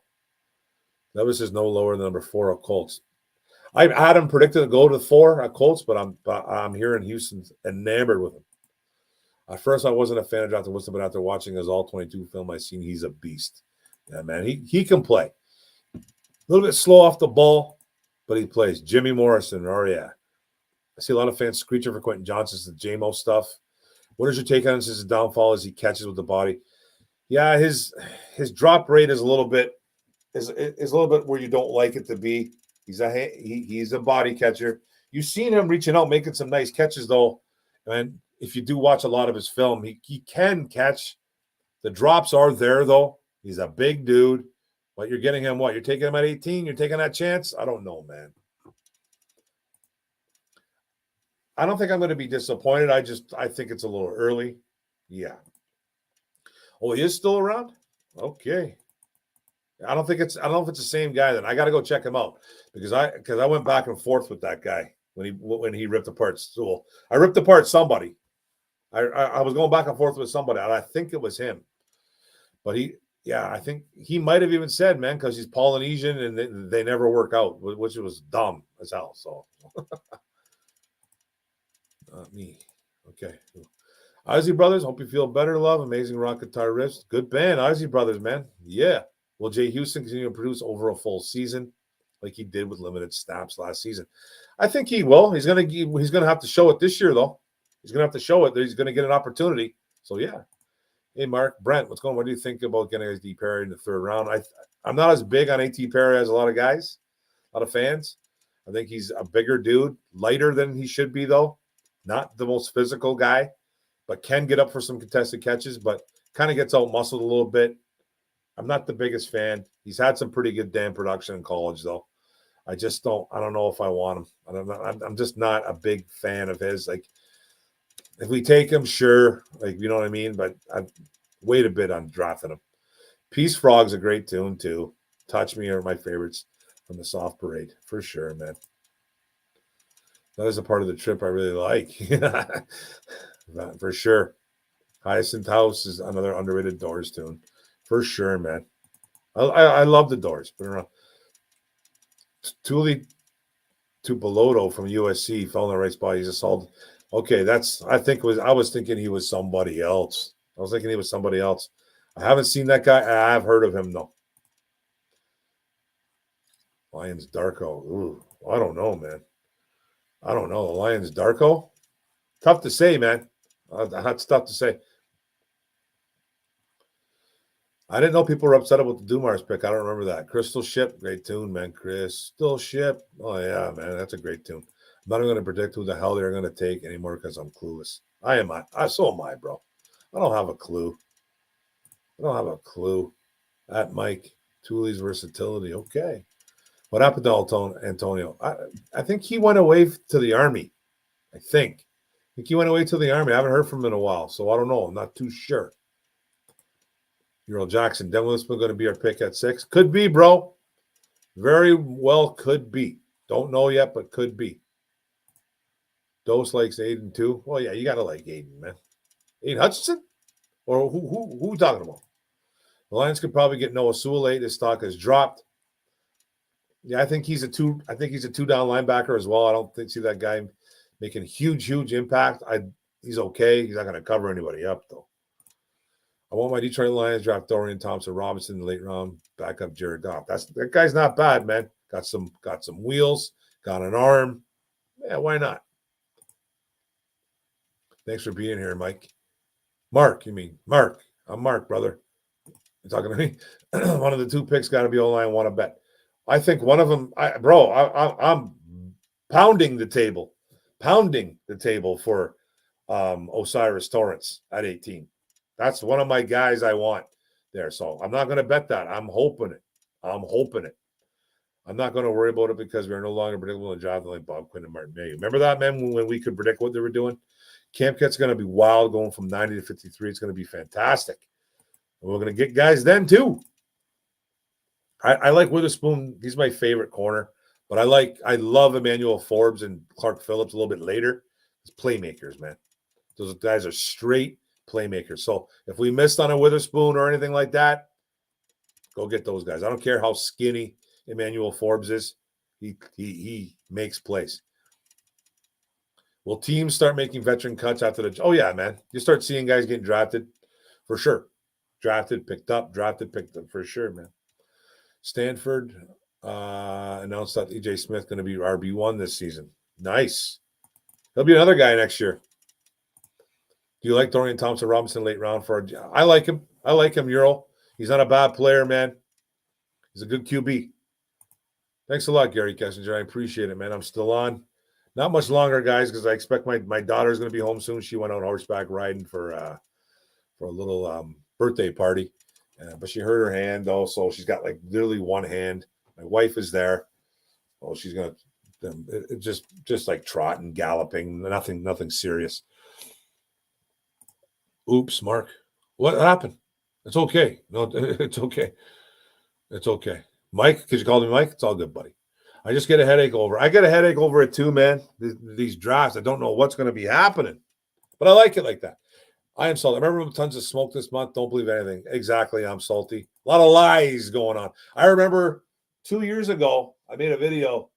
Levis is no lower than number 4 of Colts. I had him predicted to go to 4 at Colts, but I'm here in Houston enamored with him. At first, I wasn't a fan of Jonathan Wilson, but after watching his All-22 film, I seen he's a beast. Yeah, man, he can play. A little bit slow off the ball, but he plays. Jimmy Morrison, oh yeah. I see a lot of fans screeching for Quentin Johnson's the JMO stuff. What is your take on his downfall as he catches with the body? Yeah, his drop rate is a little bit where you don't like it to be. He's a body catcher. You've seen him reaching out, making some nice catches though. And if you do watch a lot of his film, he can catch. The drops are there though. He's a big dude. But you're getting him what? You're taking him at 18? You're taking that chance? I don't know, man. I don't think I'm going to be disappointed. I think it's a little early. Yeah. Oh, he is still around? Okay. I don't know if it's the same guy then. I got to go check him out because I went back and forth with that guy when he ripped apart Sewell. I ripped apart somebody. I was going back and forth with somebody, and I think it was him. But I think he might have even said, man, because he's Polynesian and they never work out, which was dumb as hell. So, not me. Okay. Ozzy Brothers, hope you feel better, love. Amazing rock guitar riffs. Good band, Ozzy Brothers, man. Yeah. Will Jay Houston continue to produce over a full season like he did with limited snaps last season? I think he will. He's gonna have to show it this year, though. He's gonna have to show it. He's gonna get an opportunity. So yeah. Hey, Mark, Brent, what's going on? What do you think about getting A.T. Perry in the third round? I'm not as big on A.T. Perry as a lot of guys, a lot of fans. I think he's a bigger dude, lighter than he should be, though. Not the most physical guy, but can get up for some contested catches, but kind of gets out-muscled a little bit. I'm not the biggest fan. He's had some pretty good damn production in college, though. I don't know if I want him. I'm just not a big fan of his. Like, if we take him, sure. Like, you know what I mean? But I've waited a bit on drafting him. Peace Frog's a great tune, too. Touch Me are my favorites from the Soft Parade. For sure, man. That is a part of the trip I really like. For sure. Hyacinth House is another underrated Doors tune. For sure, man. I love the Doors. But Tuli Tupeloto from USC fell in the right spot. He's a solid. Okay, I was thinking he was somebody else. I haven't seen that guy. I have heard of him, though. Lions Darko. Ooh, I don't know, man. I don't know. The Lions Darko? Tough to say, man. That's tough to say. I didn't know people were upset about the Dumars pick. I don't remember that. Crystal Ship, great tune, man. Crystal Ship. Oh, yeah, man. That's a great tune. I'm not going to predict who the hell they're going to take anymore because I'm clueless. So am I, bro. I don't have a clue. At Mike, Tuli's versatility. Okay. What happened to Antonio? I think he went away to the Army. I think he went away to the Army. I haven't heard from him in a while, so I don't know. I'm not too sure. Earl Jackson, Devin Winston going to be our pick at 6. Could be, bro. Very well could be. Don't know yet, but could be. Dose likes Aiden too. Well, yeah, you got to like Aiden, man. Aiden Hutchinson? Or who we talking about? The Lions could probably get Noah Sewell late. His stock has dropped. Yeah, I think he's a two down linebacker as well. I don't see that guy making huge impact. He's okay. He's not going to cover anybody up, though. I want my Detroit Lions draft Dorian Thompson-Robinson in the late round, back up Jared Goff. That guy's not bad, man. Got some wheels, got an arm. Yeah, why not? Thanks for being here, Mike. Mark, you mean Mark? I'm Mark, brother. You talking to me? One of the two picks got to be O-line. Want to bet? I think one of them. I'm pounding the table for Osiris Torrance at 18. That's one of my guys I want there. So I'm not going to bet that. I'm hoping it. I'm not going to worry about it because we're no longer predictable in Jonathan like Bob Quinn and Martin Mayhew. Remember that, man, when we could predict what they were doing? Camp Kit's going to be wild, going from 90 to 53. It's going to be fantastic. And we're going to get guys then, too. I like Witherspoon. He's my favorite corner. But I love Emmanuel Forbes and Clark Phillips a little bit later. It's playmakers, man. Those guys are straight playmakers. So if we missed on a Witherspoon or anything like that, go get those guys. I don't care how skinny Emmanuel Forbes is. He makes plays. Will teams start making veteran cuts after the – oh, yeah, man. You start seeing guys getting drafted for sure. Drafted, picked up, for sure, man. Stanford announced that E.J. Smith going to be RB1 this season. Nice. He'll be another guy next year. Do you like Dorian Thompson-Robinson late round for – I like him. Euro. He's not a bad player, man. He's a good QB. Thanks a lot, Gary Kessinger. I appreciate it, man. I'm still on. Not much longer, guys, because I expect my daughter's going to be home soon. She went out horseback riding for a little birthday party. But she hurt her hand, though, so she's got, like, literally one hand. My wife is there. Oh, she's going to just like trotting, galloping, nothing serious. Oops, Mark. What happened? It's okay. No, it's okay. It's okay. Mike, because you called me Mike? It's all good, buddy. I just get a headache over. I get a headache over it too, man. These drafts, I don't know what's going to be happening, but I like it like that. I am salty. I remember tons of smoke this month. Don't believe anything. Exactly, I'm salty. A lot of lies going on. I remember 2 years ago, I made a video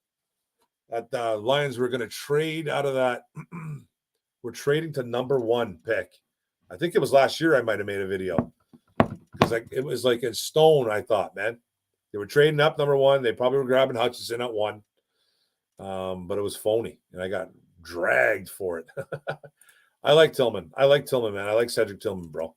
that the Lions were going to trade out of that. We're trading to #1 pick. I think it was last year I might have made a video because it was like in stone, I thought, man. They were trading up #1. They probably were grabbing Hutchinson at 1. But it was phony, and I got dragged for it. I like Tillman. I like Tillman, man. I like Cedric Tillman, bro.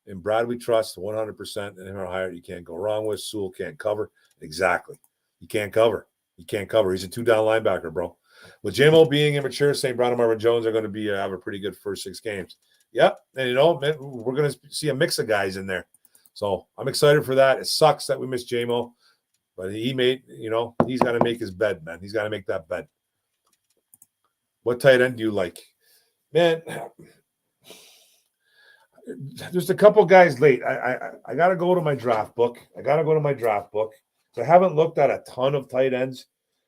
And Brad, we trust 100%. And him or higher, you can't go wrong with. Sewell can't cover. Exactly. You can't cover. You can't cover. He's a 2-down linebacker, bro. With JMO being immature, St. Brown and Marvin Jones are going to be have a pretty good first 6 games. Yep. And, man, we're going to see a mix of guys in there. So I'm excited for that. It sucks that we missed JMO. But he made, he's got to make his bed, man. He's got to make that bed. What tight end do you like? Man, there's a couple guys late. I got to go to my draft book. So I haven't looked at a ton of tight ends.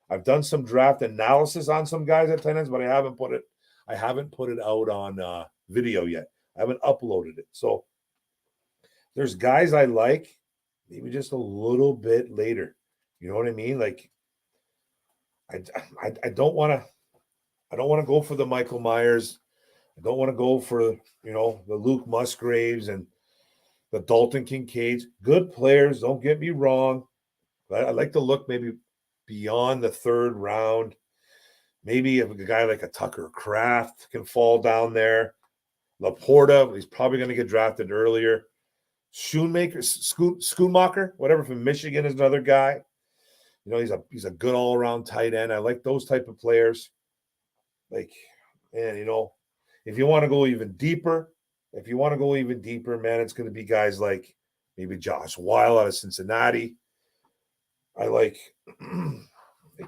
I've done some draft analysis on some guys at tight ends, but I haven't put it out on video yet. I haven't uploaded it. So there's guys I like, maybe just a little bit later. You know what I mean? Like, I don't want to go for the Michael Myers. I don't want to go for, the Luke Musgraves and the Dalton Kincaids. Good players, don't get me wrong. But I like to look maybe beyond the 3rd round. Maybe if a guy like a Tucker Kraft can fall down there. Laporta, he's probably going to get drafted earlier. Schoonmaker, whatever, from Michigan is another guy. He's a good all-around tight end. I like those type of players. Like, man, if you want to go even deeper, man, it's going to be guys like maybe Josh Weil out of Cincinnati. I like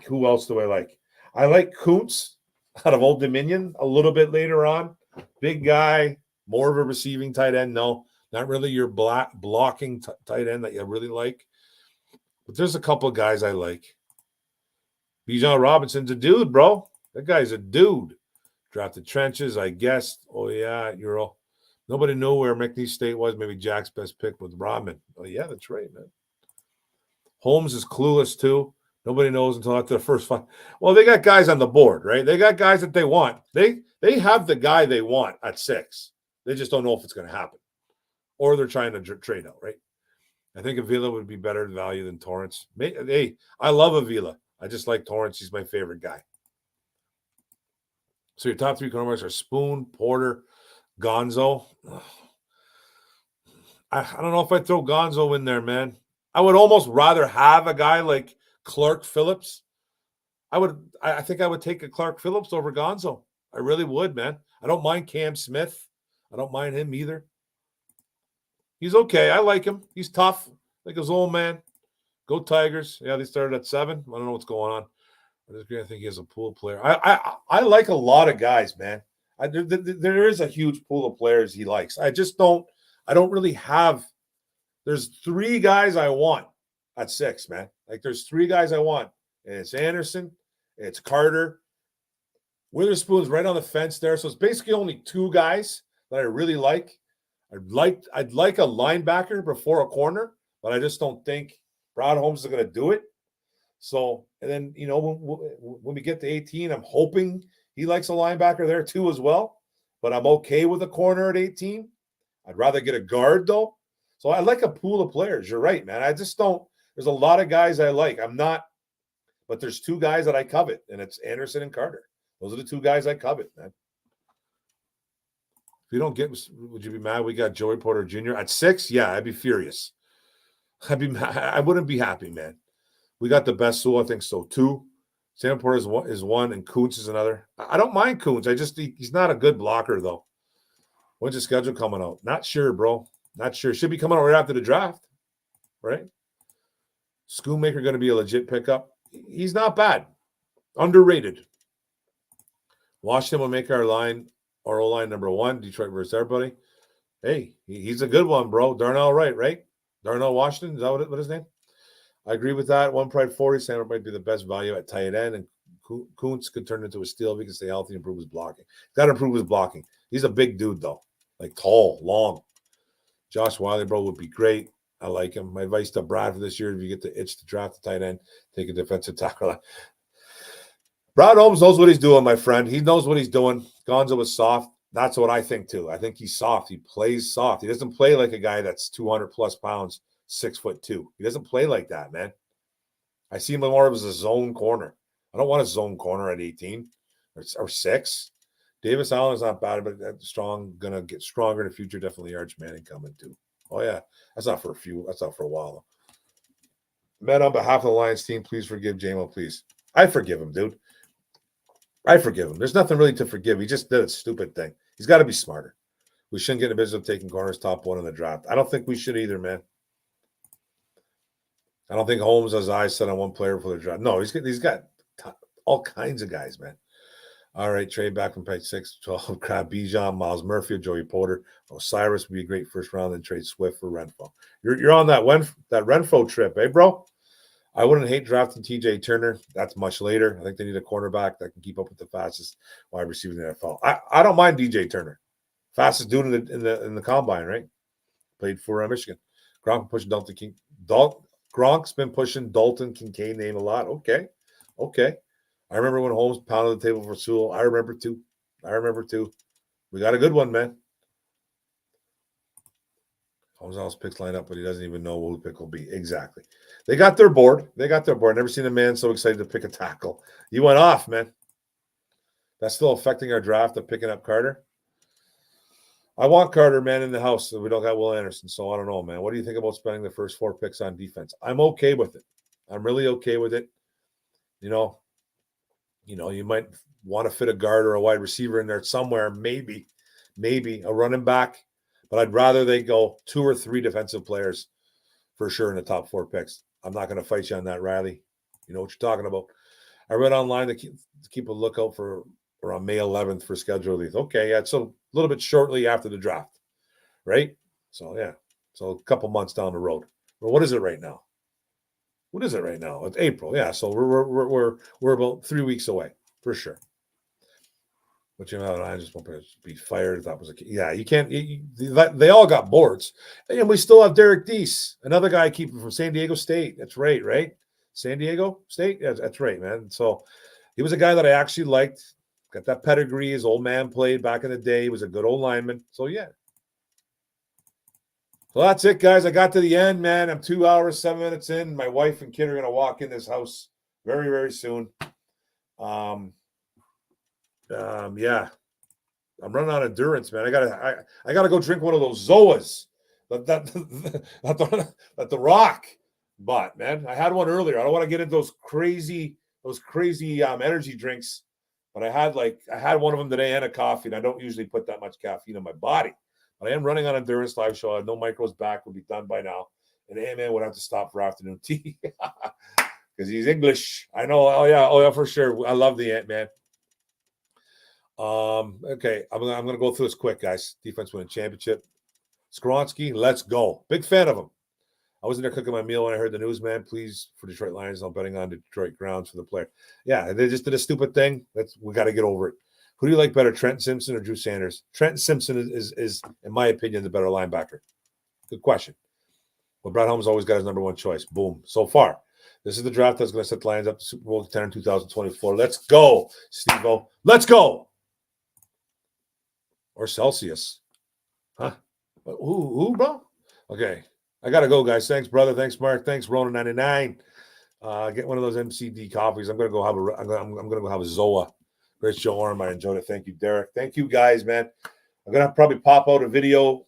who else do I like? I like Kuntz out of Old Dominion a little bit later on. Big guy, more of a receiving tight end. No, not really your blocking tight end that you really like. But there's a couple of guys I like. Bijan Robinson's a dude, bro. That guy's a dude. Drafted trenches, I guessed. Oh, yeah, nobody knew where McNeese State was. Maybe Jack's best pick was Rodman. Oh, yeah, that's right, man. Holmes is clueless, too. Nobody knows until after the first 5. Well, they got guys on the board, right? They got guys that they want. They have the guy they want at 6. They just don't know if it's going to happen. Or they're trying to trade out, right? I think Avila would be better value than Torrance. Hey, I love Avila. I just like Torrance. He's my favorite guy. So your top 3 cornerbacks are Spoon, Porter, Gonzo. I don't know if I'd throw Gonzo in there, man. I would almost rather have a guy like Clark Phillips. I think I would take a Clark Phillips over Gonzo. I really would, man. I don't mind Cam Smith. I don't mind him either. He's okay. I like him. He's tough, like his old man. Go Tigers. Yeah, they started at 7. I don't know what's going on. I think he has a pool of players. I like a lot of guys, man. There is a huge pool of players he likes. I don't really have. There's 3 guys I want at 6, man. Like there's 3 guys I want. And it's Anderson. It's Carter. Witherspoon's right on the fence there. So it's basically only 2 guys that I really like. I'd like a linebacker before a corner, but I just don't think Brad Holmes is going to do it. So, and then, when we get to 18, I'm hoping he likes a linebacker there too as well. But I'm okay with a corner at 18. I'd rather get a guard though. So I like a pool of players. You're right, man. I just don't. There's a lot of guys I like. But there's 2 guys that I covet, and it's Anderson and Carter. Those are the 2 guys I covet, man. If you don't get, would you be mad we got Joey Porter Jr. at 6? Yeah, I'd be furious. I wouldn't be happy, man. We got the best Sewell, I think so, 2. Sam Porter is 1, and Kuntz is another. I don't mind Kuntz. He's not a good blocker, though. When's the schedule coming out? Not sure, bro. Not sure. Should be coming out right after the draft, right? Schoonmaker going to be a legit pickup. He's not bad. Underrated. Washington will make our O-line #1. Detroit versus everybody. Hey, he's a good one, bro. Darnell Wright, right? Darnell Washington, is that what his name? I agree with that. One Pride 40, Sandberg might be the best value at tight end, and Kuntz could turn into a steal if he can stay healthy and improve his blocking. Got to improve his blocking. He's a big dude, though. Like tall, long. Josh Wiley, bro, would be great. I like him. My advice to Brad for this year, if you get the itch to draft a tight end, take a defensive tackle. Brad Holmes knows what he's doing, my friend. He knows what he's doing. Gonzo was soft. That's what I think, too. I think he's soft. He plays soft. He doesn't play like a guy that's 200-plus pounds, 6'2". He doesn't play like that, man. I see him more as a zone corner. I don't want a zone corner at 18 or 6. Davis Allen is not bad, but that's strong. Going to get stronger in the future. Definitely Arch Manning coming, too. Oh, yeah. That's not for a while, though. Men, on behalf of the Lions team, please forgive JMO, please. I forgive him, dude. I forgive him. There's nothing really to forgive. He just did a stupid thing. He's got to be smarter. We shouldn't get in the business of taking corners top 1 in the draft. I don't think we should either, man. I don't think Holmes has eyes set on one player for the draft. No, he's got all kinds of guys, man. All right, trade back from page 6 to 12. Crab Bijan, Miles Murphy, Joey Porter. Osiris would be a great first round, then trade Swift for Renfro. You're on that Renfro trip, eh, bro? I wouldn't hate drafting TJ Turner. That's much later. I think they need a cornerback that can keep up with the fastest wide receiver in the NFL. I don't mind DJ Turner. Fastest dude in the combine, right? Played for Michigan. Gronk pushing Dalton King. Gronk's been pushing Dalton Kincaid name a lot. Okay. I remember when Holmes pounded the table for Sewell. I remember too. We got a good one, man. Holmes always picks line up, but he doesn't even know who the pick will be. Exactly. They got their board. Never seen a man so excited to pick a tackle. You went off, man. That's still affecting our draft of picking up Carter. I want Carter, man, in the house. So we don't got Will Anderson. So I don't know, man. What do you think about spending the first 4 picks on defense? I'm okay with it. I'm really okay with it. You might want to fit a guard or a wide receiver in there somewhere, maybe a running back. But I'd rather they go 2 or 3 defensive players for sure in the top 4 picks. I'm not going to fight you on that, Riley. You know what you're talking about. I read online to keep a lookout for around May 11th for schedule release. Okay, yeah, it's a little bit shortly after the draft, right? So, yeah. So a couple months down the road. Well, what is it right now? It's April. Yeah, so we're about 3 weeks away for sure. But I just want to be fired if that was a kid. Yeah, you can't. They all got boards, and we still have Derek Deese, another guy keeping from San Diego State. That's right? San Diego State. Yeah, that's right, man. So he was a guy that I actually liked. Got that pedigree. His old man played back in the day. He was a good old lineman. So yeah. So that's it, guys. I got to the end, man. I'm 2 hours, 7 minutes in. My wife and kid are gonna walk in this house very, very soon. Yeah, I'm running out of endurance, man. I gotta go drink one of those Zoas, that the Rock. But man, I had one earlier. I don't want to get into those crazy energy drinks. But I had one of them today and a coffee, and I don't usually put that much caffeine in my body. But I am running on endurance live show. I know Micro's back will be done by now, and A-Man would have to stop for afternoon tea because he's English. I know. Oh yeah, for sure. I love the Ant-Man. Okay, I'm gonna go through this quick, guys. Defense winning championship. Skoronski, let's go. Big fan of him. I was in there cooking my meal when I heard the news, man. Please, for Detroit Lions, I'm betting on Detroit grounds for the player. Yeah, they just did a stupid thing. We got to get over it. Who do you like better, Trent Simpson or Drew Sanders? Trent Simpson is, in my opinion, the better linebacker. Good question. Well, Brad Holmes always got his number 1 choice. Boom. So far, this is the draft that's going to set the Lions up to Super Bowl 10 in 2024. Let's go, Steve-O. Let's go. Or Celsius. Huh? Who, bro? Okay. I got to go, guys. Thanks, brother. Thanks, Mark. Thanks, Rona99. Get one of those MCD coffees. I'm going to go have a Zoa. Great show, Orm. I enjoyed it. Thank you, Derek. Thank you, guys, man. I'm going to probably pop out a video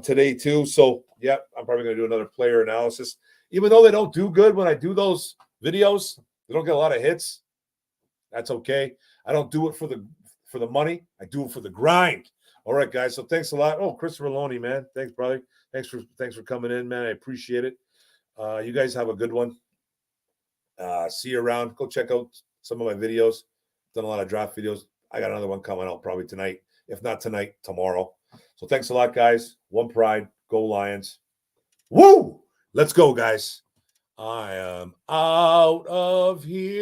today, too. So, yeah, I'm probably going to do another player analysis. Even though they don't do good when I do those videos, they don't get a lot of hits. That's okay. I don't do it for the money. I do it for the grind. All right, guys. So thanks a lot. Oh, Christopher Loney, man. Thanks, brother. Thanks for coming in, man. I appreciate it. You guys have a good one. See you around. Go check out some of my videos. Done a lot of draft videos. I got another one coming out probably tonight. If not tonight, tomorrow. So thanks a lot, guys. One Pride. Go Lions. Woo! Let's go, guys. I am out of here.